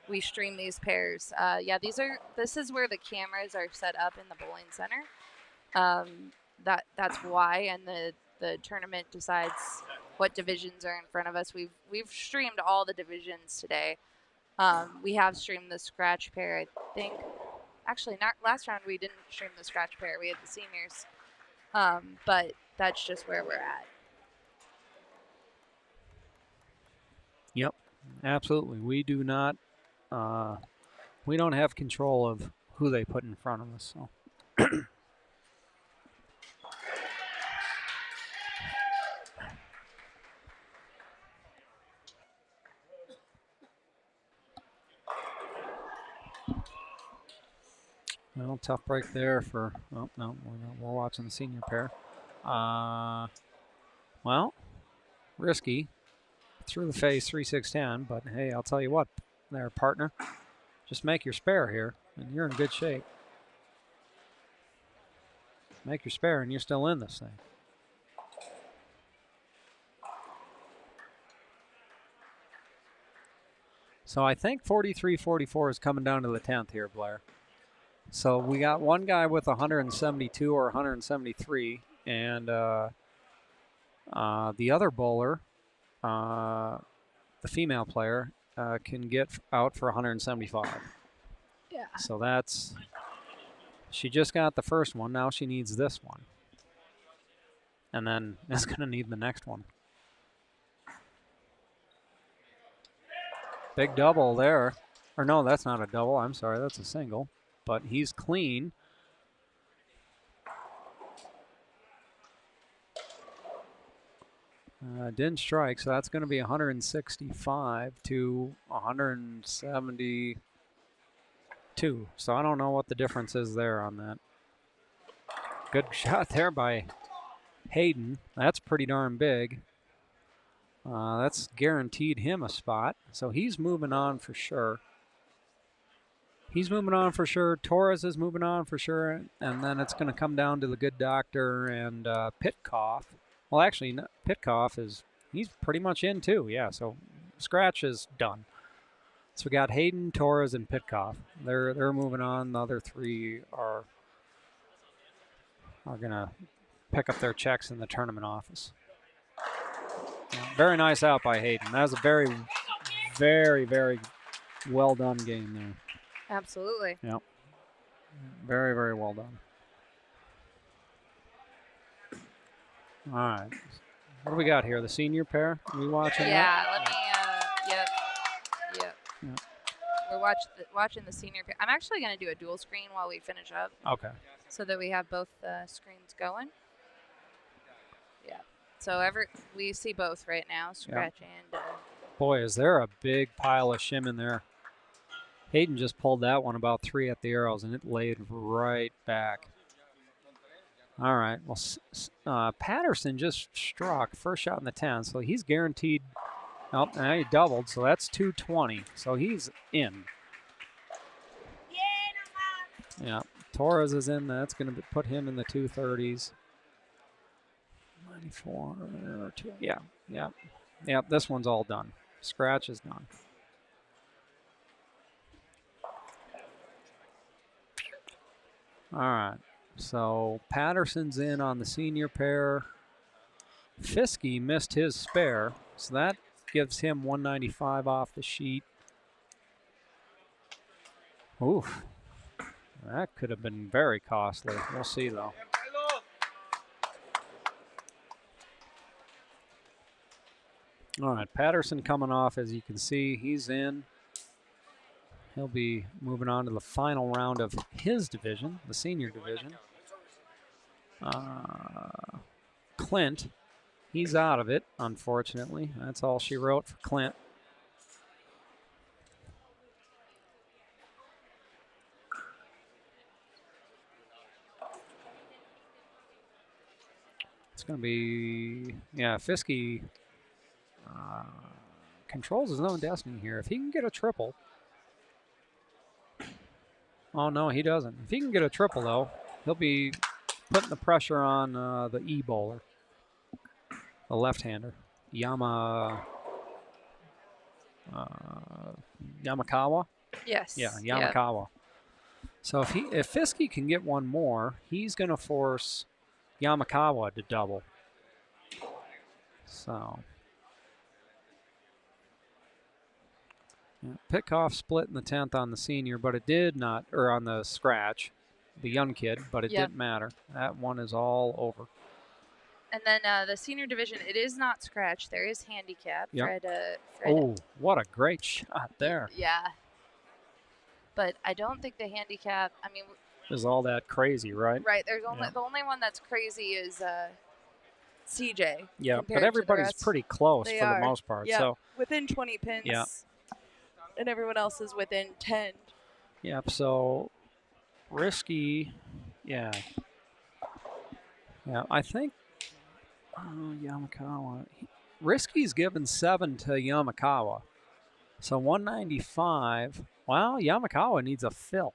we stream these pairs. Yeah, this is where the cameras are set up in the bowling center. That's why, and the tournament decides what divisions are in front of us. We've streamed all the divisions today. We have streamed the scratch pair, I think. Actually, not last round we didn't stream the scratch pair. We had the seniors. But that's just where we're at. Yep, absolutely. We do not we don't have control of who they put in front of us. So. Well, tough break there for. Oh no, we're watching the senior pair. Well, risky. Through the face, 3-6-10. But hey, I'll tell you what, there, partner. Just make your spare here, and you're in good shape. Make your spare, and you're still in this thing. So I think 43-44 is coming down to the 10th here, Blair. So we got one guy with 172 or 173, and the other bowler, the female player, can get out for 175. Yeah. So that's, she just got the first one. Now she needs this one. And then is going to need the next one. Big double there. Or no, that's not a double. I'm sorry, that's a single. But he's clean. Didn't strike, so that's going to be 165 to 172. So I don't know what the difference is there on that. Good shot there by Hayden. That's pretty darn big. That's guaranteed him a spot. So he's moving on for sure. He's moving on for sure. Torres is moving on for sure. And then it's going to come down to the good doctor and Pitkoff. Well, actually, Pitkoff he's pretty much in too. Yeah, so scratch is done. So we got Hayden, Torres, and Pitkoff. They're moving on. The other three are going to pick up their checks in the tournament office. Yeah, very nice out by Hayden. That was a very, very, very well done game there. Absolutely. Yep. Very, very well done. All right. What do we got here? The senior pair? Are we watching Yeah, that? let me, yep. We're watching the senior pair. I'm actually going to do a dual screen while we finish up. Okay. So that we have both screens going. Yeah. So we see both right now, scratch and... Boy, is there a big pile of shim in there. Hayden just pulled that one about 3 at the arrows, and it laid right back. All right. Well, Patterson just struck first shot in the 10, so he's guaranteed. Oh, now he doubled, so that's 220. So he's in. Yeah. Torres is in. That's going to put him in the 230s. 94. Yeah. Yeah. Yeah. This one's all done. Scratch is done. All right, so Patterson's in on the senior pair. Fiske missed his spare, so that gives him 195 off the sheet. Oof, that could have been very costly. We'll see, though. All right, Patterson coming off, as you can see, he's in. He'll be moving on to the final round of his division, the senior division. Clint, he's out of it, unfortunately. That's all she wrote for Clint. It's going to be, yeah, Fiske controls his own destiny here. If he can get a triple. Oh, no, he doesn't. If he can get a triple, though, he'll be putting the pressure on the E-bowler, the left-hander, Yamakawa. Yes. Yeah, Yamakawa. Yep. So if Fiske can get one more, he's going to force Yamakawa to double. So... yeah, Pitkoff split in the 10th on the senior, but it did not, or on the scratch, the young kid, but it didn't matter. That one is all over. And then the senior division, it is not scratch. There is handicap. Yep. Fred, oh, what a great shot there. Yeah. but I don't think the handicap. I mean, Is all that crazy, right? right? There's only the only one that's crazy is CJ. Yeah, but compared to the everybody's rest. pretty close They for are. the most part. Yeah, So within 20 pins. Yeah. And everyone else is within 10. Yep. So Risky, yeah. I think Yamakawa. Risky's given 7 to Yamakawa. So 195. Well, Yamakawa needs a fill.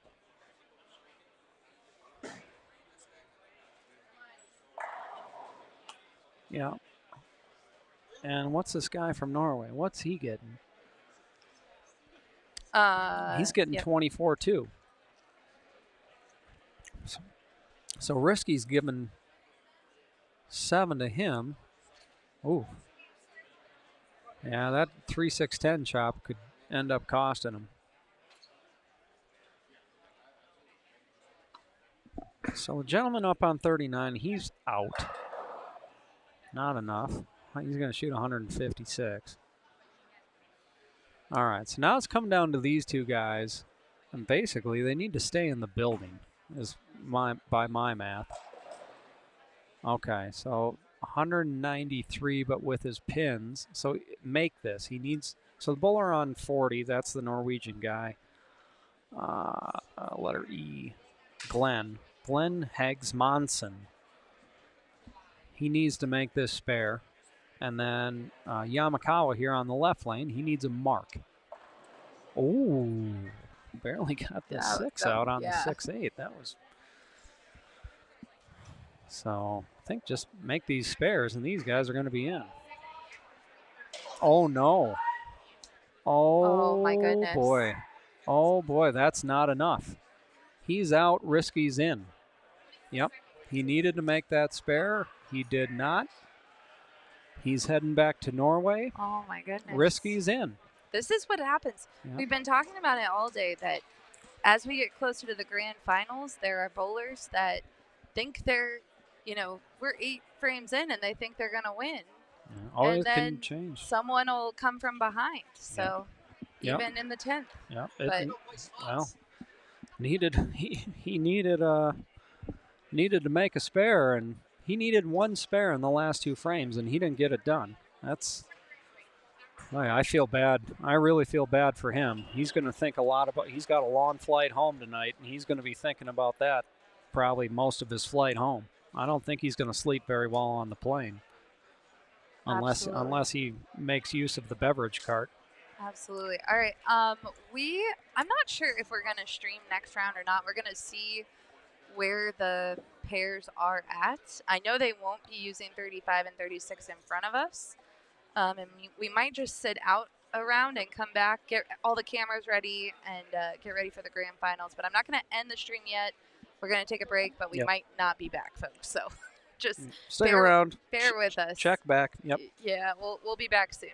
Yeah. And what's this guy from Norway? What's he getting? He's getting 24 too. So Risky's given 7 to him. Ooh. Yeah, that 3-6-10 chop could end up costing him. So the gentleman up on 39, he's out. Not enough. He's going to shoot 156. All right, so now it's come down to these two guys, and basically they need to stay in the building, by my math. Okay, so 193, but with his pins. So make this. He needs. So the bowler on 40. That's the Norwegian guy. Letter E. Glenn Hagsmonsen. He needs to make this spare. And then Yamakawa here on the left lane, he needs a mark. Oh, barely got the 6 out on the 6-8. That was. So I think just make these spares, and these guys are going to be in. Oh, no. Oh, my goodness. Boy. Oh, boy, that's not enough. He's out, Risky's in. Yep. He needed to make that spare. He did not. He's heading back to Norway. Oh, my goodness. Risky's in. This is what happens. Yep. We've been talking about it all day that as we get closer to the grand finals, there are bowlers that think they're, we're 8 frames in and they think they're going to win. Yeah, always and then can change. Someone will come from behind. So Yep. even in the 10th. Yeah. But He needed to make a spare, and he needed 1 spare in the last 2 frames, and he didn't get it done. I feel bad. I really feel bad for him. He's going to think a lot about. He's got a long flight home tonight, and he's going to be thinking about that probably most of his flight home. I don't think he's going to sleep very well on the plane, unless he makes use of the beverage cart. Absolutely. All right. I'm not sure if we're going to stream next round or not. We're going to see where the pairs are at. I know they won't be using 35 and 36 in front of us. And we might just sit out a round and come back, get all the cameras ready, and get ready for the grand finals. But I'm not going to end the stream yet. We're going to take a break, but we might not be back, folks. So just stick around. Bear with us. Check back. Yep. Yeah, we'll be back soon.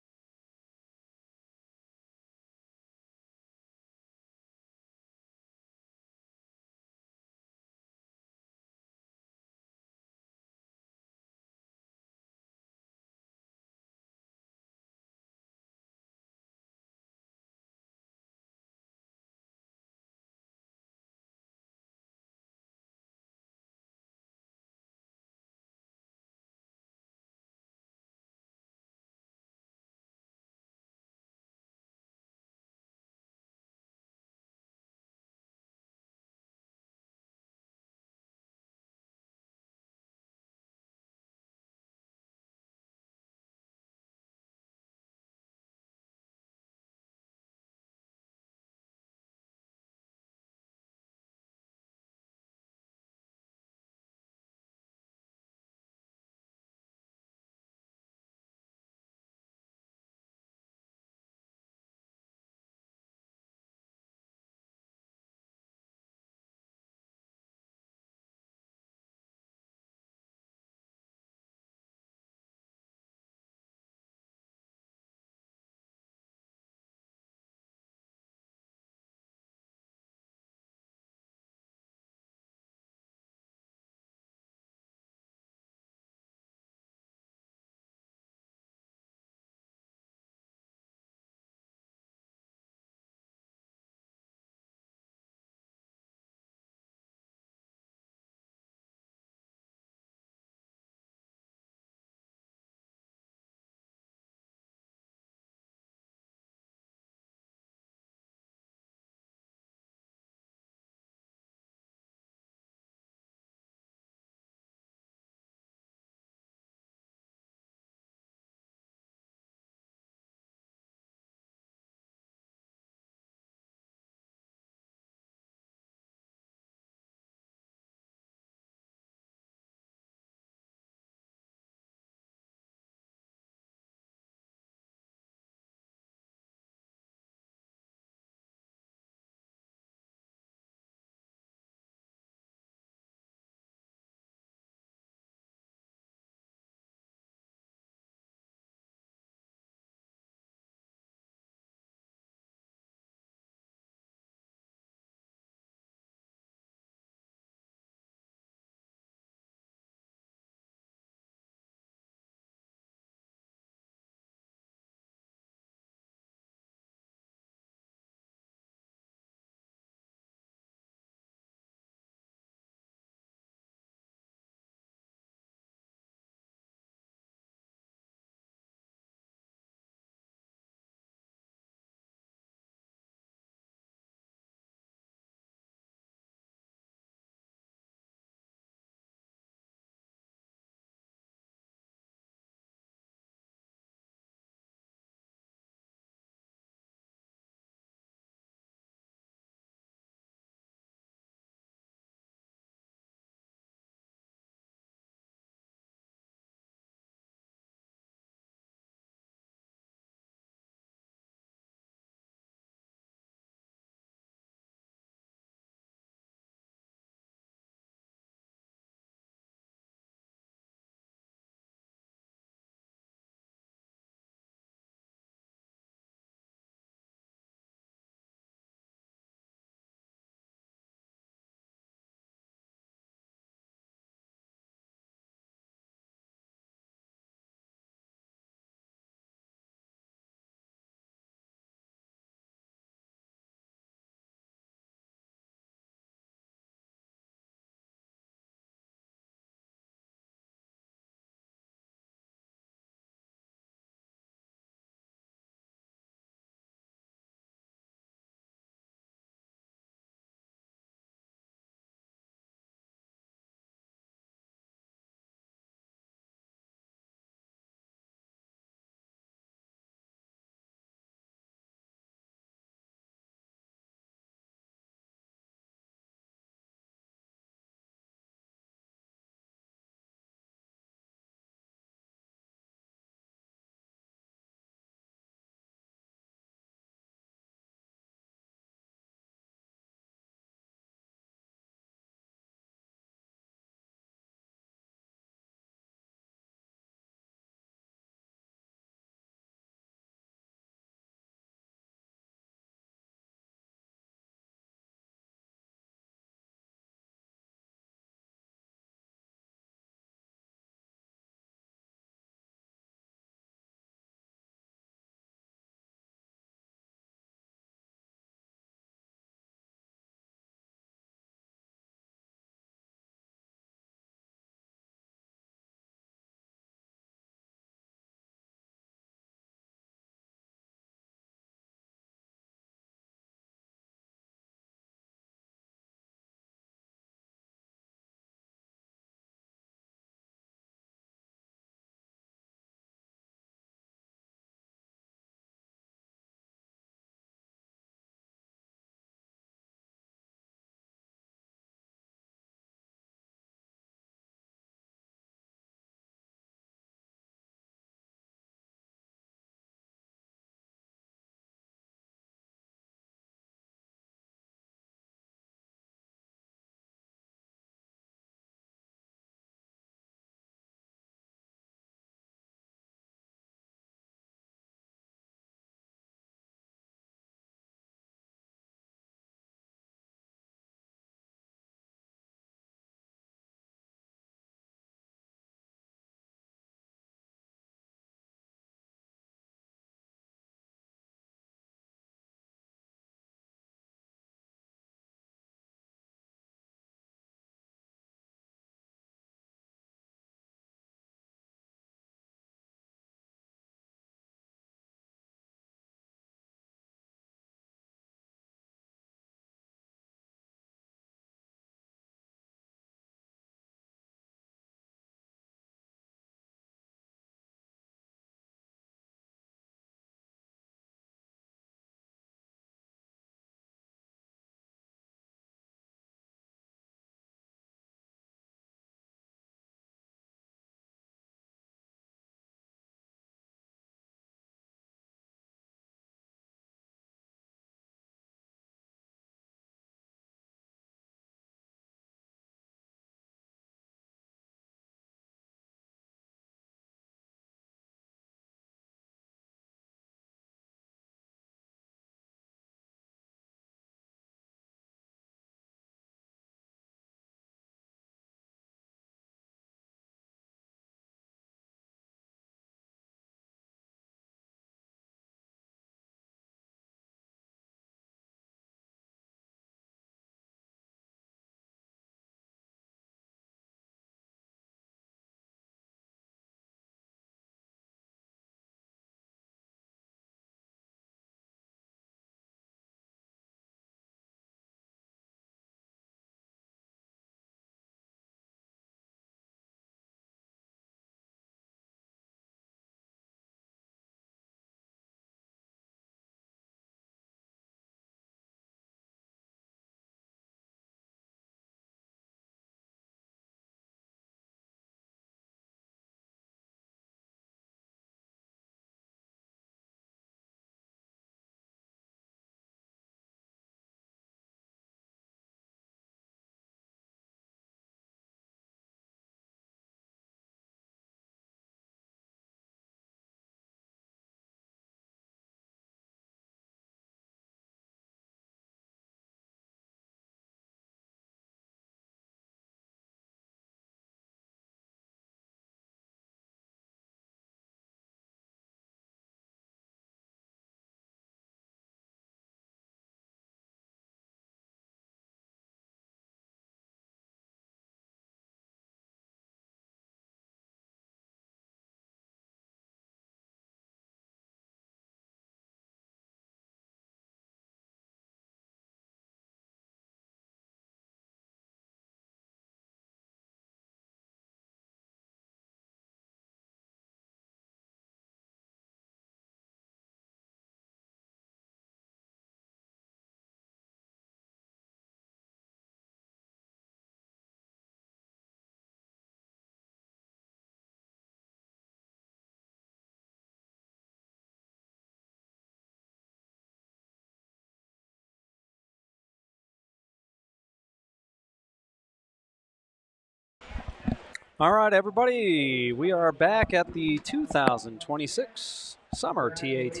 All right, everybody. We are back at the 2026 Summer TAT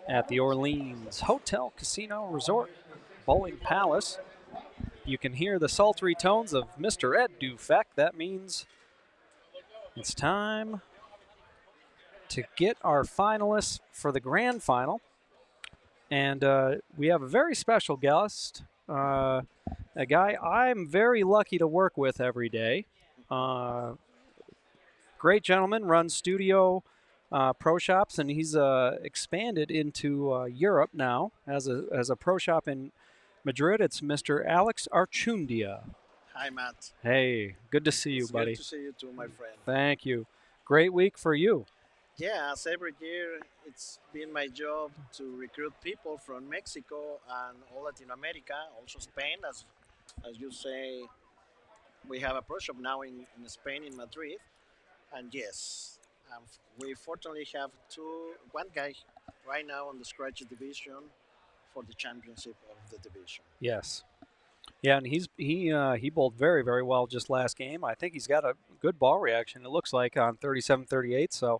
at the Orleans Hotel Casino Resort Bowling Palace. You can hear the sultry tones of Mr. Ed Dufek. That means it's time to get our finalists for the grand final. And we have a very special guest, a guy I'm very lucky to work with every day. Great gentleman, runs studio pro shops, and he's expanded into Europe now as a pro shop in Madrid. It's Mr. Alex Archundia. Hi, Matt. Hey, good to see you, It's buddy. good to see you too, my friend. Thank you. Great week for you. Yeah, as every year, it's been my job to recruit people from Mexico and all Latin America, also Spain. As you say, we have a pro shop now in Spain, in Madrid. And yes, we fortunately have one guy right now on the scratch division for the championship of the division. Yes. Yeah, and he bowled very, very well just last game. I think he's got a good ball reaction, it looks like, on 37-38. So,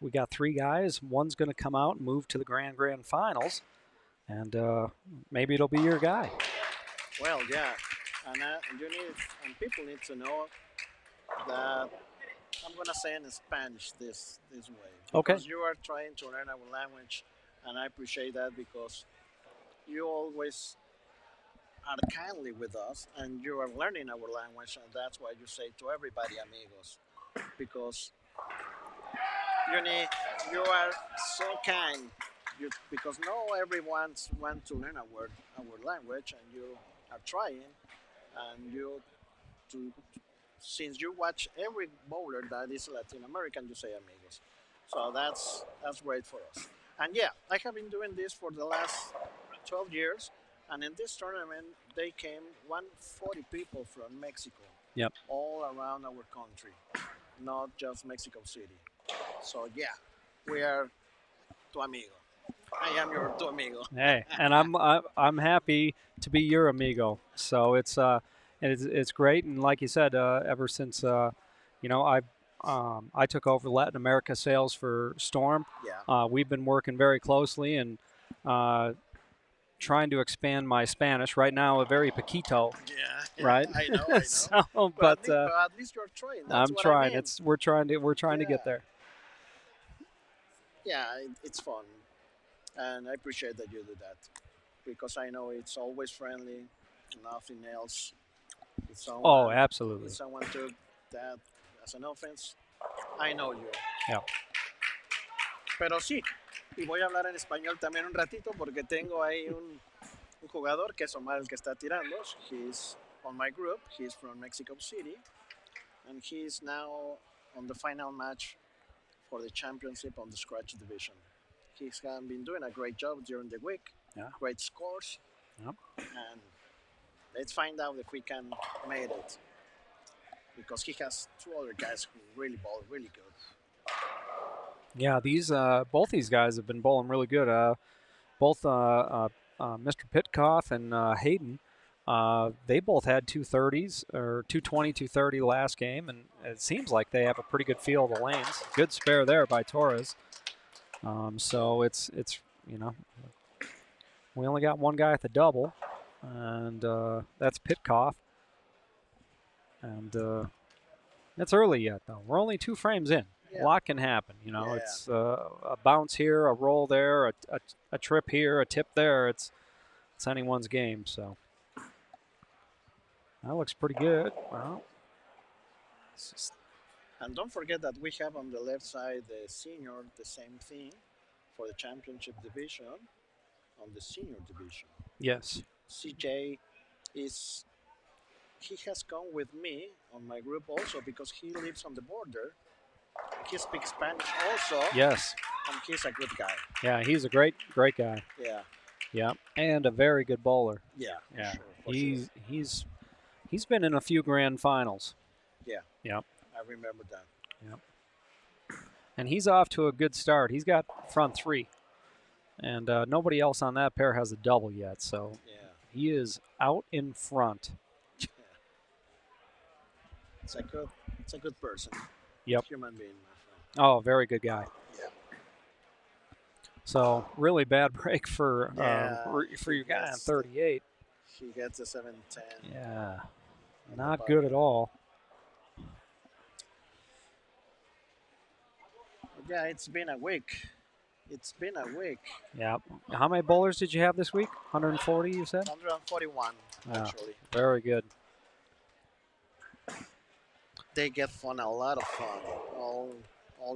we got three guys. One's going to come out and move to the grand finals, and maybe it'll be your guy. Well, yeah, and people need to know that I'm going to say in Spanish this way. Okay. Because you are trying to learn our language, and I appreciate that because you always are kindly with us, and you are learning our language, and that's why you say to everybody, amigos, because you are so kind. Because not everyone wants to learn our language, and you are trying, and since you watch every bowler that is Latin American, you say amigos. So that's great for us. And yeah, I have been doing this for the last 12 years. And in this tournament, they came 140 people from Mexico. Yep. All around our country, not just Mexico City. So yeah, we are tu amigo. I am your tu amigo. Hey, and I'm happy to be your amigo. So it's great, and like you said, ever since I took over Latin America sales for Storm. Yeah. We've been working very closely and trying to expand my Spanish. Right now, a very poquito. Yeah. Right. I know. So, but at least you're trying. That's I'm what trying. I mean. We're trying to get there. Yeah, it's fun, and I appreciate that you do that, because I know it's always friendly, nothing else. Oh, absolutely. If someone took that as an offense, I know you. Yeah. Pero sí, y voy a hablar en español también un ratito porque tengo ahí un jugador que es Omar el que está tirando. He's on my group. He's from Mexico City, and he's now on the final match for the championship on the scratch division. He's been doing a great job during the week. Yeah. Great scores. Yep. And let's find out if we can make it, because he has two other guys who really bowl really good. Yeah, both these guys have been bowling really good. Both Mr. Pitkoff and Hayden, they both had 230s or 220, 230 last game, and it seems like they have a pretty good feel of the lanes. Good spare there by Torres. So it's we only got one guy at the double, and that's Pitkoff. And it's early yet, though. We're only 2 frames in. Yeah. A lot can happen. Yeah. It's a bounce here, a roll there, a trip here, a tip there. It's anyone's game. So that looks pretty good. Well, and don't forget that we have on the left side the senior, the same thing for the championship division on the senior division. yes. CJ he has come with me on my group also because he lives on the border. He speaks Spanish also. Yes. And he's a good guy. Yeah, he's a great guy. Yeah. Yeah, and a very good bowler. Yeah. Yeah. For sure. He's been in a few grand finals. Yeah. Yep. I remember that. Yep. And he's off to a good start. He's got front 3. And nobody else on that pair has a double yet, so Yeah. he is out in front. It's a good person. Yep. Human being, my friend. Oh, very good guy. Yeah. So really bad break for he your guy on gets 38. He gets a 7-10. Yeah, not good at all. Yeah, it's been a week. It's been a week. Yeah. How many bowlers did you have this week? 140, you said? 141, actually. Very good. They get fun, a lot of fun. All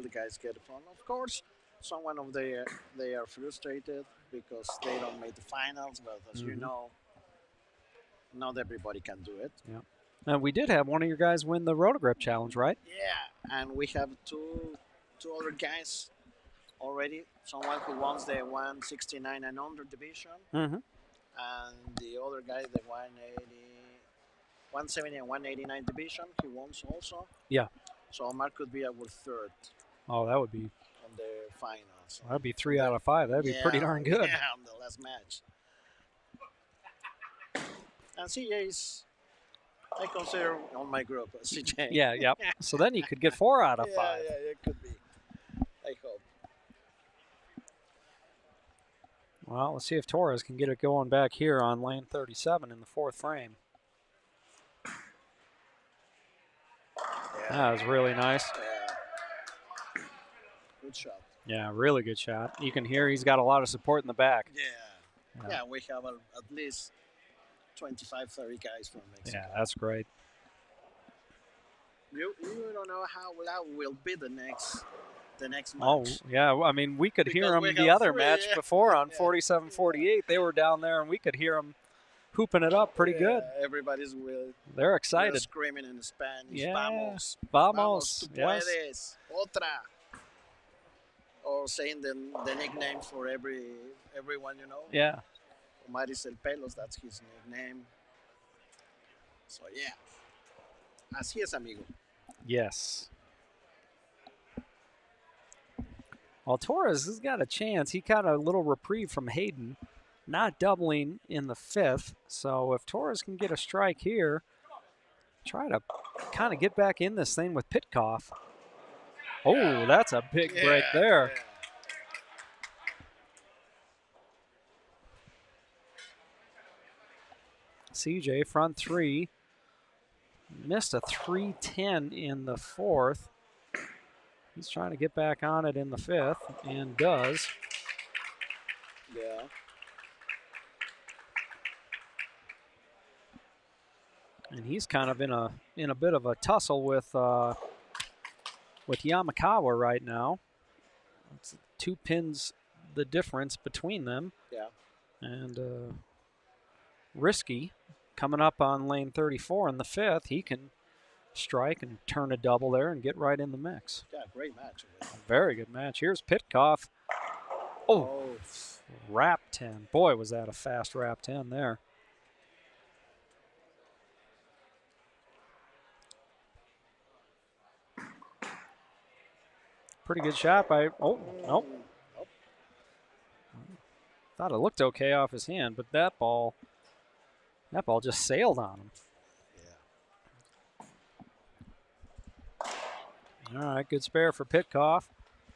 the guys get fun. Of course, some of they are frustrated because they don't make the finals. But as you know, not everybody can do it. Yeah. And we did have one of your guys win the Roto Grip Challenge, right? Yeah, and we have two other guys already. Someone who wants the 169 and under division, and the other guy the 170 and 189 division. He wants also. Yeah. So Omar could be our third. Oh, that would be on the finals. That'd be 3 out of 5. That'd be pretty darn good. Yeah, on the last match. And CJ is, I consider on my group, CJ. Yeah, yep. So then you could get 4 out of 5. Yeah, it could be. I hope. Well, let's see if Torres can get it going back here on lane 37 in the 4th frame. That was really nice. Yeah. Good shot. Yeah, really good shot. You can hear he's got a lot of support in the back. Yeah, we have at least 25, 30 guys from Mexico. Yeah, that's great. You don't know how loud will be the next match. Oh, yeah. I mean, we could hear them the other match before on 47-48. They were down there, and we could hear them hooping it up pretty good. Everybody's They're excited. They're screaming in Spanish. Yeah. Vamos. Vamos. Tú puedes. Otra. Or saying the nicknames for everyone, you know. Yeah. Omar is El Pelos, that's his nickname. So, yeah. Así es, amigo. Yes. Well, Torres has got a chance. He got a little reprieve from Hayden, not doubling in the 5th. So if Torres can get a strike here, try to kind of get back in this thing with Pitkoff. Oh, that's a big break there. Yeah. CJ front 3. Missed a 310 in the 4th. He's trying to get back on it in the 5th and does. Yeah. And he's kind of in a bit of a tussle with Yamakawa right now. It's 2 pins the difference between them. Yeah. And Risky coming up on lane 34 in the 5th. He can strike and turn a double there and get right in the mix. Yeah, great match. Very good match. Here's Pitkoff. Oh, wrap 10. Boy, was that a fast wrap 10 there. Pretty good shot by, oh, nope. Thought it looked okay off his hand, but that ball just sailed on him. All right, good spare for Pitkoff.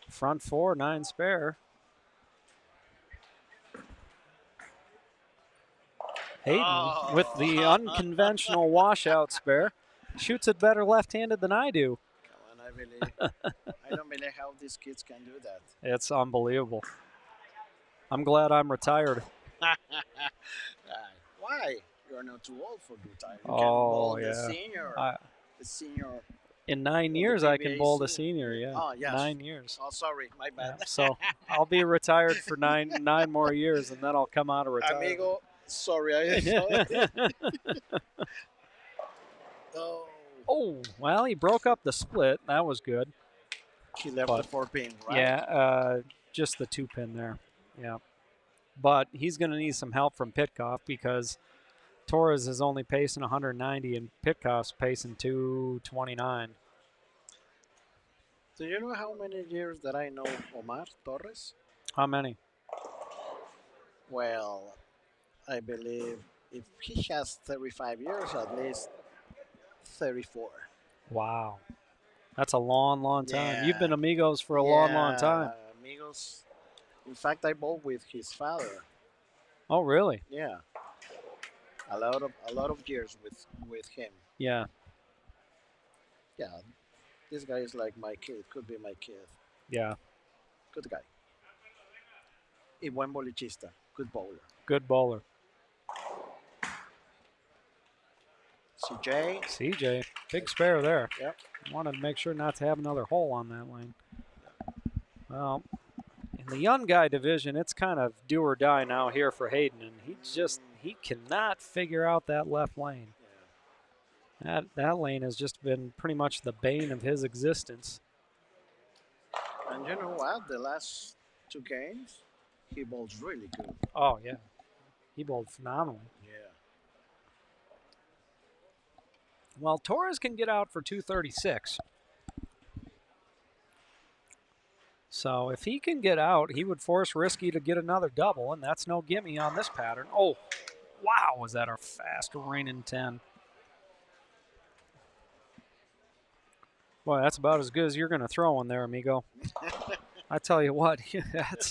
Front 4, 9 spare. Hayden with the unconventional washout spare. Shoots it better left-handed than I do. Come on, I don't believe how these kids can do that. It's unbelievable. I'm glad I'm retired. Why? You're not too old for retire. You Oh, can bowl yeah. the senior. In 9 years, I can bowl the senior, yeah. Oh, yes. 9 years. Oh, sorry, my bad. Yeah, so I'll be retired for nine more years, and then I'll come out of retirement. Amigo, sorry. Oh, well, he broke up the split. That was good. He left the 4 pin, right? Yeah, just the 2 pin there. Yeah. But he's going to need some help from Pitkoff because Torres is only pacing 190 and Pitkoff's pacing 229. Do you know how many years that I know Omar Torres? How many? Well, I believe if he has 35 years, at least 34. Wow. That's a long, long time. Yeah. You've been amigos for a long, long time. Amigos. In fact, I bowled with his father. Oh, really? Yeah. A lot of years with him. Yeah. Yeah. This guy is like my kid. Could be my kid. Yeah. Good guy. Y buen bolichista. Good bowler. Good bowler. CJ. CJ. Big spare there. Yep. Wanted to make sure not to have another hole on that lane. Well, in the young guy division, it's kind of do or die now here for Hayden, and he cannot figure out that left lane. That lane has just been pretty much the bane of his existence. And you know what? The last 2 games, he bowls really good. Oh, yeah. He bowled phenomenally. Yeah. Well, Torres can get out for 236. So if he can get out, he would force Risky to get another double, and that's no gimme on this pattern. Oh, wow, was that a fast raining 10. Boy, that's about as good as you're going to throw in there, amigo. I tell you what,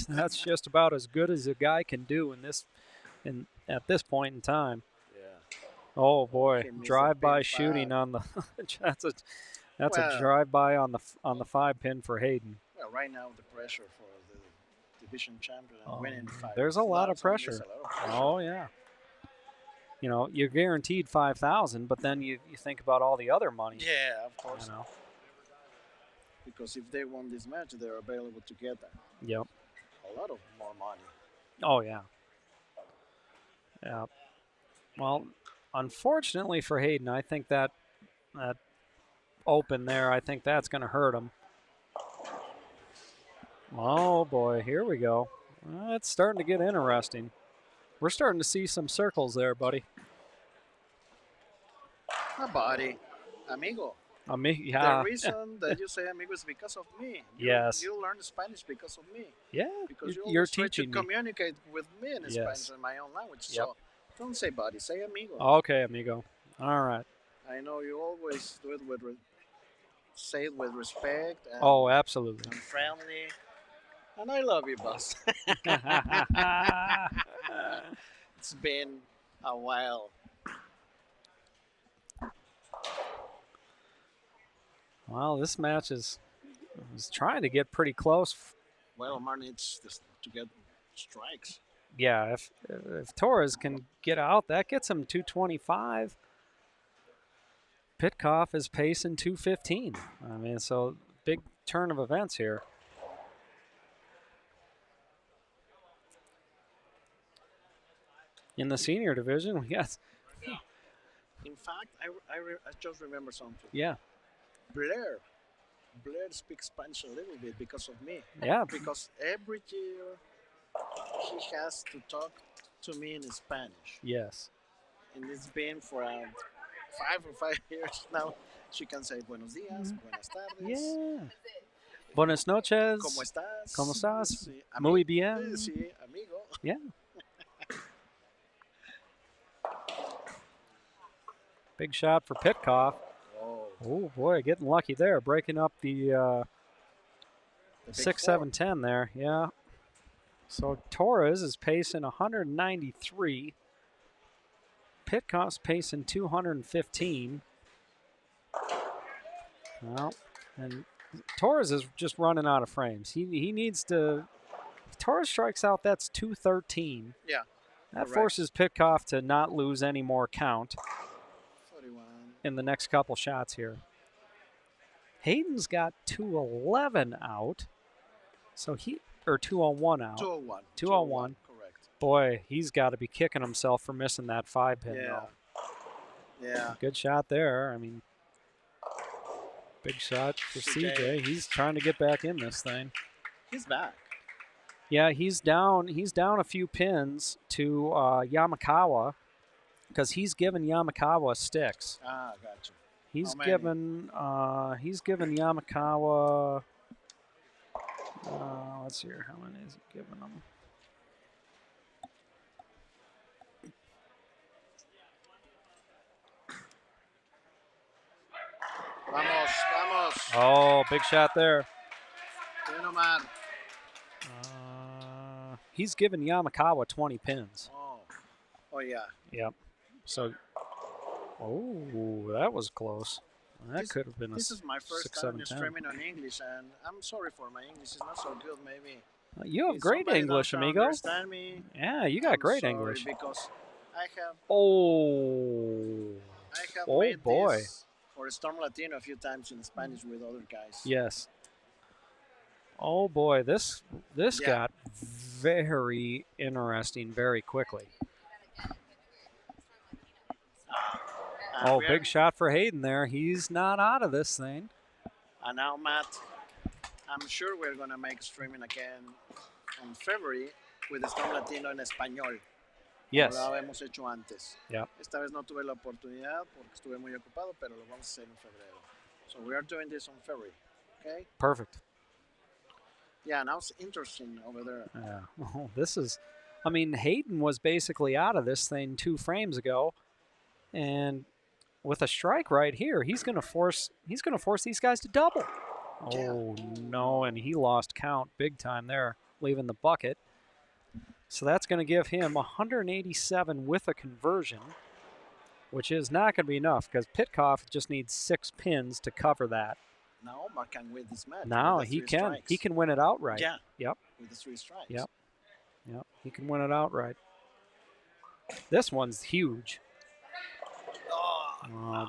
that's just about as good as a guy can do at this point in time. Yeah. Oh boy, drive-by shooting on the that's a drive-by on the 5-pin for Hayden. Well, right now the pressure for the division champion and winning 5. There's a lot of pressure. Oh yeah. You know, you're guaranteed 5,000, but then you think about all the other money. Yeah, of course. You know. Because if they won this match, they're available to get that. Yep. A lot of more money. Oh yeah. Yeah. Well, unfortunately for Hayden, I think that open there, I think that's going to hurt him. Oh boy, here we go. It's starting to get interesting. We're starting to see some circles there, buddy. My buddy, amigo. Yeah. The reason that you say amigo is because of me. Yes. You learn Spanish because of me. Yeah. Because you're try teaching to communicate with me in Yes. Spanish in my own language. Yep. So don't say buddy, say amigo. Okay, amigo. All right. I know you always do it say it with respect. And, Oh, absolutely. And friendly. And I love you, boss. It's been a while. Well, this match is trying to get pretty close. Well, Omar needs to get strikes. Yeah, if Torres can get out, that gets him 225. Pitkoff is pacing 215. I mean, so big turn of events here. In the senior division, we got. In fact, I just remember something. Yeah. Blair speaks Spanish a little bit because of me. Yeah. Because every year he has to talk to me in Spanish. Yes. And it's been for 5 years now. She can say buenos días, buenas tardes. Yeah. Buenas noches. ¿Cómo estás? ¿Cómo estás? Sí, Muy bien. Sí, amigo. Yeah. Big shot for Pitkoff. Oh boy, getting lucky there, breaking up the 6, 7, 10 there. Yeah. So Torres is pacing 193. Pitkoff's pacing 215. Well, and Torres is just running out of frames. He needs to. If Torres strikes out, that's 213. Yeah. That forces Pitkoff to not lose any more count in the next couple shots here. Hayden's got 211 out. So or 201 out. 201. 201. Correct. Boy, he's got to be kicking himself for missing that 5-pin though. Yeah. Good shot there. I mean, big shot for CJ. He's trying to get back in this thing. He's back. Yeah, he's down a few pins to Yamakawa because he's given Yamakawa sticks. Ah, gotcha. He's given Yamakawa. Let's see here. How many is he giving them? Vamos, vamos. Oh, big shot there. Bien, Omar. He's given Yamakawa 20 pins. Oh, yeah. Yep. So, oh, that was close. That could have been a This is my first 6, time 7, 10. streaming on English, and I'm sorry for my English. It's not so good, maybe. You have If great somebody English, doesn't amigo. Understand me, Yeah, you got I'm great sorry English. Because I have Oh made boy. this for Storm Latino a few times in Spanish with other guys. Yes. Oh boy, this Yeah. got very interesting very quickly. Oh, big shot for Hayden there. He's not out of this thing. And now, Matt, I'm sure we're going to make streaming again in February with Storm Latino en español. Yes. Como lo habíamos hecho antes. Yep. Esta vez no tuve la oportunidad porque estuve muy ocupado, pero lo vamos a hacer en febrero. So we are doing this on February. Okay? Perfect. Yeah, now it's interesting over there. Yeah. Oh, this is, I mean, Hayden was basically out of this thing 2 frames ago, and with a strike right here, he's going to force these guys to double. Oh no, and he lost count big time there, leaving the bucket. So that's going to give him 187 with a conversion, which is not going to be enough because Pitkoff just needs 6 pins to cover that. Now Omar can win this match. Now with the he 3 can. strikes. He can win it outright. Yeah. Yep. With the 3 strikes. Yep. Yep. He can win it outright. This one's huge. Oh,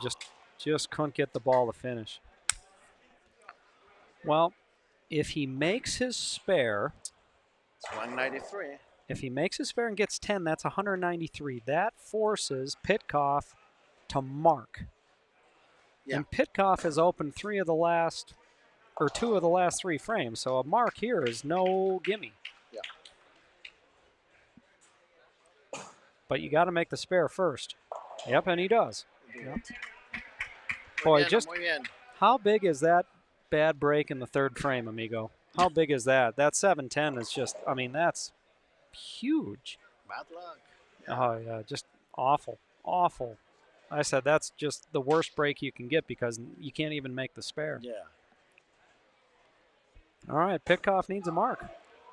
just couldn't get the ball to finish. Well, if he makes his spare, It's 193. if he makes his spare and gets 10, that's 193. That forces Pitkoff to mark. Yeah. And Pitkoff has opened 2 of the last 3 frames, so a mark here is no gimme. Yeah. But you got to make the spare first. Yep, and he does. Yep. Muy Boy, bien, just muy bien. how big is that bad break in the 3rd frame, amigo? How big is that? That 7-10 is just, I mean, that's huge. Bad luck. Oh, yeah, just awful, awful. I said that's just the worst break you can get because you can't even make the spare. Yeah. All right, Pitkoff needs a mark.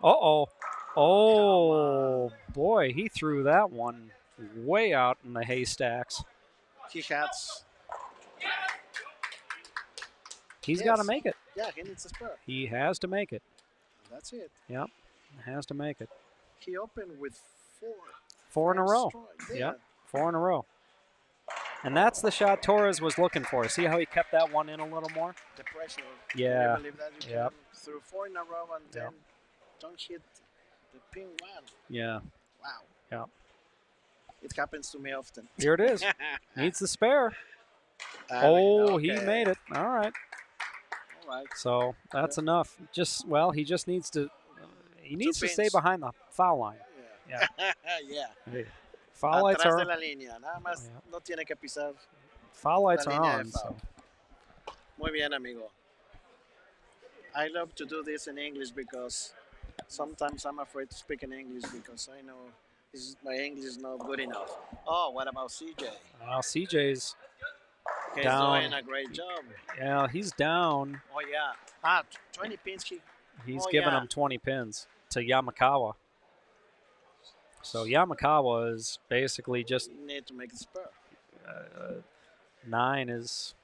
Uh-oh. Oh, boy, he threw that one way out in the haystacks. He has. He's got to make it. Yeah, he needs a spur. He has to make it. That's it. Yep, has to make it. He opened with 4. 4 in a row. Yeah. Yep, 4 in a row. And that's the shot Torres was looking for. See how he kept that one in a little more? The pressure. Yeah. Can you believe that you Yep. can through 4 in a row and then Yep. don't hit the pin 1. Yeah. Wow. Yep. It happens to me often. Here it is. Needs the spare. He made it. All right. All right. So that's enough. He just needs to. He needs to stay pins. behind the foul line. Yeah. Yeah. Hey, foul lights Atrás are de la línea. Nada más no tiene que pisar foul lights la are línea de on. foul. So. Muy bien, amigo. I love to do this in English because sometimes I'm afraid to speak in English because I know my English is not good enough. Oh, what about CJ? CJ's He's down. doing a great job. Yeah, he's down. Oh, yeah. 20 pins. He's giving him 20 pins to Yamakawa. So Yamakawa is basically just You need to make the spur. 9 is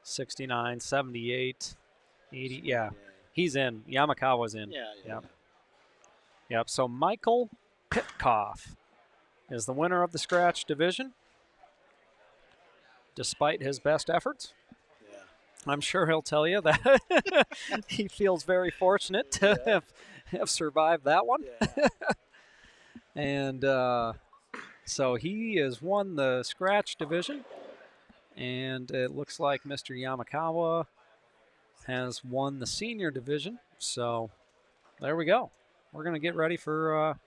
69, 78, 80. Yeah, he's in. Yamakawa's in. Yeah. Yep. So Michael Pitkoff is the winner of the Scratch Division, despite his best efforts. Yeah. I'm sure he'll tell you that he feels very fortunate to have survived that one. Yeah. And so he has won the Scratch Division, and it looks like Mr. Yamakawa has won the Senior Division. So there we go. We're going to get ready for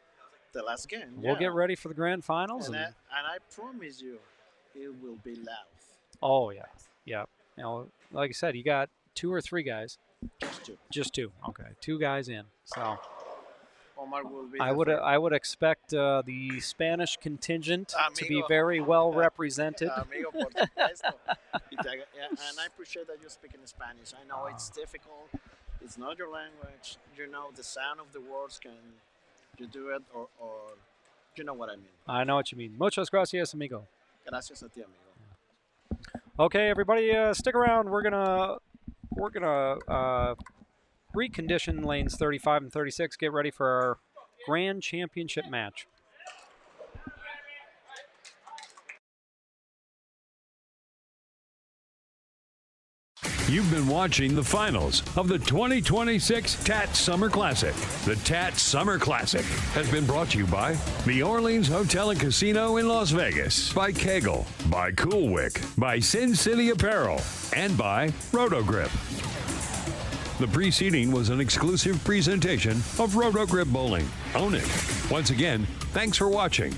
the last game. We'll get ready for the grand finals. And I promise you, it will be loud. Oh, yeah. Yeah. You know, like I said, you got 2 or 3 guys. Just 2. Just 2. Okay. 2 guys in. So Omar will be. I would expect the Spanish contingent to be Amigo. very well represented. Amigo, por supuesto. Yeah, and I appreciate that you speak in Spanish. I know it's difficult. It's not your language. You know the sound of the words. Can you do it, or you know what I mean? I know what you mean. Muchas gracias, amigo. Gracias a ti, amigo. Okay, everybody, stick around. We're gonna recondition lanes 35 and 36. Get ready for our Grand Championship match. You've been watching the finals of the 2026 TAT Summer Classic. The TAT Summer Classic has been brought to you by the Orleans Hotel and Casino in Las Vegas, by Kegel, by Cool Wick, by Sin City Apparel, and by Roto Grip. The preceding was an exclusive presentation of Roto Grip Bowling. Own it. Once again, thanks for watching.